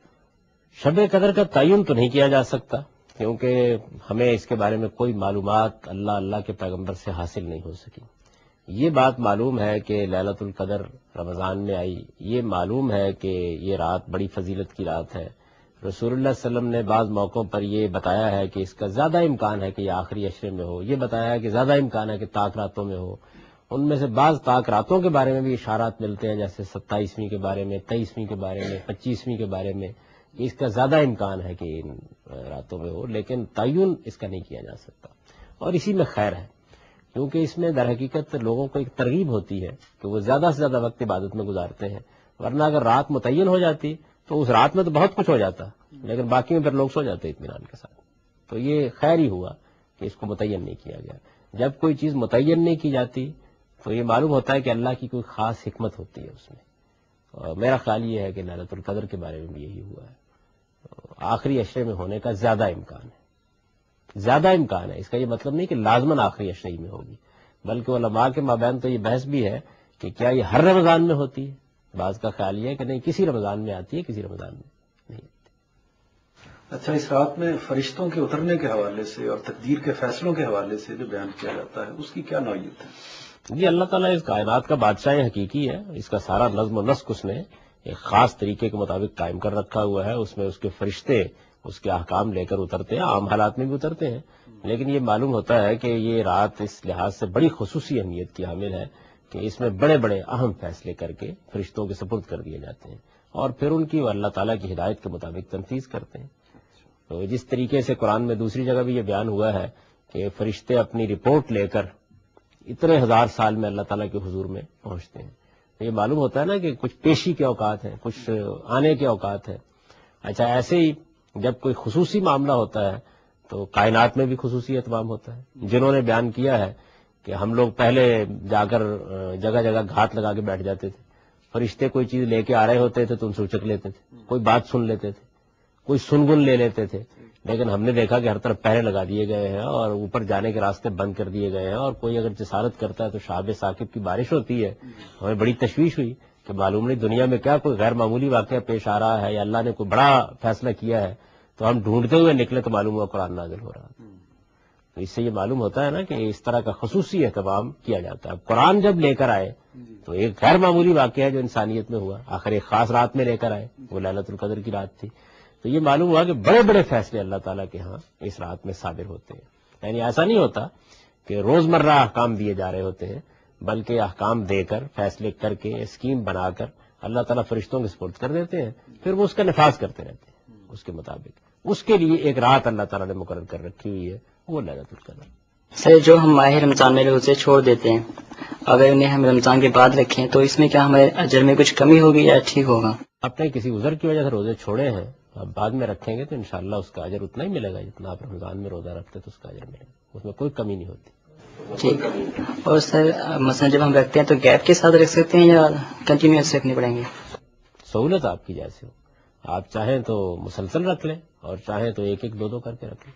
Speaker 2: شب قدر کا تعین تو نہیں کیا جا سکتا، کیونکہ ہمیں اس کے بارے میں کوئی معلومات اللہ کے پیغمبر سے حاصل نہیں ہو سکی. یہ بات معلوم ہے کہ لیلۃ القدر رمضان میں آئی، یہ معلوم ہے کہ یہ رات بڑی فضیلت کی رات ہے. رسول اللہ صلی اللہ علیہ وسلم نے بعض موقعوں پر یہ بتایا ہے کہ اس کا زیادہ امکان ہے کہ یہ آخری عشرے میں ہو، یہ بتایا ہے کہ زیادہ امکان ہے کہ طاق راتوں میں ہو، ان میں سے بعض طاق راتوں کے بارے میں بھی اشارات ملتے ہیں، جیسے 27ویں کے بارے میں، 23ویں کے بارے میں، 25ویں کے بارے میں. اس کا زیادہ امکان ہے کہ ان راتوں میں ہو، لیکن تعین اس کا نہیں کیا جا سکتا. اور اسی میں خیر ہے، کیونکہ اس میں در حقیقت لوگوں کو ایک ترغیب ہوتی ہے کہ وہ زیادہ سے زیادہ وقت عبادت میں گزارتے ہیں. ورنہ اگر رات متعین ہو جاتی تو اس رات میں تو بہت کچھ ہو جاتا، لیکن باقی میں پھر لوگ سو جاتے اطمینان کے ساتھ. تو یہ خیر ہی ہوا کہ اس کو متعین نہیں کیا گیا. جب کوئی چیز متعین نہیں کی جاتی تو یہ معلوم ہوتا ہے کہ اللہ کی کوئی خاص حکمت ہوتی ہے اس میں. اور میرا خیال یہ ہے کہ لیلۃ القدر کے بارے میں بھی یہی ہوا ہے. آخری عشرے میں ہونے کا زیادہ امکان ہے، زیادہ امکان ہے. اس کا یہ مطلب نہیں کہ لازماً آخری عشرے میں ہوگی، بلکہ علماء کے مابین تو یہ بحث بھی ہے کہ کیا یہ ہر رمضان میں ہوتی ہے. بعض کا خیال یہ ہے کہ نہیں، کسی رمضان میں آتی ہے، کسی رمضان میں نہیں آتی.
Speaker 1: اچھا، اس رات میں فرشتوں کے اترنے کے حوالے سے اور تقدیر کے فیصلوں کے حوالے سے جو بیان کیا جاتا ہے، اس کی کیا نوعیت ہے؟
Speaker 2: جی، اللہ تعالیٰ اس کائنات کا بادشاہ حقیقی ہے. اس کا سارا نظم و نسق اس نے ایک خاص طریقے کے مطابق قائم کر رکھا ہوا ہے. اس میں اس کے فرشتے اس کے احکام لے کر اترتے ہیں، عام حالات میں بھی اترتے ہیں. لیکن یہ معلوم ہوتا ہے کہ یہ رات اس لحاظ سے بڑی خصوصی اہمیت کی حامل ہے کہ اس میں بڑے بڑے اہم فیصلے کر کے فرشتوں کے سپرد کر دیے جاتے ہیں، اور پھر ان کی اللہ تعالیٰ کی ہدایت کے مطابق تنفیذ کرتے ہیں. تو جس طریقے سے قرآن میں دوسری جگہ بھی یہ بیان ہوا ہے کہ فرشتے اپنی رپورٹ لے کر اتنے ہزار سال میں اللہ تعالیٰ کے حضور میں پہنچتے ہیں. یہ معلوم ہوتا ہے نا کہ کچھ پیشی کے اوقات ہیں، کچھ آنے کے اوقات ہیں. اچھا، ایسے ہی جب کوئی خصوصی معاملہ ہوتا ہے تو کائنات میں بھی خصوصی اہتمام ہوتا ہے. جنہوں نے بیان کیا ہے کہ ہم لوگ پہلے جا کر جگہ جگہ گھات لگا کے بیٹھ جاتے تھے، فرشتے کوئی چیز لے کے آ رہے ہوتے تھے تو ان سے اچک لیتے تھے، کوئی بات سن لیتے تھے، کوئی سنگن لے لیتے تھے. لیکن ہم نے دیکھا کہ ہر طرف پہرے لگا دیے گئے ہیں اور اوپر جانے کے راستے بند کر دیے گئے ہیں، اور کوئی اگر جسارت کرتا ہے تو شہاب ثاقب کی بارش ہوتی ہے. ہمیں بڑی تشویش ہوئی کہ معلوم نہیں دنیا میں کیا کوئی غیر معمولی واقعہ پیش آ رہا ہے یا اللہ نے کوئی بڑا فیصلہ کیا ہے. تو ہم ڈھونڈتے ہوئے نکلے تو معلوم ہوا قرآن نازل ہو رہا تھا. تو اس سے یہ معلوم ہوتا ہے نا کہ اس طرح کا خصوصی اہتمام کیا جاتا ہے. قرآن جب لے کر آئے تو ایک غیر معمولی واقعہ ہے جو انسانیت میں ہوا، آخر ایک خاص رات میں لے کر آئے، وہ لیلۃ القدر کی رات تھی. تو یہ معلوم ہوا کہ بڑے بڑے فیصلے اللہ تعالیٰ کے ہاں اس رات میں صادر ہوتے ہیں. یعنی ایسا نہیں ہوتا کہ روزمرہ احکام دیے جا رہے ہوتے ہیں، بلکہ احکام دے کر، فیصلے کر کے، اسکیم بنا کر اللہ تعالیٰ فرشتوں کے سپرد کر دیتے ہیں، پھر وہ اس کا نفاذ کرتے رہتے ہیں اس کے مطابق. اس کے لیے ایک رات اللہ تعالیٰ نے مقرر کر رکھی ہوئی ہے، وہ لیلۃ القدر.
Speaker 11: سر، جو ہم ماہ رمضان میں روزے چھوڑ دیتے ہیں، اگر انہیں ہم رمضان کے بعد رکھیں تو اس میں کیا ہمارے اجر میں کچھ کمی ہوگی یا ٹھیک ہوگا؟
Speaker 2: آپ نے کسی عذر کی وجہ سے روزے چھوڑے ہیں، اب بعد میں رکھیں گے تو انشاءاللہ اس کا اجر اتنا ہی ملے گا جتنا آپ رمضان میں روزہ رکھتے تو اس کا اجر ملے گا، اس میں کوئی کمی نہیں ہوتی.
Speaker 11: ٹھیک. اور سر، مثلا جب ہم رکھتے ہیں تو گیپ کے ساتھ رکھ سکتے ہیں یا کنٹینیوس رکھنے پڑیں گے؟
Speaker 2: سہولت آپ کی جیسے ہو، آپ چاہیں تو مسلسل رکھ لیں اور چاہیں تو ایک ایک دو دو کر کے رکھ لیں.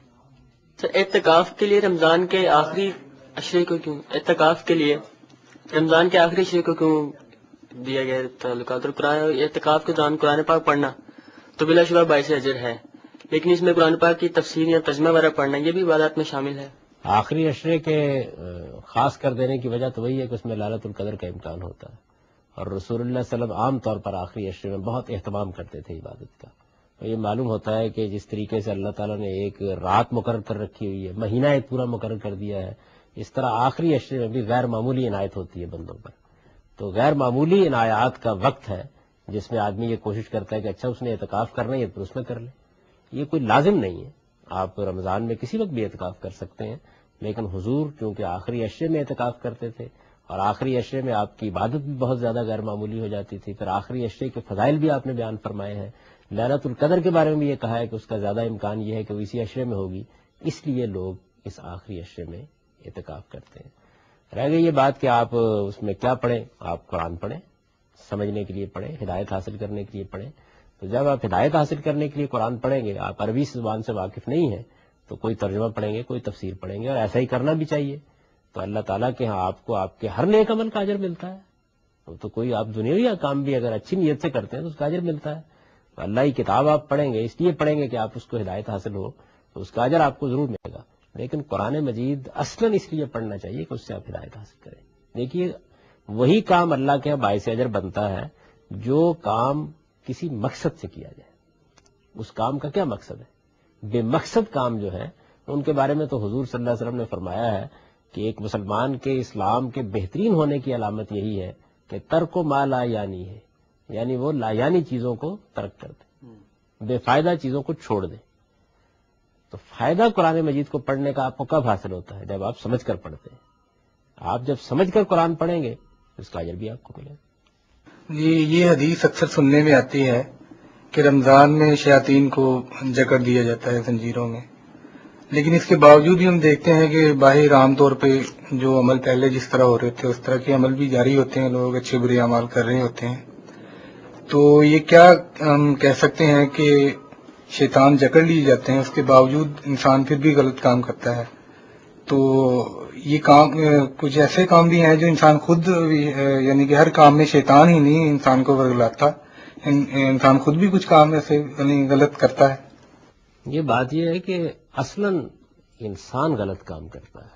Speaker 12: سر، اعتکاف کے لیے رمضان کے آخری عشرے کو کیوں، اعتکاف کے لیے رمضان کے آخری عشرے کو کیوں دیا گیا تعلقات؟ اور قرآن اعتکاف کے دوران قرآن پاک پڑھنا تو بلا شبہ باعث اجر ہے، لیکن اس میں قرآن پاک کی تفسیر یا ترجمہ وغیرہ پڑھنا یہ بھی عبادات میں شامل ہے.
Speaker 2: آخری عشرے کے خاص کر دینے کی وجہ تو وہی ہے کہ اس میں لیلۃ القدر کا امکان ہوتا ہے، اور رسول اللہ صلی اللہ علیہ وسلم عام طور پر آخری عشرے میں بہت اہتمام کرتے تھے عبادت کا. تو یہ معلوم ہوتا ہے کہ جس طریقے سے اللہ تعالیٰ نے ایک رات مقرر کر رکھی ہوئی ہے، مہینہ ایک پورا مقرر کر دیا ہے، اس طرح آخری عشرے میں بھی غیر معمولی عنایت ہوتی ہے بندوں پر. تو غیر معمولی عنایات کا وقت ہے جس میں آدمی یہ کوشش کرتا ہے کہ اچھا اس نے اعتکاف کرنا ہے تو اس میں کر لے. یہ کوئی لازم نہیں ہے، آپ رمضان میں کسی وقت بھی اعتکاف کر سکتے ہیں، لیکن حضور چونکہ آخری عشرے میں اعتکاف کرتے تھے اور آخری عشرے میں آپ کی عبادت بھی بہت زیادہ غیر معمولی ہو جاتی تھی، پھر آخری عشرے کے فضائل بھی آپ نے بیان فرمائے ہیں. لیلۃ القدر کے بارے میں بھی یہ کہا ہے کہ اس کا زیادہ امکان یہ ہے کہ وہ اسی عشرے میں ہوگی، اس لیے لوگ اس آخری عشرے میں اعتکاف کرتے ہیں. رہ گئی یہ بات کہ آپ اس میں کیا پڑھیں، آپ قرآن پڑھیں، سمجھنے کے لیے پڑھیں، ہدایت حاصل کرنے کے لیے پڑھیں. تو جب آپ ہدایت حاصل کرنے کے لیے قرآن پڑھیں گے، آپ عربی زبان سے واقف نہیں ہیں تو کوئی ترجمہ پڑھیں گے، کوئی تفسیر پڑھیں گے، اور ایسا ہی کرنا بھی چاہیے. تو اللہ تعالیٰ کے ہاں آپ کو آپ کے ہر نیک عمل کا اجر ملتا ہے. تو کوئی آپ دنیاوی کام بھی اگر اچھی نیت سے کرتے ہیں تو اس کا اجر ملتا ہے. تو اللہ کی کتاب آپ پڑھیں گے، اس لیے پڑھیں گے کہ آپ اس کو ہدایت حاصل ہو، تو اس کا اجر آپ کو ضرور ملے گا. لیکن قرآن مجید اصلاً اس لیے پڑھنا چاہیے کہ اس سے آپ ہدایت حاصل کریں. دیکھیے، وہی کام اللہ کے باعث اجر بنتا ہے جو کام کسی مقصد سے کیا جائے. اس کام کا کیا مقصد ہے؟ بے مقصد کام جو ہے ان کے بارے میں تو حضور صلی اللہ علیہ وسلم نے فرمایا ہے کہ ایک مسلمان کے اسلام کے بہترین ہونے کی علامت یہی ہے کہ ترک و ما لا یعنی ہے، یعنی وہ لا یعنی چیزوں کو ترک کر دے، بے فائدہ چیزوں کو چھوڑ دے. تو فائدہ قرآن مجید کو پڑھنے کا آپ کو کب حاصل ہوتا ہے؟ جب آپ سمجھ کر پڑھتے ہیں. آپ جب سمجھ کر قرآن پڑھیں گے اس کا اجر بھی آپ کو ملے گا.
Speaker 13: یہ حدیث اکثر سننے میں آتی ہے کہ رمضان میں شیاطین کو جکڑ دیا جاتا ہے زنجیروں میں، لیکن اس کے باوجود بھی ہم دیکھتے ہیں کہ باہر عام طور پہ جو عمل پہلے جس طرح ہو رہے تھے اس طرح کے عمل بھی جاری ہوتے ہیں، لوگ اچھے برے اعمال کر رہے ہوتے ہیں. تو یہ کیا ہم کہہ سکتے ہیں کہ شیطان جکڑ لیے جاتے ہیں، اس کے باوجود انسان پھر بھی غلط کام کرتا ہے؟ تو یہ کام کچھ ایسے کام بھی ہیں جو انسان خود یعنی کہ ہر کام میں شیطان ہی نہیں انسان کو ورگلاتا، انسان خود بھی کچھ کام ایسے یعنی غلط کرتا ہے.
Speaker 2: یہ بات یہ ہے کہ اصلاً انسان غلط کام کرتا ہے.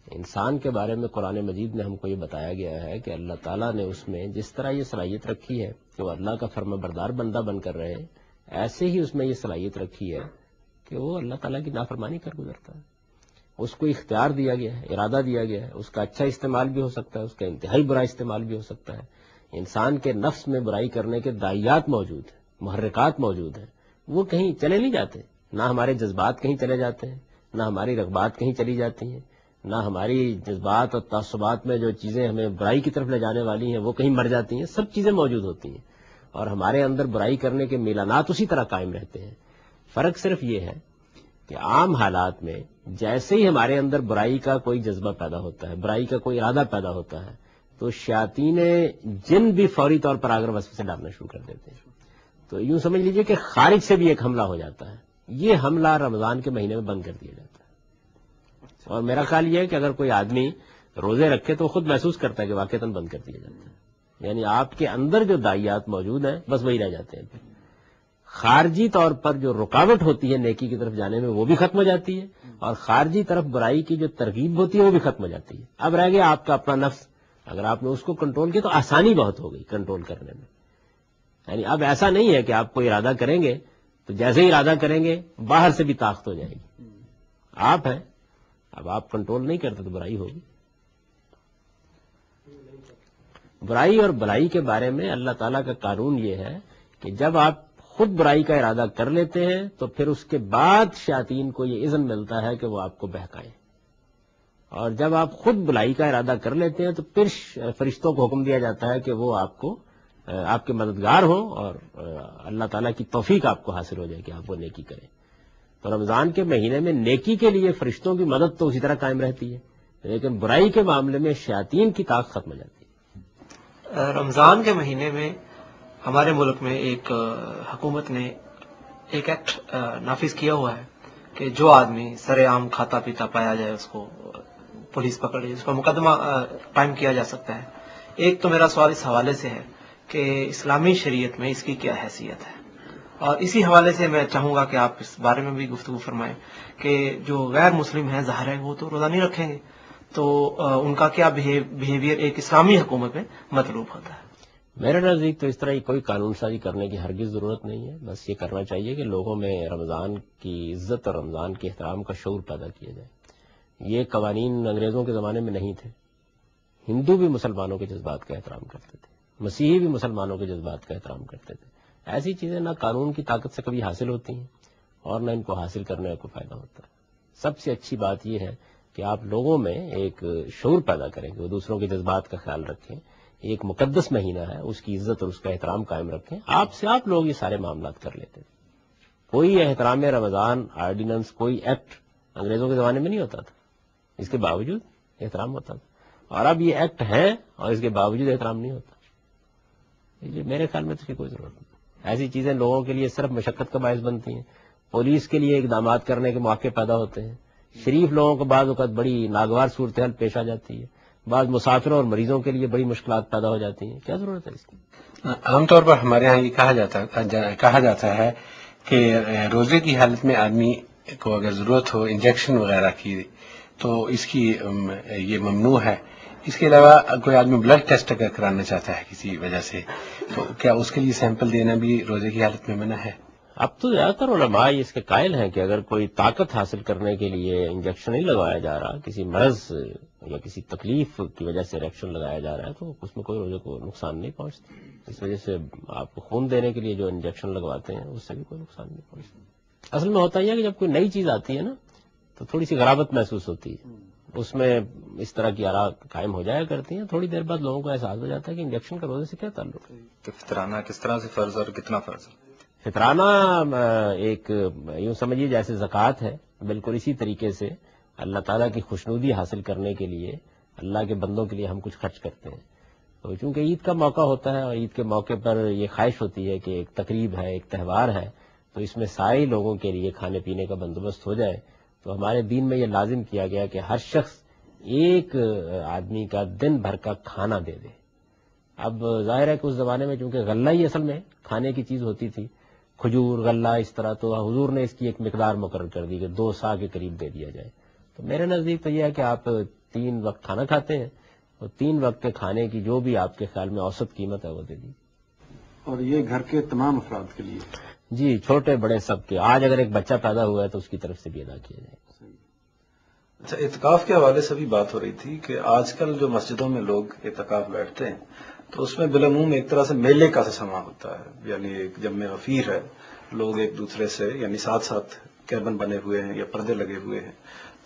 Speaker 2: انسان کے بارے میں قرآن مجید میں ہم کو یہ بتایا گیا ہے کہ اللہ تعالیٰ نے اس میں جس طرح یہ صلاحیت رکھی ہے کہ وہ اللہ کا فرما بردار بندہ بن کر رہے، ایسے ہی اس میں یہ صلاحیت رکھی ہے کہ وہ اللہ تعالیٰ کی نافرمانی کر گزرتا ہے. اس کو اختیار دیا گیا ہے، ارادہ دیا گیا ہے، اس کا اچھا استعمال بھی ہو سکتا ہے، اس کا انتہائی برا استعمال بھی ہو سکتا ہے. انسان کے نفس میں برائی کرنے کے داعیات موجود ہیں، محرکات موجود ہیں، وہ کہیں چلے نہیں جاتے. نہ ہمارے جذبات کہیں چلے جاتے ہیں، نہ ہماری رغبات کہیں چلی جاتی ہیں، نہ ہماری جذبات اور تعصبات میں جو چیزیں ہمیں برائی کی طرف لے جانے والی ہیں وہ کہیں مر جاتی ہیں. سب چیزیں موجود ہوتی ہیں اور ہمارے اندر برائی کرنے کے میلانات اسی طرح قائم رہتے ہیں. فرق صرف یہ ہے کہ عام حالات میں جیسے ہی ہمارے اندر برائی کا کوئی جذبہ پیدا ہوتا ہے، برائی کا کوئی ارادہ پیدا ہوتا ہے، تو شیاطین جن بھی فوری طور پر آگر وسوسے ڈالنا شروع کر دیتے ہیں. تو یوں سمجھ لیجئے کہ خارج سے بھی ایک حملہ ہو جاتا ہے. یہ حملہ رمضان کے مہینے میں بند کر دیا جاتا ہے. اور میرا خیال یہ ہے کہ اگر کوئی آدمی روزے رکھے تو خود محسوس کرتا ہے کہ واقعتاً بند کر دیا جاتا ہے. یعنی آپ کے اندر جو داعیات موجود ہیں بس وہی رہ جاتے ہیں. خارجی طور پر جو رکاوٹ ہوتی ہے نیکی کی طرف جانے میں وہ بھی ختم ہو جاتی ہے، اور خارجی طرف برائی کی جو ترغیب ہوتی ہے وہ بھی ختم ہو جاتی ہے. اب رہ گیا آپ کا اپنا نفس. اگر آپ نے اس کو کنٹرول کیا تو آسانی بہت ہو گئی کنٹرول کرنے میں. یعنی اب ایسا نہیں ہے کہ آپ کو ارادہ کریں گے تو جیسے ہی ارادہ کریں گے باہر سے بھی طاقت ہو جائے گی. آپ ہیں، اب آپ کنٹرول نہیں کرتے تو برائی ہوگی. برائی اور بلائی کے بارے میں اللہ تعالیٰ کا قانون یہ ہے کہ جب آپ خود برائی کا ارادہ کر لیتے ہیں تو پھر اس کے بعد شیاطین کو یہ اذن ملتا ہے کہ وہ آپ کو بہکائیں، اور جب آپ خود بلائی کا ارادہ کر لیتے ہیں تو پھر فرشتوں کو حکم دیا جاتا ہے کہ وہ آپ کو آپ کے مددگار ہوں اور اللہ تعالیٰ کی توفیق آپ کو حاصل ہو جائے کہ آپ وہ نیکی کریں. تو رمضان کے مہینے میں نیکی کے لیے فرشتوں کی مدد تو اسی طرح قائم رہتی ہے، لیکن برائی کے معاملے میں شیاطین کی طاقت ختم ہو جاتی ہے.
Speaker 8: رمضان کے مہینے میں ہمارے ملک میں ایک حکومت نے ایک ایکٹ نافذ کیا ہوا ہے کہ جو آدمی سرے عام کھاتا پیتا پایا جائے اس کو پولیس پکڑے، اس پر مقدمہ قائم کیا جا سکتا ہے. ایک تو میرا سوال اس حوالے سے ہے کہ اسلامی شریعت میں اس کی کیا حیثیت ہے، اور اسی حوالے سے میں چاہوں گا کہ آپ اس بارے میں بھی گفتگو فرمائیں کہ جو غیر مسلم ہیں ظاہر ہے وہ تو روزہ نہیں رکھیں گے، تو ان کا کیا بیہیویئر ایک اسلامی حکومت میں مطلوب ہوتا ہے.
Speaker 2: میرے نزدیک تو اس طرح کی کوئی قانون سازی کرنے کی ہرگز ضرورت نہیں ہے. بس یہ کرنا چاہیے کہ لوگوں میں رمضان کی عزت اور رمضان کے احترام کا شعور پیدا کیا جائے. یہ قوانین انگریزوں کے زمانے میں نہیں تھے. ہندو بھی مسلمانوں کے جذبات کا احترام کرتے تھے، مسیحی بھی مسلمانوں کے جذبات کا احترام کرتے تھے. ایسی چیزیں نہ قانون کی طاقت سے کبھی حاصل ہوتی ہیں اور نہ ان کو حاصل کرنے کا کوئی فائدہ ہوتا ہے. سب سے اچھی بات یہ ہے کہ آپ لوگوں میں ایک شعور پیدا کریں کہ وہ دوسروں کے جذبات کا خیال رکھیں. ایک مقدس مہینہ ہے، اس کی عزت اور اس کا احترام قائم رکھیں. آپ سے آپ لوگ یہ سارے معاملات کر لیتے تھے. کوئی احترام رمضان آرڈیننس، کوئی ایکٹ انگریزوں کے زمانے میں نہیں ہوتا تھا، اس کے باوجود احترام ہوتا تھا. اور اب یہ ایکٹ ہے اور اس کے باوجود احترام نہیں ہوتا. یہ میرے خیال میں تو کوئی ضرورت نہیں. ایسی چیزیں لوگوں کے لیے صرف مشقت کا باعث بنتی ہیں. پولیس کے لیے اقدامات کرنے کے مواقع پیدا ہوتے ہیں. شریف لوگوں کو بعض اوقات بڑی ناگوار صورتحال پیش آ جاتی ہے. بعض مسافروں اور مریضوں کے لیے بڑی مشکلات پیدا ہو جاتی ہیں. کیا ضرورت ہے اس کی؟
Speaker 9: عام طور پر ہمارے ہاں یہ کہا جاتا ہے کہ روزے کی حالت میں آدمی کو اگر ضرورت ہو انجیکشن وغیرہ کی تو اس کی یہ ممنوع ہے. اس کے علاوہ کوئی آدمی بلڈ ٹیسٹ اگر کرانا چاہتا ہے کسی وجہ سے تو کیا اس کے لیے سیمپل دینا بھی روزے کی حالت میں منع ہے؟
Speaker 2: اب تو زیادہ تر علماء اس کے قائل ہیں کہ اگر کوئی طاقت حاصل کرنے کے لیے انجیکشن نہیں لگوایا جا رہا، کسی مرض یا کسی تکلیف کی وجہ سے انجیکشن لگایا جا رہا ہے، تو اس میں کوئی روزے کو نقصان نہیں پہنچتا. اس وجہ سے آپ کو خون دینے کے لیے جو انجیکشن لگواتے ہیں اس سے بھی کوئی نقصان نہیں پہنچتا. اصل میں ہوتا یہ ہے کہ جب کوئی نئی چیز آتی ہے نا تو تھوڑی سی غرابت محسوس ہوتی ہے، اس میں اس طرح کی آراء قائم ہو جایا کرتی ہیں. تھوڑی دیر بعد لوگوں کو احساس ہو جاتا ہے کہ انجیکشن کا روزے سے کیا تعلق ہے.
Speaker 10: کہ فطرانہ کس طرح سے فرض اور کتنا فرض ہے؟
Speaker 2: فطرانہ ایک یوں سمجھیے جیسے زکوٰۃ ہے، بالکل اسی طریقے سے اللہ تعالیٰ کی خوشنودی حاصل کرنے کے لیے اللہ کے بندوں کے لیے ہم کچھ خرچ کرتے ہیں. تو چونکہ عید کا موقع ہوتا ہے اور عید کے موقع پر یہ خواہش ہوتی ہے کہ ایک تقریب ہے، ایک تہوار ہے، تو اس میں سارے لوگوں کے لیے کھانے پینے کا بندوبست ہو جائے. تو ہمارے دین میں یہ لازم کیا گیا کہ ہر شخص ایک آدمی کا دن بھر کا کھانا دے دے. اب ظاہر ہے کہ اس زمانے میں چونکہ غلہ ہی اصل میں کھانے کی چیز ہوتی تھی، کھجور غلہ اس طرح، تو حضور نے اس کی ایک مقدار مقرر کر دی کہ 2 سا کے قریب دے دیا جائے. تو میرے نزدیک تو یہ ہے کہ آپ 3 وقت کھانا کھاتے ہیں اور 3 وقت کے کھانے کی جو بھی آپ کے خیال میں اوسط قیمت ہے وہ دے دی.
Speaker 1: اور یہ گھر کے تمام افراد کے لیے؟
Speaker 2: جی، چھوٹے بڑے سب کے. آج اگر ایک بچہ پیدا ہوا ہے تو اس کی طرف سے بھی ادا کیا جائے.
Speaker 1: اچھا، اعتکاف کے حوالے سے بھی بات ہو رہی تھی کہ آج کل جو مسجدوں میں لوگ اعتکاف بیٹھتے ہیں تو اس میں بالعموم ایک طرح سے میلے کا سما ہوتا ہے، یعنی ایک جمع غفیر ہے، لوگ ایک دوسرے سے یعنی ساتھ ساتھ کیبن بنے ہوئے ہیں یا پردے لگے ہوئے ہیں،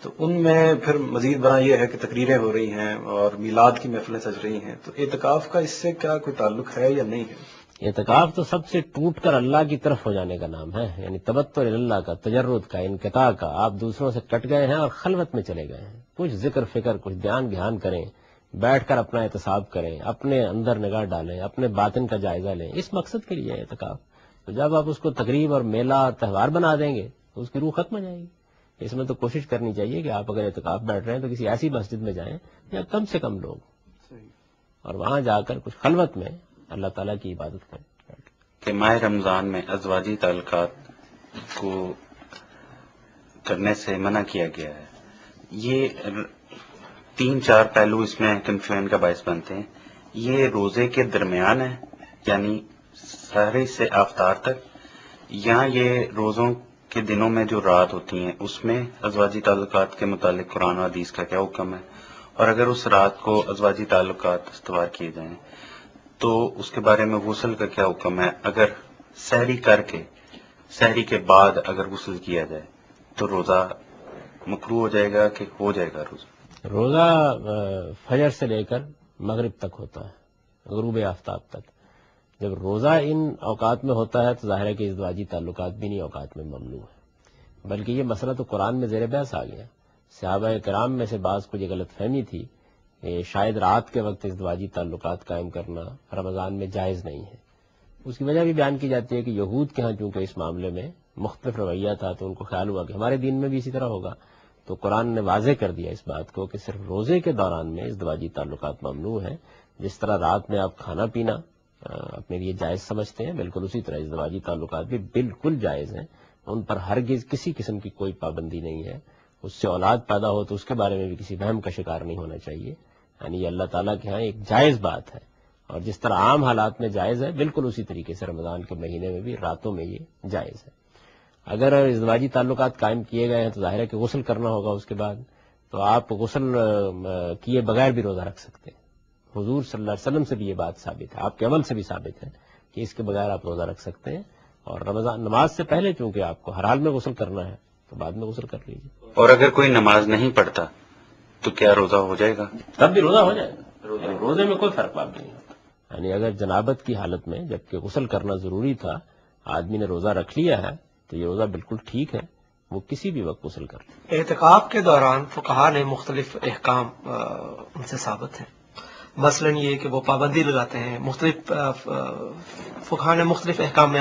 Speaker 1: تو ان میں پھر مزید بنا یہ ہے کہ تقریریں ہو رہی ہیں اور میلاد کی محفلیں سج رہی ہیں. تو اعتکاف کا اس سے کیا کوئی تعلق ہے یا نہیں ہے؟
Speaker 2: اعتکاف تو سب سے ٹوٹ کر اللہ کی طرف ہو جانے کا نام ہے، یعنی تبتر اللہ کا، تجرد کا، انقطاع کا. آپ دوسروں سے کٹ گئے ہیں اور خلوت میں چلے گئے ہیں. کچھ ذکر فکر، کچھ دھیان کریں، بیٹھ کر اپنا احتساب کریں، اپنے اندر نگاہ ڈالیں، اپنے باطن کا جائزہ لیں. اس مقصد کے لیے ہے اعتکاف. تو جب آپ اس کو تقریب اور میلہ تہوار بنا دیں گے تو اس کی روح ختم ہو جائے گی. اس میں تو کوشش کرنی چاہیے کہ آپ اگر اعتکاف بیٹھ رہے ہیں تو کسی ایسی مسجد میں جائیں یا کم سے کم لوگ، اور وہاں جا کر کچھ خلوت میں اللہ تعالیٰ کی عبادت کریں.
Speaker 4: کہ ماہ رمضان میں ازواجی تعلقات کو کرنے سے منع کیا گیا ہے. یہ 3-4 پہلو اس میں کنفیوژن کا باعث بنتے ہیں. یہ روزے کے درمیان ہے یعنی سحری سے افطار تک، یا یہ روزوں کے دنوں میں جو رات ہوتی ہیں اس میں ازواجی تعلقات کے متعلق قرآن و حدیث کا کیا حکم ہے، اور اگر اس رات کو ازواجی تعلقات استوار کیے جائیں تو اس کے بارے میں غسل کا کیا حکم ہے. اگر سحری کر کے سحری کے بعد اگر غسل کیا جائے تو روزہ مکروہ ہو جائے گا کہ ہو جائے گا روزہ؟
Speaker 2: روزہ فجر سے لے کر مغرب تک ہوتا ہے، غروب آفتاب تک. جب روزہ ان اوقات میں ہوتا ہے تو ظاہر ہے کہ ازدواجی تعلقات بھی نہیں اوقات میں ممنوع ہے. بلکہ یہ مسئلہ تو قرآن میں زیر بحث آ گیا. صحابہ کرام میں سے بعض کو یہ غلط فہمی تھی کہ شاید رات کے وقت ازدواجی تعلقات قائم کرنا رمضان میں جائز نہیں ہے. اس کی وجہ بھی بیان کی جاتی ہے کہ یہود کے ہاں چونکہ اس معاملے میں مختلف رویہ تھا تو ان کو خیال ہوا کہ ہمارے دین میں بھی اسی طرح ہوگا، تو قرآن نے واضح کر دیا اس بات کو کہ صرف روزے کے دوران میں ازدواجی تعلقات ممنوع ہیں. جس طرح رات میں آپ کھانا پینا اپنے لیے جائز سمجھتے ہیں، بالکل اسی طرح ازدواجی تعلقات بھی بالکل جائز ہیں. ان پر ہرگز کسی قسم کی کوئی پابندی نہیں ہے. اس سے اولاد پیدا ہو تو اس کے بارے میں بھی کسی وہم کا شکار نہیں ہونا چاہیے. یعنی یہ اللہ تعالیٰ کے ہاں ایک جائز بات ہے، اور جس طرح عام حالات میں جائز ہے بالکل اسی طریقے سے رمضان کے مہینے میں بھی راتوں میں یہ جائز ہے. اگر ازدواجی تعلقات قائم کیے گئے ہیں تو ظاہر ہے کہ غسل کرنا ہوگا اس کے بعد، تو آپ غسل کیے بغیر بھی روزہ رکھ سکتے ہیں. حضور صلی اللہ علیہ وسلم سے بھی یہ بات ثابت ہے، آپ کے عمل سے بھی ثابت ہے کہ اس کے بغیر آپ روزہ رکھ سکتے ہیں. اور رمضان نماز سے پہلے چونکہ آپ کو ہر حال میں غسل کرنا ہے تو بعد میں غسل کر لیجیے.
Speaker 4: اور اگر کوئی نماز نہیں پڑھتا تو کیا روزہ ہو جائے گا؟
Speaker 2: تب بھی روزہ ہو جائے گا. روزے میں کوئی فرق بات نہیں ہوتا. یعنی اگر جنابت کی حالت میں جبکہ غسل کرنا ضروری تھا آدمی نے روزہ رکھ لیا ہے تو یہ روزہ بالکل ٹھیک ہے، وہ کسی بھی وقت غسل کر لے.
Speaker 8: اعتکاف کے دوران فقہا نے مختلف احکام ان سے ثابت ہیں. مثلاً یہ کہ وہ پابندی لگاتے ہیں. مختلف فقہا نے مختلف احکام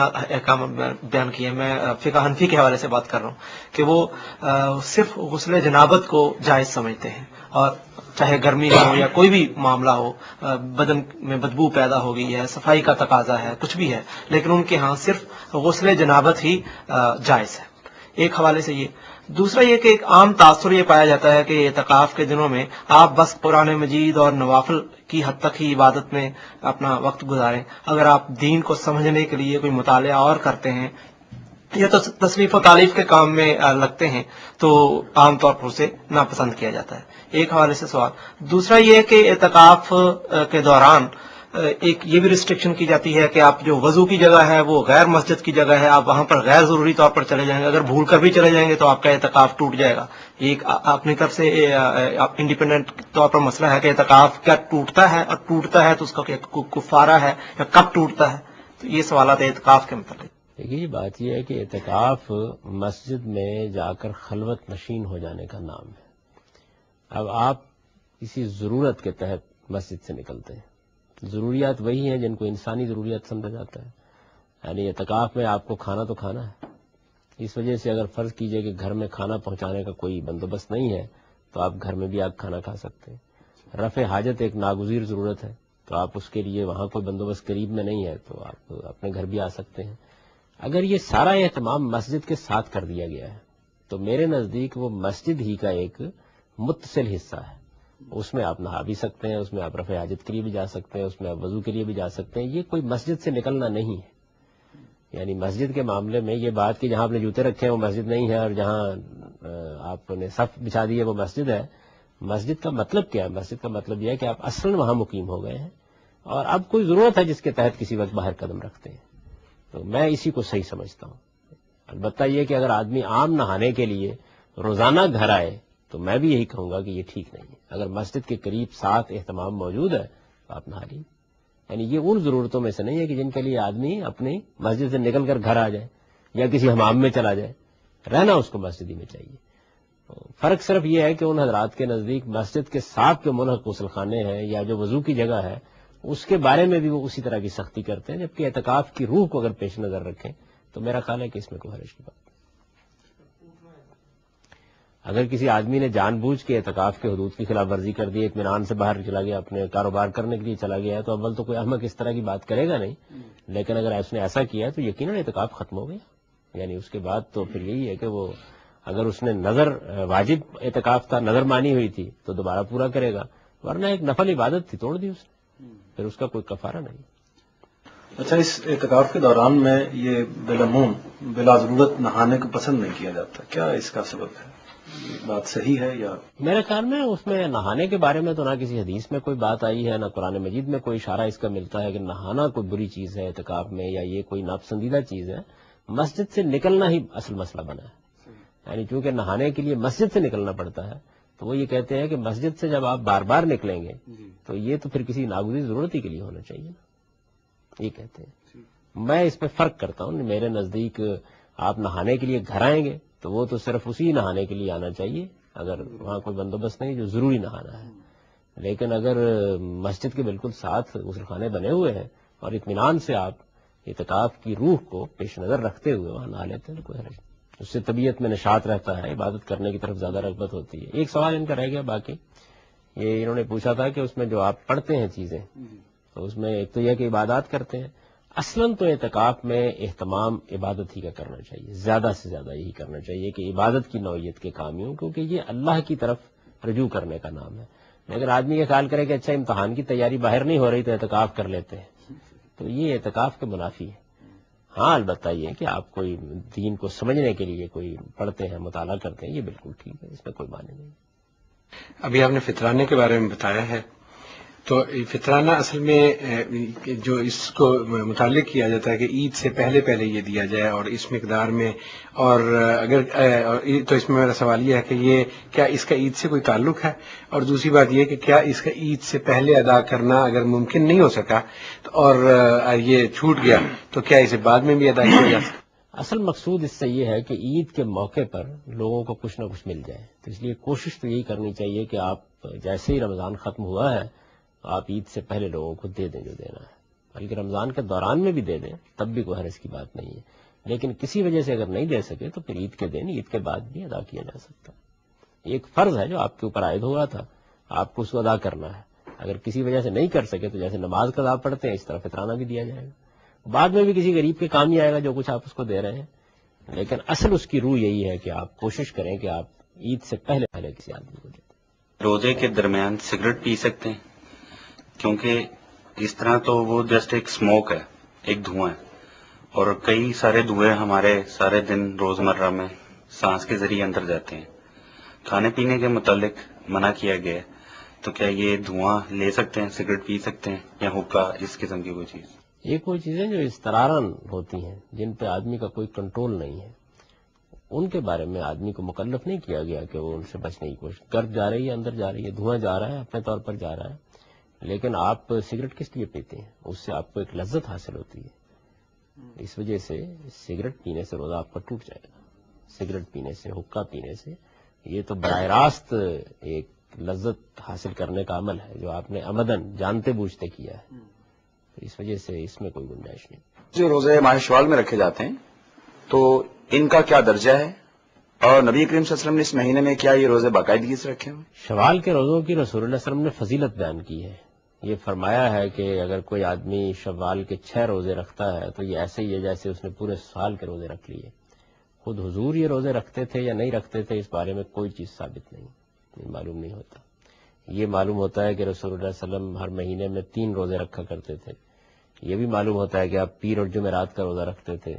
Speaker 8: بیان کیے. میں فقہ حنفی کے حوالے سے بات کر رہا ہوں کہ وہ صرف غسل جنابت کو جائز سمجھتے ہیں، اور چاہے گرمی ہو یا کوئی بھی معاملہ ہو، بدن میں بدبو پیدا ہو گئی ہے، صفائی کا تقاضا ہے، کچھ بھی ہے، لیکن ان کے ہاں صرف غسل جنابت ہی جائز ہے. ایک حوالے سے یہ. دوسرا یہ کہ ایک عام تاثر یہ پایا جاتا ہے کہ اعتکاف کے دنوں میں آپ بس قرآن مجید اور نوافل کی حد تک ہی عبادت میں اپنا وقت گزاریں. اگر آپ دین کو سمجھنے کے لیے کوئی مطالعہ اور کرتے ہیں یہ تو تصنیف و تالیف کے کام میں لگتے ہیں تو عام طور پر اسے ناپسند کیا جاتا ہے. ایک حوالے سے سوال. دوسرا یہ ہے کہ اعتکاف کے دوران ایک یہ بھی ریسٹرکشن کی جاتی ہے کہ آپ جو وضو کی جگہ ہے وہ غیر مسجد کی جگہ ہے، آپ وہاں پر غیر ضروری طور پر چلے جائیں گے، اگر بھول کر بھی چلے جائیں گے تو آپ کا اعتکاف ٹوٹ جائے گا. ایک اپنی طرف سے انڈیپینڈنٹ طور پر مسئلہ ہے کہ اعتکاف کیا ٹوٹتا ہے، اور ٹوٹتا ہے تو اس کا کفارہ ہے یا کب ٹوٹتا ہے. تو یہ سوالات اعتکاف کے متعلق.
Speaker 2: دیکھیے بات یہ ہے کہ اعتکاف مسجد میں جا کر خلوت نشین ہو جانے کا نام ہے. اب آپ کسی ضرورت کے تحت مسجد سے نکلتے ہیں، ضروریات وہی ہیں جن کو انسانی ضروریات سمجھا جاتا ہے. یعنی اعتکاف میں آپ کو کھانا تو کھانا ہے، اس وجہ سے اگر فرض کیجئے کہ گھر میں کھانا پہنچانے کا کوئی بندوبست نہیں ہے تو آپ گھر میں بھی آپ کھانا کھا سکتے ہیں. رفع حاجت ایک ناگزیر ضرورت ہے تو آپ اس کے لیے وہاں کوئی بندوبست قریب میں نہیں ہے تو آپ اپنے گھر بھی آ سکتے ہیں. اگر یہ سارا اہتمام مسجد کے ساتھ کر دیا گیا ہے تو میرے نزدیک وہ مسجد ہی کا ایک متصل حصہ ہے. اس میں آپ نہا بھی سکتے ہیں، اس میں آپ رفع حاجت کے لیے بھی جا سکتے ہیں، اس میں آپ وضو کے لیے بھی جا سکتے ہیں. یہ کوئی مسجد سے نکلنا نہیں ہے. یعنی مسجد کے معاملے میں یہ بات کہ جہاں آپ نے جوتے رکھے ہیں وہ مسجد نہیں ہے اور جہاں آپ نے صف بچھا دی ہے وہ مسجد ہے. مسجد کا مطلب کیا ہے؟ مسجد کا مطلب یہ ہے کہ آپ اصلاً وہاں مقیم ہو گئے ہیں اور اب کوئی ضرورت ہے جس کے تحت کسی وقت باہر قدم رکھتے ہیں. تو میں اسی کو صحیح سمجھتا ہوں. البتہ یہ کہ اگر آدمی عام نہانے کے لیے روزانہ گھر آئے تو میں بھی یہی کہوں گا کہ یہ ٹھیک نہیں ہے. اگر مسجد کے قریب ساتھ اہتمام موجود ہے تو آپ نہا لیجیے. یعنی یہ ان ضرورتوں میں سے نہیں ہے کہ جن کے لیے آدمی اپنی مسجد سے نکل کر گھر آ جائے یا کسی حمام میں چلا جائے. رہنا اس کو مسجد ہی میں چاہیے. فرق صرف یہ ہے کہ ان حضرات کے نزدیک مسجد کے ساتھ جو منحق غسل خانے ہیں یا جو وضو کی جگہ ہے اس کے بارے میں بھی وہ اسی طرح کی سختی کرتے ہیں، جبکہ اعتکاف کی روح کو اگر پیش نظر رکھیں تو میرا خیال ہے کہ اس میں کوئی حرج کی بات نہیں. اگر کسی آدمی نے جان بوجھ کے اعتکاف کے حدود کی خلاف ورزی کر دی، اطمینان سے باہر چلا گیا، اپنے کاروبار کرنے کے لیے چلا گیا ہے تو اول تو کوئی احمق اس طرح کی بات کرے گا نہیں. لیکن اگر اس نے ایسا کیا تو یقیناً اعتکاف ختم ہو گیا. یعنی اس کے بعد تو پھر یہی ہے کہ وہ اگر اس نے نظر واجب اعتکاف تھا، نظر مانی ہوئی تھی تو دوبارہ پورا کرے گا، ورنہ ایک نفل عبادت تھی توڑ دی اس نے، پھر اس کا کوئی کفارہ نہیں.
Speaker 1: اچھا، اس اعتکاف کے دوران میں یہ بالعموم بلا ضرورت نہانے کو پسند نہیں کیا جاتا، کیا اس کا سبب ہے؟ یہ بات صحیح ہے یا؟
Speaker 2: میرے خیال میں اس میں نہانے کے بارے میں تو نہ کسی حدیث میں کوئی بات آئی ہے، نہ قرآن مجید میں کوئی اشارہ اس کا ملتا ہے کہ نہانا کوئی بری چیز ہے اعتکاف میں یا یہ کوئی ناپسندیدہ چیز ہے. مسجد سے نکلنا ہی اصل مسئلہ بنا ہے. یعنی چونکہ نہانے کے لیے مسجد سے نکلنا پڑتا ہے تو وہ یہ کہتے ہیں کہ مسجد سے جب آپ بار بار نکلیں گے تو یہ تو پھر کسی ناگزیر ضرورت ہی کے لیے ہونا چاہیے نا، یہ کہتے ہیں. میں اس پہ فرق کرتا ہوں. میرے نزدیک آپ نہانے کے لیے گھر آئیں گے تو وہ تو صرف اسی نہانے کے لیے آنا چاہیے اگر وہاں کوئی بندوبست نہیں جو ضروری نہانا ہے. لیکن اگر مسجد کے بالکل ساتھ غسل خانے بنے ہوئے ہیں اور اطمینان سے آپ اعتکاف کی روح کو پیش نظر رکھتے ہوئے وہاں نہا لیتے ہیں تو کوئی حرج نہیں. اس سے طبیعت میں نشاط رہتا ہے، عبادت کرنے کی طرف زیادہ رغبت ہوتی ہے. ایک سوال ان کا رہ گیا باقی، یہ انہوں نے پوچھا تھا کہ اس میں جو آپ پڑھتے ہیں چیزیں تو اس میں ایک تو یہ کہ عبادات کرتے ہیں. اصلاً تو اعتکاف میں اہتمام عبادت ہی کا کرنا چاہیے، زیادہ سے زیادہ یہی کرنا چاہیے کہ عبادت کی نوعیت کے کام ہوں، کیونکہ یہ اللہ کی طرف رجوع کرنے کا نام ہے. لیکن آدمی یہ خیال کرے کہ اچھا امتحان کی تیاری باہر نہیں ہو رہی تو اعتکاف کر لیتے ہیں، تو یہ اعتکاف کے منافی ہے. ہاں البتہ یہ کہ آپ کوئی دین کو سمجھنے کے لیے کوئی پڑھتے ہیں، مطالعہ کرتے ہیں، یہ بالکل ٹھیک ہے، اس میں کوئی معنی نہیں.
Speaker 9: ابھی آپ نے فطرانے کے بارے میں بتایا ہے، تو فطرانہ اصل میں جو اس کو متعلق کیا جاتا ہے کہ عید سے پہلے پہلے یہ دیا جائے اور اس مقدار میں، اور اگر تو اس میں میرا سوال یہ ہے کہ یہ کیا اس کا عید سے کوئی تعلق ہے، اور دوسری بات یہ کہ کیا اس کا عید سے پہلے ادا کرنا اگر ممکن نہیں ہو سکا اور یہ چھوٹ گیا تو کیا اسے بعد میں بھی ادا کیا جا سکتا؟
Speaker 2: اصل مقصود اس سے یہ ہے کہ عید کے موقع پر لوگوں کو کچھ نہ کچھ مل جائے، تو اس لیے کوشش تو یہی کرنی چاہیے کہ آپ جیسے ہی رمضان ختم ہوا ہے آپ عید سے پہلے لوگوں کو دے دیں جو دینا ہے، بلکہ رمضان کے دوران میں بھی دے دیں تب بھی کوئی حرج کی بات نہیں ہے. لیکن کسی وجہ سے اگر نہیں دے سکے تو پھر عید کے دن، عید کے بعد بھی ادا کیا جا سکتا ہے. ایک فرض ہے جو آپ کے اوپر عائد ہوا تھا، آپ کو اس کو ادا کرنا ہے. اگر کسی وجہ سے نہیں کر سکے تو جیسے نماز قضا پڑھتے ہیں اس طرح فطرانہ بھی دیا جائے گا. بعد میں بھی کسی غریب کے کام ہی آئے گا جو کچھ آپ اس کو دے رہے ہیں. لیکن اصل اس کی روح یہی ہے کہ آپ کوشش کریں کہ آپ عید سے پہلے پہلے کسی آدمی کو دیں.
Speaker 14: روزے کے درمیان سگریٹ پی سکتے ہیں؟ کیونکہ اس طرح تو وہ جسٹ ایک اسموک ہے، ایک دھواں ہے، اور کئی سارے دھوئیں ہمارے سارے دن روزمرہ میں سانس کے ذریعے اندر جاتے ہیں. کھانے پینے کے متعلق منع کیا گیا ہے، تو کیا یہ دھواں لے سکتے ہیں، سگریٹ پی سکتے ہیں، یا حقہ اس قسم کی کوئی چیز؟
Speaker 2: یہ کوئی چیزیں جو اضطرارن ہوتی ہیں، جن پہ آدمی کا کوئی کنٹرول نہیں ہے، ان کے بارے میں آدمی کو مکلف نہیں کیا گیا کہ وہ ان سے بچنے کی کوشش. گرد جا رہی ہے، اندر جا رہی ہے، دھواں جا رہا ہے، اپنے طور پر جا رہا ہے، لیکن آپ سگریٹ کس لیے پیتے ہیں؟ اس سے آپ کو ایک لذت حاصل ہوتی ہے. اس وجہ سے سگریٹ پینے سے روزہ آپ کا ٹوٹ جائے گا. سگریٹ پینے سے، حقہ پینے سے، یہ تو براہ راست ایک لذت حاصل کرنے کا عمل ہے جو آپ نے عمدن جانتے بوجھتے کیا ہے. تو اس وجہ سے اس میں کوئی گنجائش نہیں.
Speaker 10: جو روزے ماہ شوال میں رکھے جاتے ہیں تو ان کا کیا درجہ ہے، اور نبی کریم صلی اللہ علیہ وسلم نے اس مہینے میں کیا یہ روزے باقاعدگی سے رکھے ہوئے؟
Speaker 2: شوال کے روزوں کی رسول اللہ صلی اللہ علیہ وسلم نے فضیلت بیان کی ہے. یہ فرمایا ہے کہ اگر کوئی آدمی شوال کے 6 روزے رکھتا ہے تو یہ ایسے ہی ہے جیسے اس نے پورے سال کے روزے رکھ لیے. خود حضور یہ روزے رکھتے تھے یا نہیں رکھتے تھے، اس بارے میں کوئی چیز ثابت نہیں، معلوم نہیں ہوتا. یہ معلوم ہوتا ہے کہ رسول اللہ صلی اللہ علیہ وسلم ہر مہینے میں 3 روزے رکھا کرتے تھے. یہ بھی معلوم ہوتا ہے کہ آپ پیر اور جمعرات کا روزہ رکھتے تھے.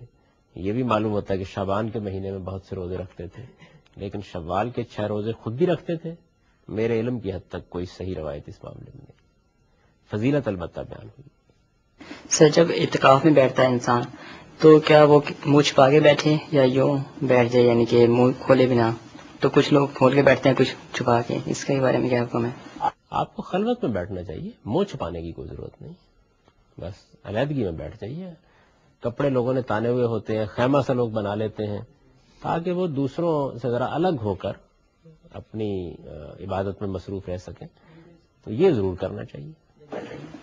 Speaker 2: یہ بھی معلوم ہوتا ہے کہ شعبان کے مہینے میں بہت سے روزے رکھتے تھے. لیکن شوال کے 6 روزے خود بھی رکھتے تھے. میرے علم کی حد تک کوئی صحیح روایت اس معاملے میں نہیں. فضیلت البتہ بیان ہوئی.
Speaker 11: سر جب اعتکاف میں بیٹھتا ہے انسان تو کیا وہ منہ چھپا کے بیٹھے یا یوں بیٹھ جائے، یعنی کہ منہ کھولے بنا؟ تو کچھ لوگ کھول کے بیٹھتے ہیں، کچھ چھپا کے. اس کے بارے میں کیا حکم ہے؟
Speaker 2: آپ کو خلوت میں بیٹھنا چاہیے، منہ چھپانے کی کوئی ضرورت نہیں. بس علیحدگی میں بیٹھ جائیے. کپڑے لوگوں نے تانے ہوئے ہوتے ہیں، خیمہ سے لوگ بنا لیتے ہیں تاکہ وہ دوسروں سے ذرا الگ ہو کر اپنی عبادت میں مصروف رہ سکیں. تو یہ ضرور کرنا چاہیے.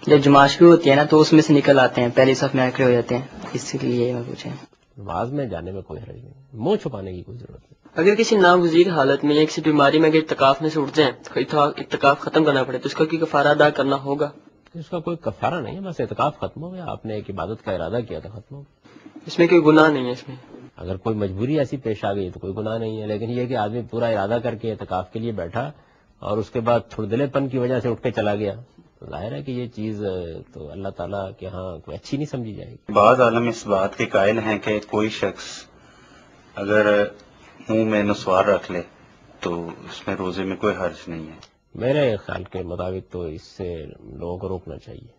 Speaker 11: جب جماعت بھی ہوتی ہے نا تو اس میں سے نکل آتے ہیں، پہلی صف میں کھڑے ہو جاتے ہیں. اس لیے میں پوچھیں.
Speaker 2: نماز میں جانے میں کوئی حرج نہیں، منہ چھپانے کی کوئی ضرورت نہیں.
Speaker 12: اگر کسی ناگزیر حالت میں یا کسی بیماری میں اگر اعتکاف میں سے اٹھ جائیں، اعتکاف ختم کرنا پڑے، تو اس کا کوئی کفارہ ادا کرنا ہوگا؟
Speaker 2: اس کا کوئی کفارہ نہیں ہے، بس اعتکاف ختم ہو گیا. آپ نے ایک عبادت کا ارادہ کیا تھا، ختم ہو گیا.
Speaker 12: اس میں کوئی گناہ نہیں ہے. اس میں
Speaker 2: اگر کوئی مجبوری ایسی پیش آ گئی تو کوئی گناہ نہیں ہے. لیکن یہ کہ آدمی پورا ارادہ کر کے اعتکاف کے لیے بیٹھا اور اس کے بعد تھڑدلے پن کی وجہ سے اٹھ کے چلا گیا، ظاہر ہے کہ یہ چیز تو اللہ تعالیٰ کے ہاں کوئی اچھی نہیں سمجھی جائے گی.
Speaker 14: بعض عالم اس بات کے قائل ہیں کہ کوئی شخص اگر منہ میں نسوار رکھ لے تو اس میں روزے میں کوئی حرج نہیں ہے.
Speaker 2: میرے خیال کے مطابق تو اس سے لوگوں کو روکنا چاہیے.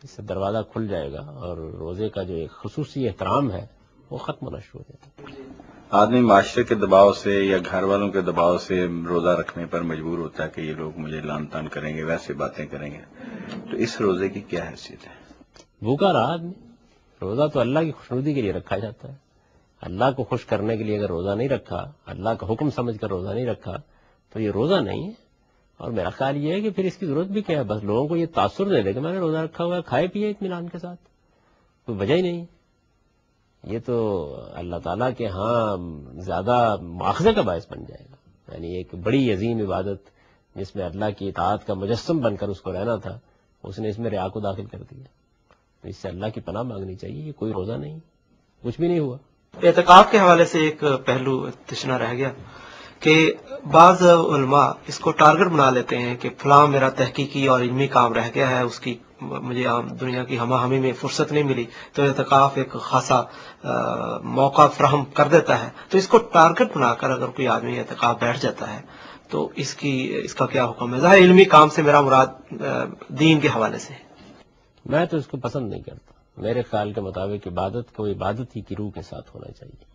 Speaker 2: اس سے دروازہ کھل جائے گا اور روزے کا جو ایک خصوصی احترام ہے وہ ختم ہونا شروع ہو جائے گا.
Speaker 4: آدمی معاشرے کے دباؤ سے یا گھر والوں کے دباؤ سے روزہ رکھنے پر مجبور ہوتا ہے کہ یہ لوگ مجھے لان تان کریں گے، ویسے باتیں کریں گے. تو اس روزے کی کیا حیثیت ہے؟
Speaker 2: بھوکا رہا آدمی. روزہ تو اللہ کی خوشنودی کے لیے رکھا جاتا ہے. اللہ کو خوش کرنے کے لیے اگر روزہ نہیں رکھا، اللہ کا حکم سمجھ کر روزہ نہیں رکھا تو یہ روزہ نہیں ہے. اور میرا خیال یہ ہے کہ پھر اس کی ضرورت بھی کیا ہے؟ بس لوگوں کو یہ تاثر دے دے کہ میں نے روزہ رکھا ہوا ہے، کھائے پیے اطمینان کے ساتھ، کوئی وجہ ہی نہیں. یہ تو اللہ تعالیٰ کے ہاں زیادہ مواخذے کا باعث بن جائے گا. یعنی ایک بڑی عظیم عبادت جس میں اللہ کی اطاعت کا مجسم بن کر اس کو رہنا تھا، اس نے اس میں ریا کو داخل کر دیا. تو اس سے اللہ کی پناہ مانگنی چاہیے. یہ کوئی روزہ نہیں، کچھ بھی نہیں ہوا.
Speaker 8: اعتکاف کے حوالے سے ایک پہلو تشنا رہ گیا کہ بعض علماء اس کو ٹارگٹ بنا لیتے ہیں کہ فلاں میرا تحقیقی اور علمی کام رہ گیا ہے، اس کی مجھے عام دنیا کی ہمہ ہمی میں فرصت نہیں ملی، تو اعتکاف ایک خاصا موقع فراہم کر دیتا ہے. تو اس کو ٹارگٹ بنا کر اگر کوئی آدمی اعتکاف بیٹھ جاتا ہے تو اس کا کیا حکم ہے؟ ظاہر علمی کام سے میرا مراد دین کے حوالے سے.
Speaker 2: میں تو اس کو پسند نہیں کرتا. میرے خیال کے مطابق عبادت کو عبادت ہی کی روح کے ساتھ ہونا چاہیے.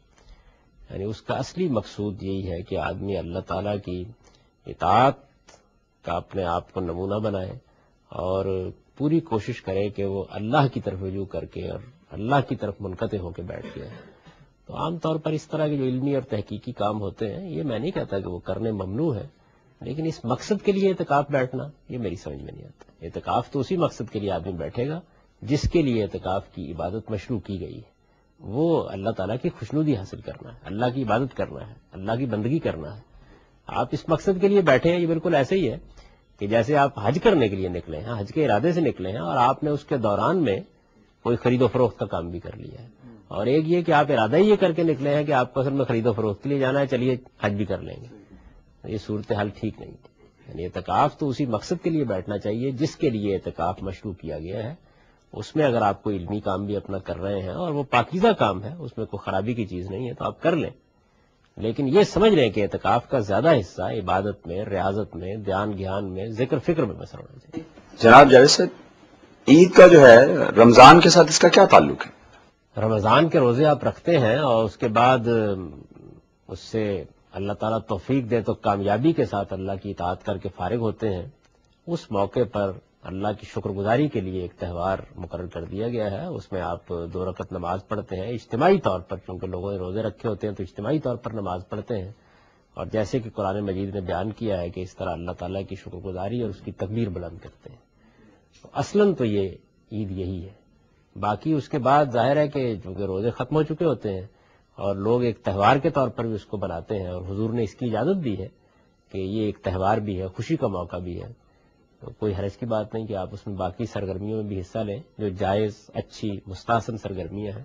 Speaker 2: یعنی اس کا اصلی مقصود یہی ہے کہ آدمی اللہ تعالیٰ کی اطاعت کا اپنے آپ کو نمونہ بنائے اور پوری کوشش کرے کہ وہ اللہ کی طرف رجوع کر کے اور اللہ کی طرف منقطع ہو کے بیٹھ گئے. تو عام طور پر اس طرح کے جو علمی اور تحقیقی کام ہوتے ہیں، یہ میں نہیں کہتا کہ وہ کرنے ممنوع ہے، لیکن اس مقصد کے لیے اعتکاف بیٹھنا یہ میری سمجھ میں نہیں آتا. اعتکاف تو اسی مقصد کے لیے آدمی بیٹھے گا جس کے لیے اعتکاف کی عبادت مشروع کی گئی ہے. وہ اللہ تعالیٰ کی خوشنودی حاصل کرنا ہے، اللہ کی عبادت کرنا ہے، اللہ کی بندگی کرنا ہے. آپ اس مقصد کے لیے بیٹھے ہیں، یہ بالکل ایسے ہی ہے کہ جیسے آپ حج کرنے کے لیے نکلے ہیں، حج کے ارادے سے نکلے ہیں اور آپ نے اس کے دوران میں کوئی خرید و فروخت کا کام بھی کر لیا ہے. اور ایک یہ کہ آپ ارادہ ہی یہ کر کے نکلے ہیں کہ آپ کو اصل میں خرید و فروخت کے لیے جانا ہے، چلیے حج بھی کر لیں گے. یہ صورتحال ٹھیک نہیں ہے. یعنی اعتکاف تو اسی مقصد کے لیے بیٹھنا چاہیے جس کے لیے اعتکاف مشروع کیا گیا ہے، اس میں اگر آپ کوئی علمی کام بھی اپنا کر رہے ہیں اور وہ پاکیزہ کام ہے، اس میں کوئی خرابی کی چیز نہیں ہے، تو آپ کر لیں، لیکن یہ سمجھ لیں کہ اعتکاف کا زیادہ حصہ عبادت میں، ریاضت میں، دھیان گھیان میں، ذکر فکر میں بسر ہونا چاہیے۔
Speaker 10: جناب جاوید صاحب، عید کا جو ہے رمضان کے ساتھ اس کا کیا تعلق ہے؟
Speaker 2: رمضان کے روزے آپ رکھتے ہیں اور اس کے بعد اس سے اللہ تعالیٰ توفیق دے تو کامیابی کے ساتھ اللہ کی اطاعت کر کے فارغ ہوتے ہیں، اس موقع پر اللہ کی شکر گزاری کے لیے ایک تہوار مقرر کر دیا گیا ہے، اس میں آپ 2 رکعت نماز پڑھتے ہیں اجتماعی طور پر، کیونکہ لوگوں نے روزے رکھے ہوتے ہیں تو اجتماعی طور پر نماز پڑھتے ہیں، اور جیسے کہ قرآن مجید نے بیان کیا ہے کہ اس طرح اللہ تعالیٰ کی شکر گزاری اور اس کی تکبیر بلند کرتے ہیں۔ تو اصلاً تو یہ عید یہی ہے، باقی اس کے بعد ظاہر ہے کہ چونکہ روزے ختم ہو چکے ہوتے ہیں اور لوگ ایک تہوار کے طور پر بھی اس کو بناتے ہیں، اور حضور نے اس کی اجازت دی ہے کہ یہ ایک تہوار بھی ہے، خوشی کا موقع بھی ہے، تو کوئی حرج کی بات نہیں کہ آپ اس میں باقی سرگرمیوں میں بھی حصہ لیں جو جائز، اچھی، مستحسن سرگرمیاں ہیں۔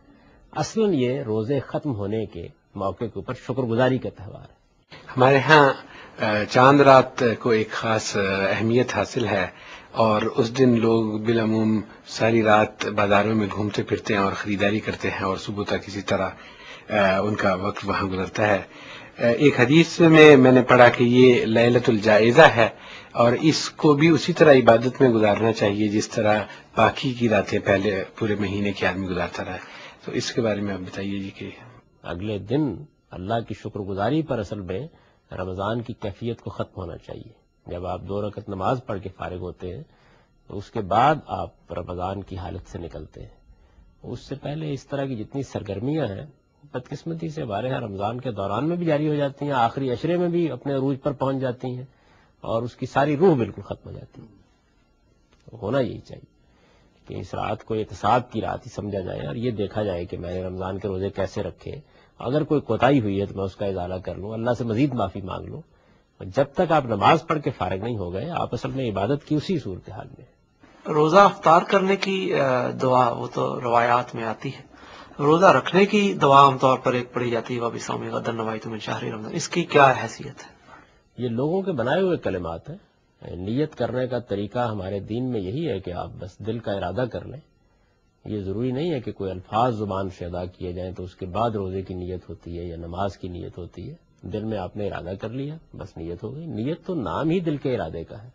Speaker 2: اصلاً یہ روزے ختم ہونے کے موقع کے اوپر شکر گزاری کا تہوار ہے۔
Speaker 9: ہمارے ہاں چاند رات کو ایک خاص اہمیت حاصل ہے، اور اس دن لوگ بالعموم ساری رات بازاروں میں گھومتے پھرتے ہیں اور خریداری کرتے ہیں، اور صبح تک اسی طرح ان کا وقت وہاں گزرتا ہے۔ ایک حدیث میں نے پڑھا کہ یہ لیلۃ الجائزہ ہے، اور اس کو بھی اسی طرح عبادت میں گزارنا چاہیے جس طرح باقی کی راتیں پہلے پورے مہینے کے آدمی گزارتا رہا ہے۔ تو اس کے بارے میں آپ بتائیے جی کہ
Speaker 2: اگلے دن اللہ کی شکر گزاری پر اصل میں رمضان کی کیفیت کو ختم ہونا چاہیے۔ جب آپ 2 رکعت نماز پڑھ کے فارغ ہوتے ہیں تو اس کے بعد آپ رمضان کی حالت سے نکلتے ہیں۔ اس سے پہلے اس طرح کی جتنی سرگرمیاں ہیں بدقسمتی سے ہمارے یہاں رمضان کے دوران میں بھی جاری ہو جاتی ہیں، آخری عشرے میں بھی اپنے عروج پر پہنچ جاتی ہیں، اور اس کی ساری روح بالکل ختم ہو جاتی ہے۔ تو ہونا یہی چاہیے کہ اس رات کو احتساب کی رات ہی سمجھا جائے، اور یہ دیکھا جائے کہ میں نے رمضان کے روزے کیسے رکھے، اگر کوئی کوتاہی ہوئی ہے تو میں اس کا ازالہ کر لوں، اللہ سے مزید معافی مانگ لوں۔ جب تک آپ نماز پڑھ کے فارغ نہیں ہو گئے، آپ اصل میں عبادت کی اسی صورتحال میں۔
Speaker 8: روزہ افطار کرنے کی دعا وہ تو روایات میں آتی ہے، روزہ رکھنے کی دعا عام طور پر ایک پڑھی جاتی ہے، وہ بھی صوم غد نویت من شہر رمضان، اس کی کیا حیثیت ہے؟
Speaker 2: یہ لوگوں کے بنائے ہوئے کلمات ہیں۔ نیت کرنے کا طریقہ ہمارے دین میں یہی ہے کہ آپ بس دل کا ارادہ کر لیں، یہ ضروری نہیں ہے کہ کوئی الفاظ زبان سے ادا کیے جائیں تو اس کے بعد روزے کی نیت ہوتی ہے یا نماز کی نیت ہوتی ہے۔ دل میں آپ نے ارادہ کر لیا، بس نیت ہو گئی۔ نیت تو نام ہی دل کے ارادے کا ہے۔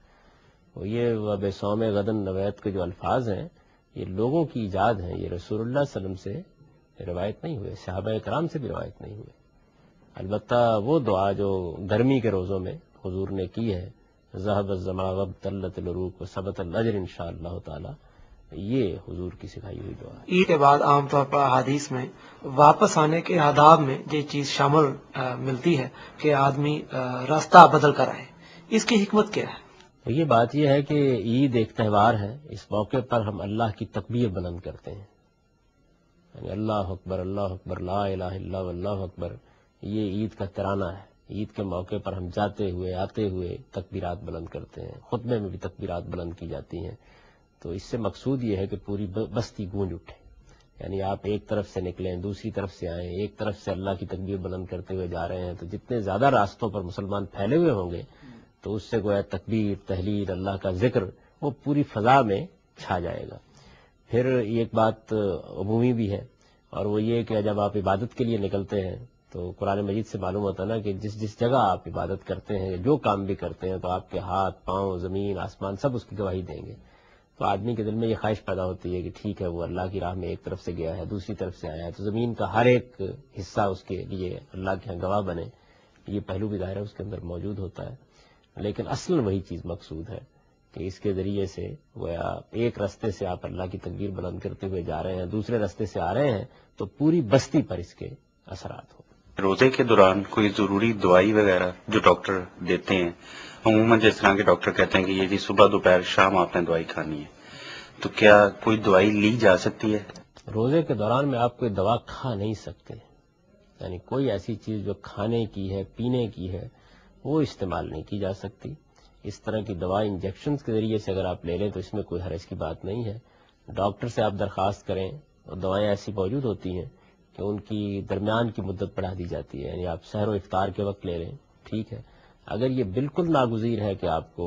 Speaker 2: وہ یہ وب صوم غدن نویت کے جو الفاظ ہیں یہ لوگوں کی ایجاد ہیں، یہ رسول اللہ صلی اللہ علیہ وسلم سے روایت نہیں ہوئے، صحابہ کرام سے بھی روایت نہیں ہوئے۔ البتہ وہ دعا جو گرمی کے روزوں میں حضور نے کی ہے، ذهب الظما وابتلت العروق وثبت الاجر انشاءاللہ تعالی، یہ حضور کی سکھائی ہوئی دعا ہے۔
Speaker 8: عید کے بعد عام طور پر حدیث میں واپس آنے کے آداب میں یہ چیز شامل ملتی ہے کہ آدمی راستہ بدل کر آئے، اس کی حکمت کیا ہے؟
Speaker 2: یہ بات یہ ہے کہ عید ایک تہوار ہے، اس موقع پر ہم اللہ کی تکبیر بلند کرتے ہیں، یعنی اللہ اکبر لا الہ الا اللہ اکبر، یہ عید کا ترانہ ہے۔ عید کے موقع پر ہم جاتے ہوئے آتے ہوئے تکبیرات بلند کرتے ہیں، خطبے میں بھی تکبیرات بلند کی جاتی ہیں۔ تو اس سے مقصود یہ ہے کہ پوری بستی گونج اٹھے، یعنی آپ ایک طرف سے نکلیں دوسری طرف سے آئیں، ایک طرف سے اللہ کی تکبیر بلند کرتے ہوئے جا رہے ہیں، تو جتنے زیادہ راستوں پر مسلمان پھیلے ہوئے ہوں گے تو اس سے گویا تکبیر، تحلیل، اللہ کا ذکر وہ پوری فضا میں چھا جائے گا۔ پھر ایک بات عمومی بھی ہے، اور وہ یہ کہ جب آپ عبادت کے لیے نکلتے ہیں تو قرآن مجید سے معلوم ہوتا ہے نا کہ جس جگہ آپ عبادت کرتے ہیں، جو کام بھی کرتے ہیں، تو آپ کے ہاتھ، پاؤں، زمین، آسمان سب اس کی گواہی دیں گے۔ تو آدمی کے دل میں یہ خواہش پیدا ہوتی ہے کہ ٹھیک ہے وہ اللہ کی راہ میں ایک طرف سے گیا ہے، دوسری طرف سے آیا ہے، تو زمین کا ہر ایک حصہ اس کے لیے اللہ کے یہاں گواہ بنے۔ یہ پہلو بھی ظاہر ہے اس کے اندر موجود ہوتا ہے، لیکن اصل وہی چیز مقصود ہے کہ اس کے ذریعے سے گویا ایک راستے سے آپ اللہ کی تکبیر بلند کرتے ہوئے جا رہے ہیں، دوسرے راستے سے آ رہے ہیں، تو پوری بستی پر اس کے اثرات ہوں۔
Speaker 14: روزے کے دوران کوئی ضروری دوائی وغیرہ جو ڈاکٹر دیتے ہیں، عموماً جس طرح کے ڈاکٹر کہتے ہیں کہ یہ جی صبح دوپہر شام آپ نے دوائی کھانی ہے، تو کیا کوئی دوائی لی جا سکتی ہے؟
Speaker 2: روزے کے دوران میں آپ کوئی دوا کھا نہیں سکتے، یعنی کوئی ایسی چیز جو کھانے کی ہے، پینے کی ہے، وہ استعمال نہیں کی جا سکتی۔ اس طرح کی دوا انجیکشنز کے ذریعے سے اگر آپ لے لیں تو اس میں کوئی حرج کی بات نہیں ہے۔ ڈاکٹر سے آپ درخواست کریں، اور دوائیں ایسی موجود ہوتی ہیں کہ ان کی درمیان کی مدت بڑھا دی جاتی ہے، یعنی آپ سحر و افطار کے وقت لے لیں، ٹھیک ہے۔ اگر یہ بالکل ناگزیر ہے کہ آپ کو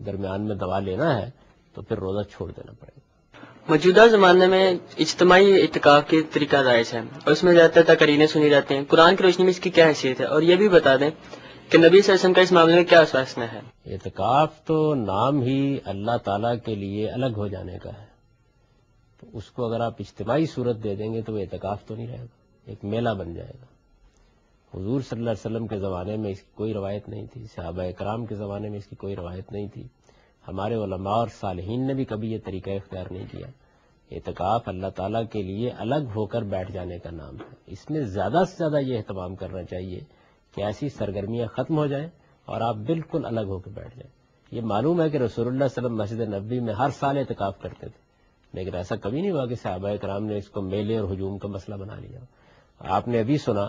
Speaker 2: درمیان میں دوا لینا ہے تو پھر روزہ چھوڑ دینا پڑے گا۔
Speaker 12: موجودہ زمانے میں اجتماعی اعتکاف کے طریقہ رائج ہے اور اس میں زیادہ تقریریں سنی جاتی ہیں. قرآن کی روشنی میں اس کی کیا حیثیت ہے؟ اور یہ بھی بتا دیں کہ نبی صلی اللہ علیہ وسلم کا اس معاملے میں کیا فیصلہ ہے؟
Speaker 2: اعتکاف تو نام ہی اللہ تعالیٰ کے لیے الگ ہو جانے کا ہے، تو اس کو اگر آپ اجتماعی صورت دے دیں گے تو وہ اعتکاف تو نہیں رہے گا، ایک میلہ بن جائے گا. حضور صلی اللہ علیہ وسلم کے زمانے میں اس کی کوئی روایت نہیں تھی، صحابہ کرام کے زمانے میں اس کی کوئی روایت نہیں تھی، ہمارے علماء اور صالحین نے بھی کبھی یہ طریقہ اختیار نہیں کیا. اعتکاف اللہ تعالیٰ کے لیے الگ ہو کر بیٹھ جانے کا نام ہے. اس میں زیادہ سے زیادہ یہ اہتمام کرنا چاہیے کہ ایسی سرگرمیاں ختم ہو جائیں اور آپ بالکل الگ ہو کے بیٹھ جائیں. یہ معلوم ہے کہ رسول اللہ صلی اللہ علیہ وسلم مسجد نبوی میں ہر سال اعتکاف کرتے تھے، لیکن ایسا کبھی نہیں ہوا کہ صحابہ کرام نے اس کو میلے اور ہجوم کا مسئلہ بنا لیا. آپ نے ابھی سنا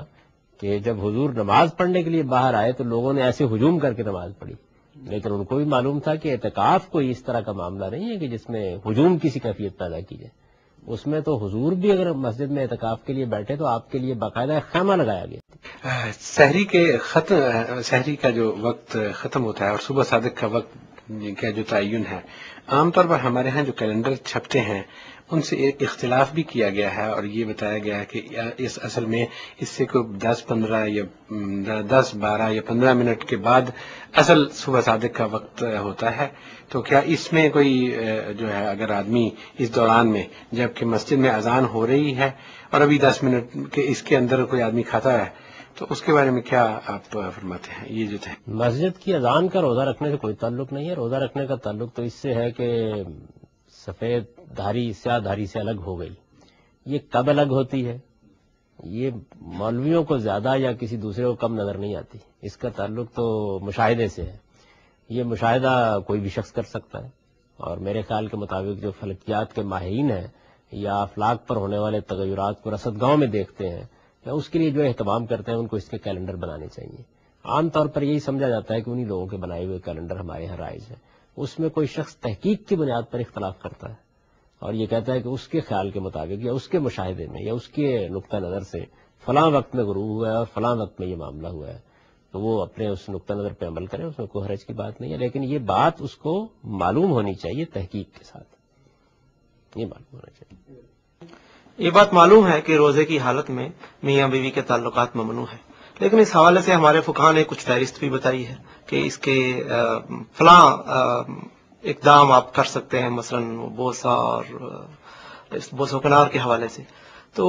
Speaker 2: کہ جب حضور نماز پڑھنے کے لیے باہر آئے تو لوگوں نے ایسے ہجوم کر کے نماز پڑھی، لیکن ان کو بھی معلوم تھا کہ اعتکاف کوئی اس طرح کا معاملہ نہیں ہے کہ جس میں ہجوم کسی کیفیت پیدا کی جائے. اس میں تو حضور بھی اگر مسجد میں اعتکاف کے لیے بیٹھے تو آپ کے لیے باقاعدہ خیمہ لگایا گیا.
Speaker 9: سحری کا جو وقت ختم ہوتا ہے اور صبح صادق کا وقت کا جو تعین ہے، عام طور پر ہمارے ہاں جو کیلنڈر چھپتے ہیں ان سے ایک اختلاف بھی کیا گیا ہے اور یہ بتایا گیا ہے کہ اس اصل میں اس سے کوئی 10-15 یا 10-12 یا 15 منٹ کے بعد اصل صبح صادق کا وقت ہوتا ہے. تو کیا اس میں کوئی جو ہے اگر آدمی اس دوران میں جبکہ مسجد میں اذان ہو رہی ہے اور ابھی 10 منٹ کے اس کے اندر کوئی آدمی کھاتا ہے تو اس کے بارے میں کیا آپ فرماتے ہیں؟ یہ جو ہے
Speaker 2: مسجد کی اذان کا روزہ رکھنے سے کوئی تعلق نہیں ہے. روزہ رکھنے کا تعلق تو اس سے ہے کہ سفید دھاری سیاہ دھاری سے الگ ہو گئی. یہ کب الگ ہوتی ہے؟ یہ مولویوں کو زیادہ یا کسی دوسرے کو کم نظر نہیں آتی. اس کا تعلق تو مشاہدے سے ہے. یہ مشاہدہ کوئی بھی شخص کر سکتا ہے، اور میرے خیال کے مطابق جو فلکیات کے ماہرین ہیں یا افلاک پر ہونے والے تغیرات کو رصد گاہوں میں دیکھتے ہیں یا اس کے لیے جو اہتمام کرتے ہیں ان کو اس کے کیلنڈر بنانے چاہیے. عام طور پر یہی سمجھا جاتا ہے کہ انہی لوگوں کے بنائے ہوئے کیلنڈر ہمارے یہاں رائج ہیں. اس میں کوئی شخص تحقیق کی بنیاد پر اختلاف کرتا ہے اور یہ کہتا ہے کہ اس کے خیال کے مطابق یا اس کے مشاہدے میں یا اس کے نقطہ نظر سے فلاں وقت میں غروب ہوا ہے اور فلاں وقت میں یہ معاملہ ہوا ہے، تو وہ اپنے اس نقطہ نظر پہ عمل کرے. اس میں کوئی حرج کی بات نہیں ہے، لیکن یہ بات اس کو معلوم ہونی چاہیے تحقیق کے ساتھ. یہ معلوم ہونا چاہیے.
Speaker 8: یہ بات معلوم ہے کہ روزے کی حالت میں میاں بیوی کے تعلقات ممنوع ہیں، لیکن اس حوالے سے ہمارے فقہا نے کچھ فہرست بھی بتائی ہے کہ اس کے فلاں اقدام آپ کر سکتے ہیں، مثلا بوسہ اور بوسو کنار کے حوالے سے. تو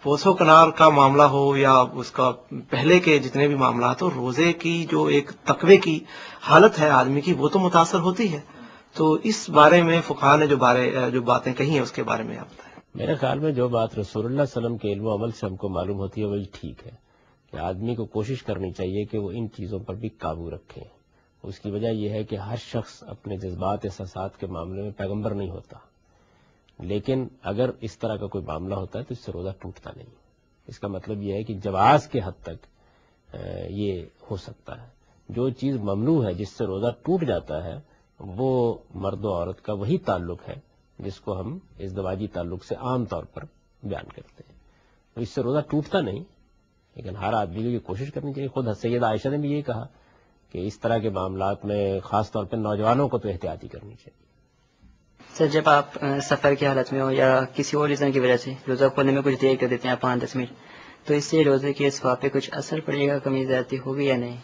Speaker 8: بوسو کنار کا معاملہ ہو یا اس کا پہلے کے جتنے بھی معاملات ہو، روزے کی جو ایک تقوی کی حالت ہے آدمی کی وہ تو متاثر ہوتی ہے. تو اس بارے میں فقہا نے جو باتیں کہی ہیں اس کے بارے میں آپ بتائیں.
Speaker 2: میرے خیال میں جو بات رسول اللہ صلی اللہ علیہ وسلم کے علم و عمل سے ہم کو معلوم ہوتی ہے وہی ٹھیک ہے کہ آدمی کو کوشش کرنی چاہیے کہ وہ ان چیزوں پر بھی قابو رکھے. اس کی وجہ یہ ہے کہ ہر شخص اپنے جذبات احساسات کے معاملے میں پیغمبر نہیں ہوتا، لیکن اگر اس طرح کا کوئی معاملہ ہوتا ہے تو اس سے روزہ ٹوٹتا نہیں. اس کا مطلب یہ ہے کہ جواز کے حد تک یہ ہو سکتا ہے. جو چیز ممنوع ہے جس سے روزہ ٹوٹ جاتا ہے وہ مرد و عورت کا وہی تعلق ہے جس کو ہم ازدواجی تعلق سے عام طور پر بیان کرتے ہیں. تو اس سے روزہ ٹوٹتا نہیں، لیکن ہر آدمی کو یہ کوشش کرنی چاہیے. خود سیدہ عائشہ نے بھی یہ کہا کہ اس طرح کے معاملات میں خاص طور پر نوجوانوں کو تو احتیاطی کرنی چاہیے.
Speaker 11: سر جب آپ سفر کی حالت میں ہو یا کسی اور ریزن کی وجہ سے روزہ کھولنے میں کچھ دیر کر دیتے ہیں 5-10 منٹ، تو اس سے روزے کے اسباب پہ کچھ اثر پڑے گا، کمی زیادتی ہوگی یا نہیں؟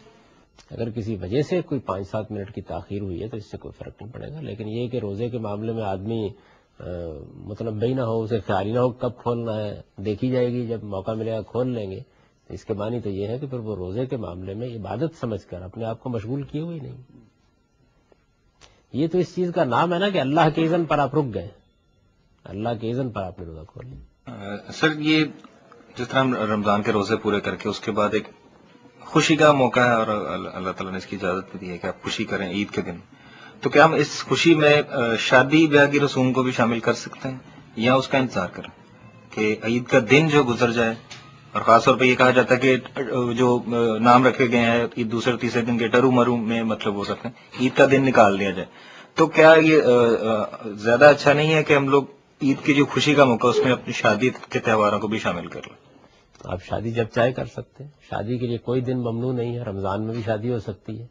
Speaker 2: اگر کسی وجہ سے کوئی 5-7 منٹ کی تاخیر ہوئی ہے تو اس سے کوئی فرق نہیں پڑے گا. لیکن یہ کہ روزے کے معاملے میں آدمی مطلب بے نہ ہو، اسے خیال ہی نہ ہو کب کھولنا ہے، دیکھی جائے گی جب موقع ملے گا کھول لیں گے. اس کے معنی تو یہ ہے کہ پھر وہ روزے کے معاملے میں عبادت سمجھ کر اپنے آپ کو مشغول کیے ہوئے نہیں. یہ تو اس چیز کا نام ہے نا کہ اللہ کے اذن پر آپ رک گئے، اللہ کے اذن پر آپ نے روزہ کھول لیا.
Speaker 15: سر یہ جس طرح رمضان کے روزے پورے کر کے اس کے بعد ایک خوشی کا موقع ہے اور اللہ تعالیٰ نے اس کی اجازت بھی دی ہے کہ آپ خوشی کریں عید کے دن، تو کیا ہم اس خوشی میں شادی بیاہ کی رسوم کو بھی شامل کر سکتے ہیں یا اس کا انتظار کریں کہ عید کا دن جو گزر جائے؟ اور خاص طور پہ یہ کہا جاتا ہے کہ جو نام رکھے گئے ہیں عید دوسرے تیسرے دن کے ٹرو مرو میں مطلب ہو سکتے ہیں، عید کا دن نکال دیا جائے. تو کیا یہ زیادہ اچھا نہیں ہے کہ ہم لوگ عید کی جو خوشی کا موقع اس میں اپنی شادی کے تہواروں کو بھی شامل کر لیں؟
Speaker 2: آپ شادی جب چاہے کر سکتے ہیں، شادی کے لیے کوئی دن ممنوع نہیں ہے. رمضان میں بھی شادی ہو سکتی ہے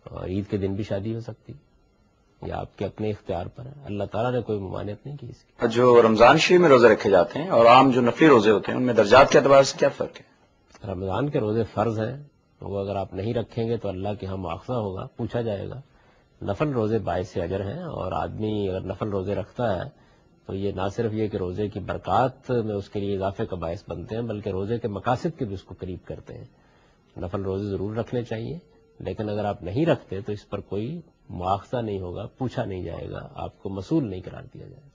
Speaker 2: اور عید کے دن بھی شادی ہو سکتی ہے. یہ آپ کے اپنے اختیار پر ہے، اللہ تعالیٰ نے کوئی ممانعت نہیں کی اس کی۔
Speaker 10: جو رمضان شریف میں روزے رکھے جاتے ہیں اور عام جو نفلی روزے ہوتے ہیں ان میں درجات کے اعتبار سے کیا فرق ہے؟
Speaker 2: رمضان کے روزے فرض ہیں، وہ اگر آپ نہیں رکھیں گے تو اللہ کے ہاں مواخذہ ہوگا، پوچھا جائے گا۔ نفل روزے باعث اجر ہیں، اور آدمی اگر نفل روزے رکھتا ہے تو یہ نہ صرف یہ کہ روزے کی برکات میں اس کے لیے اضافے کا باعث بنتے ہیں، بلکہ روزے کے مقاصد کے بھی اس کو قریب کرتے ہیں۔ نفل روزے ضرور رکھنے چاہیے، لیکن اگر آپ نہیں رکھتے تو اس پر کوئی مواخذہ نہیں ہوگا، پوچھا نہیں جائے گا، آپ کو مسئول نہیں قرار دیا جائے گا۔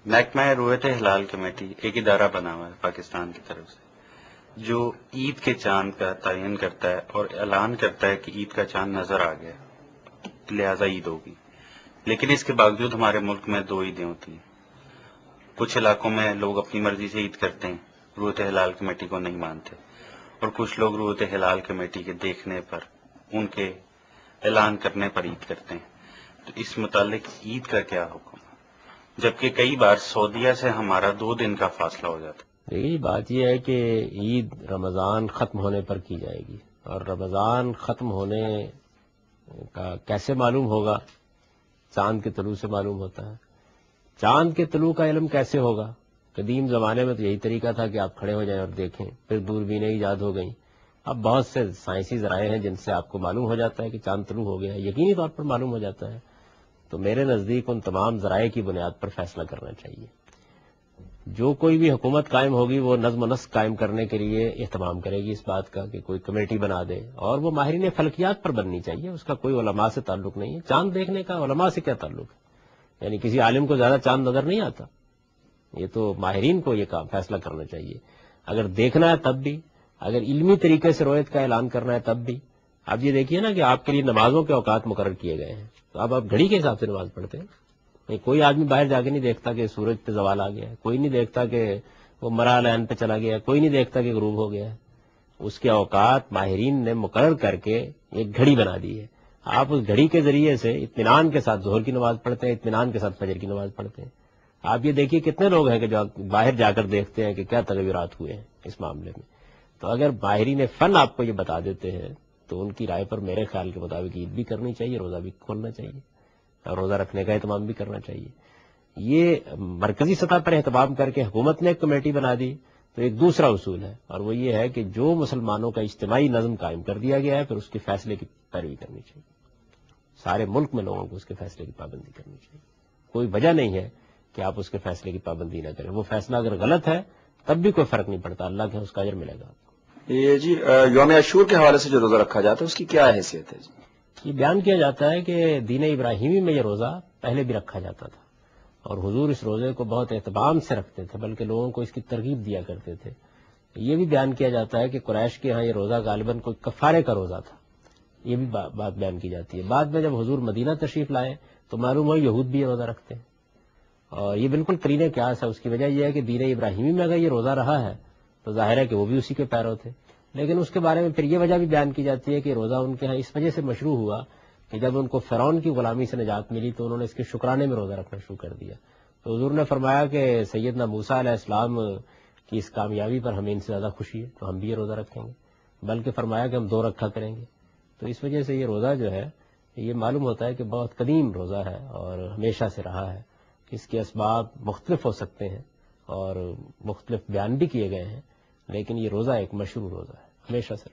Speaker 14: محکمہ رویت ہلال کمیٹی ایک ادارہ بنا ہوا ہے پاکستان کی طرف سے جو عید کے چاند کا تعین کرتا ہے اور اعلان کرتا ہے کہ عید کا چاند نظر آ گیا لہذا عید ہوگی، لیکن اس کے باوجود ہمارے ملک میں 2 عیدیں ہوتی ہیں۔ کچھ علاقوں میں لوگ اپنی مرضی سے عید کرتے ہیں، رویت ہلال کمیٹی کو نہیں مانتے، اور کچھ لوگ رویت ہلال کمیٹی کے دیکھنے پر، ان کے اعلان کرنے پر عید کرتے ہیں۔ تو اس متعلق عید کا کیا حکم ہے، جبکہ کئی بار سعودیہ سے ہمارا 2 دن کا فاصلہ ہو جاتا ہے؟
Speaker 2: دیکھیے بات یہ ہے کہ عید رمضان ختم ہونے پر کی جائے گی، اور رمضان ختم ہونے کا کیسے معلوم ہوگا؟ چاند کے طلوع سے معلوم ہوتا ہے۔ چاند کے طلوع کا علم کیسے ہوگا؟ قدیم زمانے میں تو یہی طریقہ تھا کہ آپ کھڑے ہو جائیں اور دیکھیں، پھر دوربینیں ایجاد ہو گئیں۔ اب بہت سے سائنسی ذرائع ہیں جن سے آپ کو معلوم ہو جاتا ہے کہ چاند طلوع ہو گیا ہے، یقینی طور پر معلوم ہو جاتا ہے۔ تو میرے نزدیک ان تمام ذرائع کی بنیاد پر فیصلہ کرنا چاہیے۔ جو کوئی بھی حکومت قائم ہوگی وہ نظم و نسق قائم کرنے کے لیے اہتمام کرے گی اس بات کا کہ کوئی کمیٹی بنا دے، اور وہ ماہرین فلکیات پر بننی چاہیے، اس کا کوئی علماء سے تعلق نہیں ہے۔ چاند دیکھنے کا علماء سے کیا تعلق ہے؟ یعنی کسی عالم کو زیادہ چاند نظر نہیں آتا؟ یہ تو ماہرین کو یہ کام فیصلہ کرنا چاہیے۔ اگر دیکھنا ہے تب بھی، اگر علمی طریقے سے رویت کا اعلان کرنا ہے تب بھی۔ اب یہ دیکھیے نا کہ آپ کے لیے نمازوں کے اوقات مقرر کیے گئے ہیں، تو اب آپ گھڑی کے حساب سے نماز پڑھتے ہیں۔ کوئی آدمی باہر جا کے نہیں دیکھتا کہ سورج پہ زوال آ گیا ہے، کوئی نہیں دیکھتا کہ وہ مرا لائن پہ چلا گیا ہے، کوئی نہیں دیکھتا کہ غروب ہو گیا ہے۔ اس کے اوقات ماہرین نے مقرر کر کے ایک گھڑی بنا دی ہے، آپ اس گھڑی کے ذریعے سے اطمینان کے ساتھ ظہر کی نماز پڑھتے ہیں، اطمینان کے ساتھ فجر کی نماز پڑھتے ہیں۔ آپ یہ دیکھیے کتنے لوگ ہیں کہ جو باہر جا کر دیکھتے ہیں کہ کیا تغیرات ہوئے ہیں اس معاملے میں۔ تو اگر ماہرین فن آپ کو یہ بتا دیتے ہیں تو ان کی رائے پر میرے خیال کے مطابق عید بھی کرنی چاہیے، روزہ بھی کھولنا چاہیے، اور روزہ رکھنے کا اہتمام بھی کرنا چاہیے۔ یہ مرکزی سطح پر اہتمام کر کے حکومت نے ایک کمیٹی بنا دی تو ایک دوسرا اصول ہے، اور وہ یہ ہے کہ جو مسلمانوں کا اجتماعی نظم قائم کر دیا گیا ہے پھر اس کے فیصلے کی پیروی کرنی چاہیے۔ سارے ملک میں لوگوں کو اس کے فیصلے کی پابندی کرنی چاہیے۔ کوئی وجہ نہیں ہے کہ آپ اس کے فیصلے کی پابندی نہ کریں۔ وہ فیصلہ اگر غلط ہے تب بھی کوئی فرق نہیں پڑتا، اللہ کے اس کا اجر ملے گا آپ کو۔
Speaker 10: یہ جی یوم عاشور کے حوالے سے جو روزہ رکھا جاتا ہے اس کی کیا حیثیت ہے جی؟
Speaker 2: یہ بیان کیا جاتا ہے کہ دین ابراہیمی میں یہ روزہ پہلے بھی رکھا جاتا تھا، اور حضور اس روزے کو بہت اہتمام سے رکھتے تھے، بلکہ لوگوں کو اس کی ترغیب دیا کرتے تھے۔ یہ بھی بیان کیا جاتا ہے کہ قریش کے ہاں یہ روزہ غالباً کوئی کفارے کا روزہ تھا، یہ بھی بات بیان کی جاتی ہے۔ بعد میں جب حضور مدینہ تشریف لائے تو معلوم ہو یہود بھی یہ روزہ رکھتے ہیں، اور یہ بالکل قرینہ قیاس ہے۔ اس کی وجہ یہ ہے کہ دین ابراہیمی میں اگر یہ روزہ رہا ہے تو ظاہر ہے کہ وہ بھی اسی کے پیرو تھے، لیکن اس کے بارے میں پھر یہ وجہ بھی بیان کی جاتی ہے کہ روزہ ان کے ہاں اس وجہ سے مشروع ہوا کہ جب ان کو فرعون کی غلامی سے نجات ملی تو انہوں نے اس کے شکرانے میں روزہ رکھنا شروع کر دیا۔ تو حضور نے فرمایا کہ سیدنا موسیٰ علیہ السلام کی اس کامیابی پر ہمیں ان سے زیادہ خوشی ہے تو ہم بھی یہ روزہ رکھیں گے، بلکہ فرمایا کہ ہم 2 رکھا کریں گے۔ تو اس وجہ سے یہ روزہ جو ہے یہ معلوم ہوتا ہے کہ بہت قدیم روزہ ہے اور ہمیشہ سے رہا ہے۔ اس کے اسباب مختلف ہو سکتے ہیں اور مختلف بیان بھی کیے گئے ہیں، لیکن یہ روزہ ایک مشہور روزہ ہے، ہمیشہ سے۔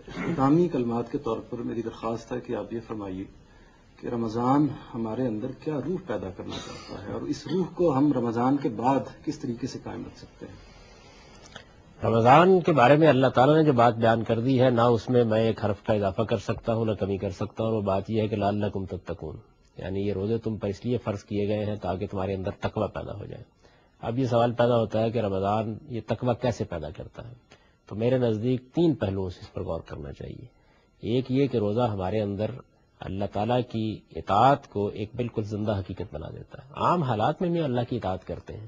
Speaker 1: اختتامی کلمات کے طور پر میری درخواست ہے کہ آپ یہ فرمائیے کہ رمضان ہمارے اندر کیا روح پیدا کرنا چاہتا ہے، اور اس روح کو ہم رمضان کے بعد کس طریقے سے قائم رکھ سکتے ہیں؟
Speaker 2: رمضان کے بارے میں اللہ تعالیٰ نے جو بات بیان کر دی ہے، نہ اس میں میں ایک حرف کا اضافہ کر سکتا ہوں نہ کمی کر سکتا ہوں، اور وہ بات یہ ہے کہ لعلکم تتقون، یعنی یہ روزے تم پر اس لیے فرض کیے گئے ہیں تاکہ تمہارے اندر تقوی پیدا ہو جائے۔ اب یہ سوال پیدا ہوتا ہے کہ رمضان یہ تقوی کیسے پیدا کرتا ہے؟ تو میرے نزدیک 3 پہلوؤں سے اس پر غور کرنا چاہیے۔ ایک یہ کہ روزہ ہمارے اندر اللہ تعالیٰ کی اطاعت کو ایک بالکل زندہ حقیقت بنا دیتا ہے۔ عام حالات میں بھی اللہ کی اطاعت کرتے ہیں،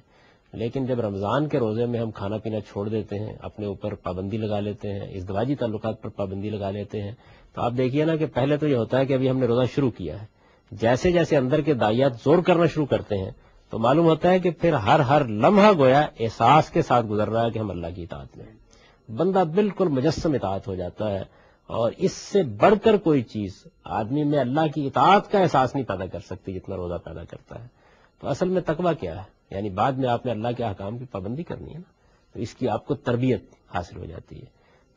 Speaker 2: لیکن جب رمضان کے روزے میں ہم کھانا پینا چھوڑ دیتے ہیں، اپنے اوپر پابندی لگا لیتے ہیں، ازدواجی تعلقات پر پابندی لگا لیتے ہیں، تو آپ دیکھیے نا کہ پہلے تو یہ ہوتا ہے کہ ابھی ہم نے روزہ شروع کیا ہے، جیسے جیسے اندر کے داعیات زور کرنا شروع کرتے ہیں تو معلوم ہوتا ہے کہ پھر ہر لمحہ گویا احساس کے ساتھ گزر رہا ہے کہ ہم اللہ کی اطاعت میں، بندہ بالکل مجسم اطاعت ہو جاتا ہے اور اس سے بڑھ کر کوئی چیز آدمی میں اللہ کی اطاعت کا احساس نہیں پیدا کر سکتی جتنا روزہ پیدا کرتا ہے. تو اصل میں تقویٰ کیا ہے؟ یعنی بعد میں آپ نے اللہ کے احکام کی پابندی کرنی ہے نا، تو اس کی آپ کو تربیت حاصل ہو جاتی ہے.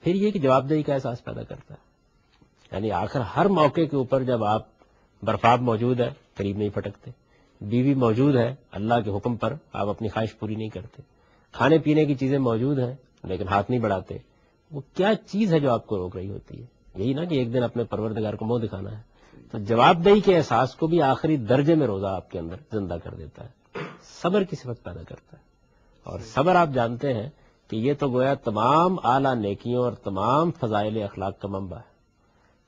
Speaker 2: پھر یہ کہ جواب دہی کا احساس پیدا کرتا ہے. یعنی آخر ہر موقع کے اوپر جب آپ برفاب موجود ہے قریب نہیں پھٹکتے، بیوی موجود ہے اللہ کے حکم پر آپ اپنی خواہش پوری نہیں کرتے، کھانے پینے کی چیزیں موجود ہیں لیکن ہاتھ نہیں بڑھاتے، وہ کیا چیز ہے جو آپ کو روک رہی ہوتی ہے؟ یہی نا کہ ایک دن اپنے پروردگار کو منہ دکھانا ہے. تو جواب دہی کے احساس کو بھی آخری درجے میں روزہ آپ کے اندر زندہ کر دیتا ہے، صبر کی صفت پیدا کرتا ہے. اور صبر آپ جانتے ہیں کہ یہ تو گویا تمام اعلیٰ نیکیوں اور تمام فضائل اخلاق کا منبع ہے.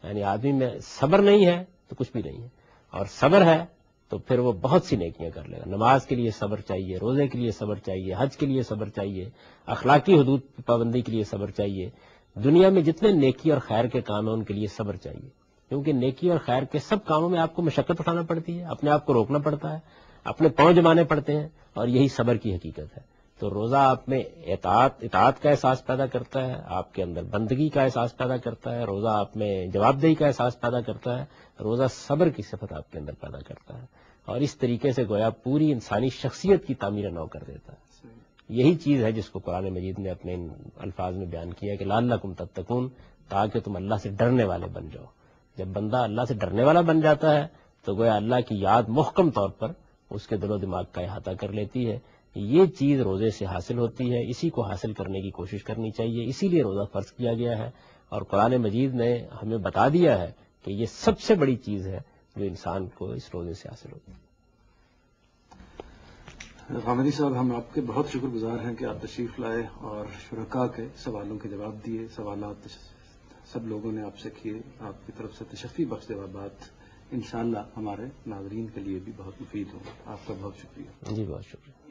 Speaker 2: یعنی آدمی میں صبر نہیں ہے تو کچھ بھی نہیں ہے، اور صبر ہے تو پھر وہ بہت سی نیکیاں کر لے گا. نماز کے لیے صبر چاہیے، روزے کے لیے صبر چاہیے، حج کے لیے صبر چاہیے، اخلاقی حدود کی پابندی کے لیے صبر چاہیے، دنیا میں جتنے نیکی اور خیر کے کام ہیں ان کے لیے صبر چاہیے. کیونکہ نیکی اور خیر کے سب کاموں میں آپ کو مشقت اٹھانا پڑتی ہے، اپنے آپ کو روکنا پڑتا ہے، اپنے پاؤں جمانے پڑتے ہیں، اور یہی صبر کی حقیقت ہے. تو روزہ آپ میں اطاعت کا احساس پیدا کرتا ہے، آپ کے اندر بندگی کا احساس پیدا کرتا ہے، روزہ آپ میں جواب دہی کا احساس پیدا کرتا ہے، روزہ صبر کی صفت آپ کے اندر پیدا کرتا ہے، اور اس طریقے سے گویا پوری انسانی شخصیت کی تعمیر نو کر دیتا ہے. یہی چیز ہے جس کو قرآن مجید نے اپنے ان الفاظ میں بیان کیا کہ لعلکم تتقون، تاکہ تم اللہ سے ڈرنے والے بن جاؤ. جب بندہ اللہ سے ڈرنے والا بن جاتا ہے تو گویا اللہ کی یاد محکم طور پر اس کے دل و دماغ کا احاطہ کر لیتی ہے. یہ چیز روزے سے حاصل ہوتی ہے، اسی کو حاصل کرنے کی کوشش کرنی چاہیے. اسی لیے روزہ فرض کیا گیا ہے، اور قرآن مجید نے ہمیں بتا دیا ہے کہ یہ سب سے بڑی چیز ہے جو انسان کو اس روزے سے حاصل ہوتی ہے.
Speaker 1: غامدی صاحب، ہم آپ کے بہت شکر گزار ہیں کہ آپ تشریف لائے اور شرکاء کے سوالوں کے جواب دیے. سوالات سب لوگوں نے آپ سے کیے، آپ کی طرف سے تشفی بخش جوابات انشاءاللہ ہمارے ناظرین کے لیے بھی بہت مفید ہوں. آپ کا بہت شکریہ.
Speaker 2: جی بہت شکریہ.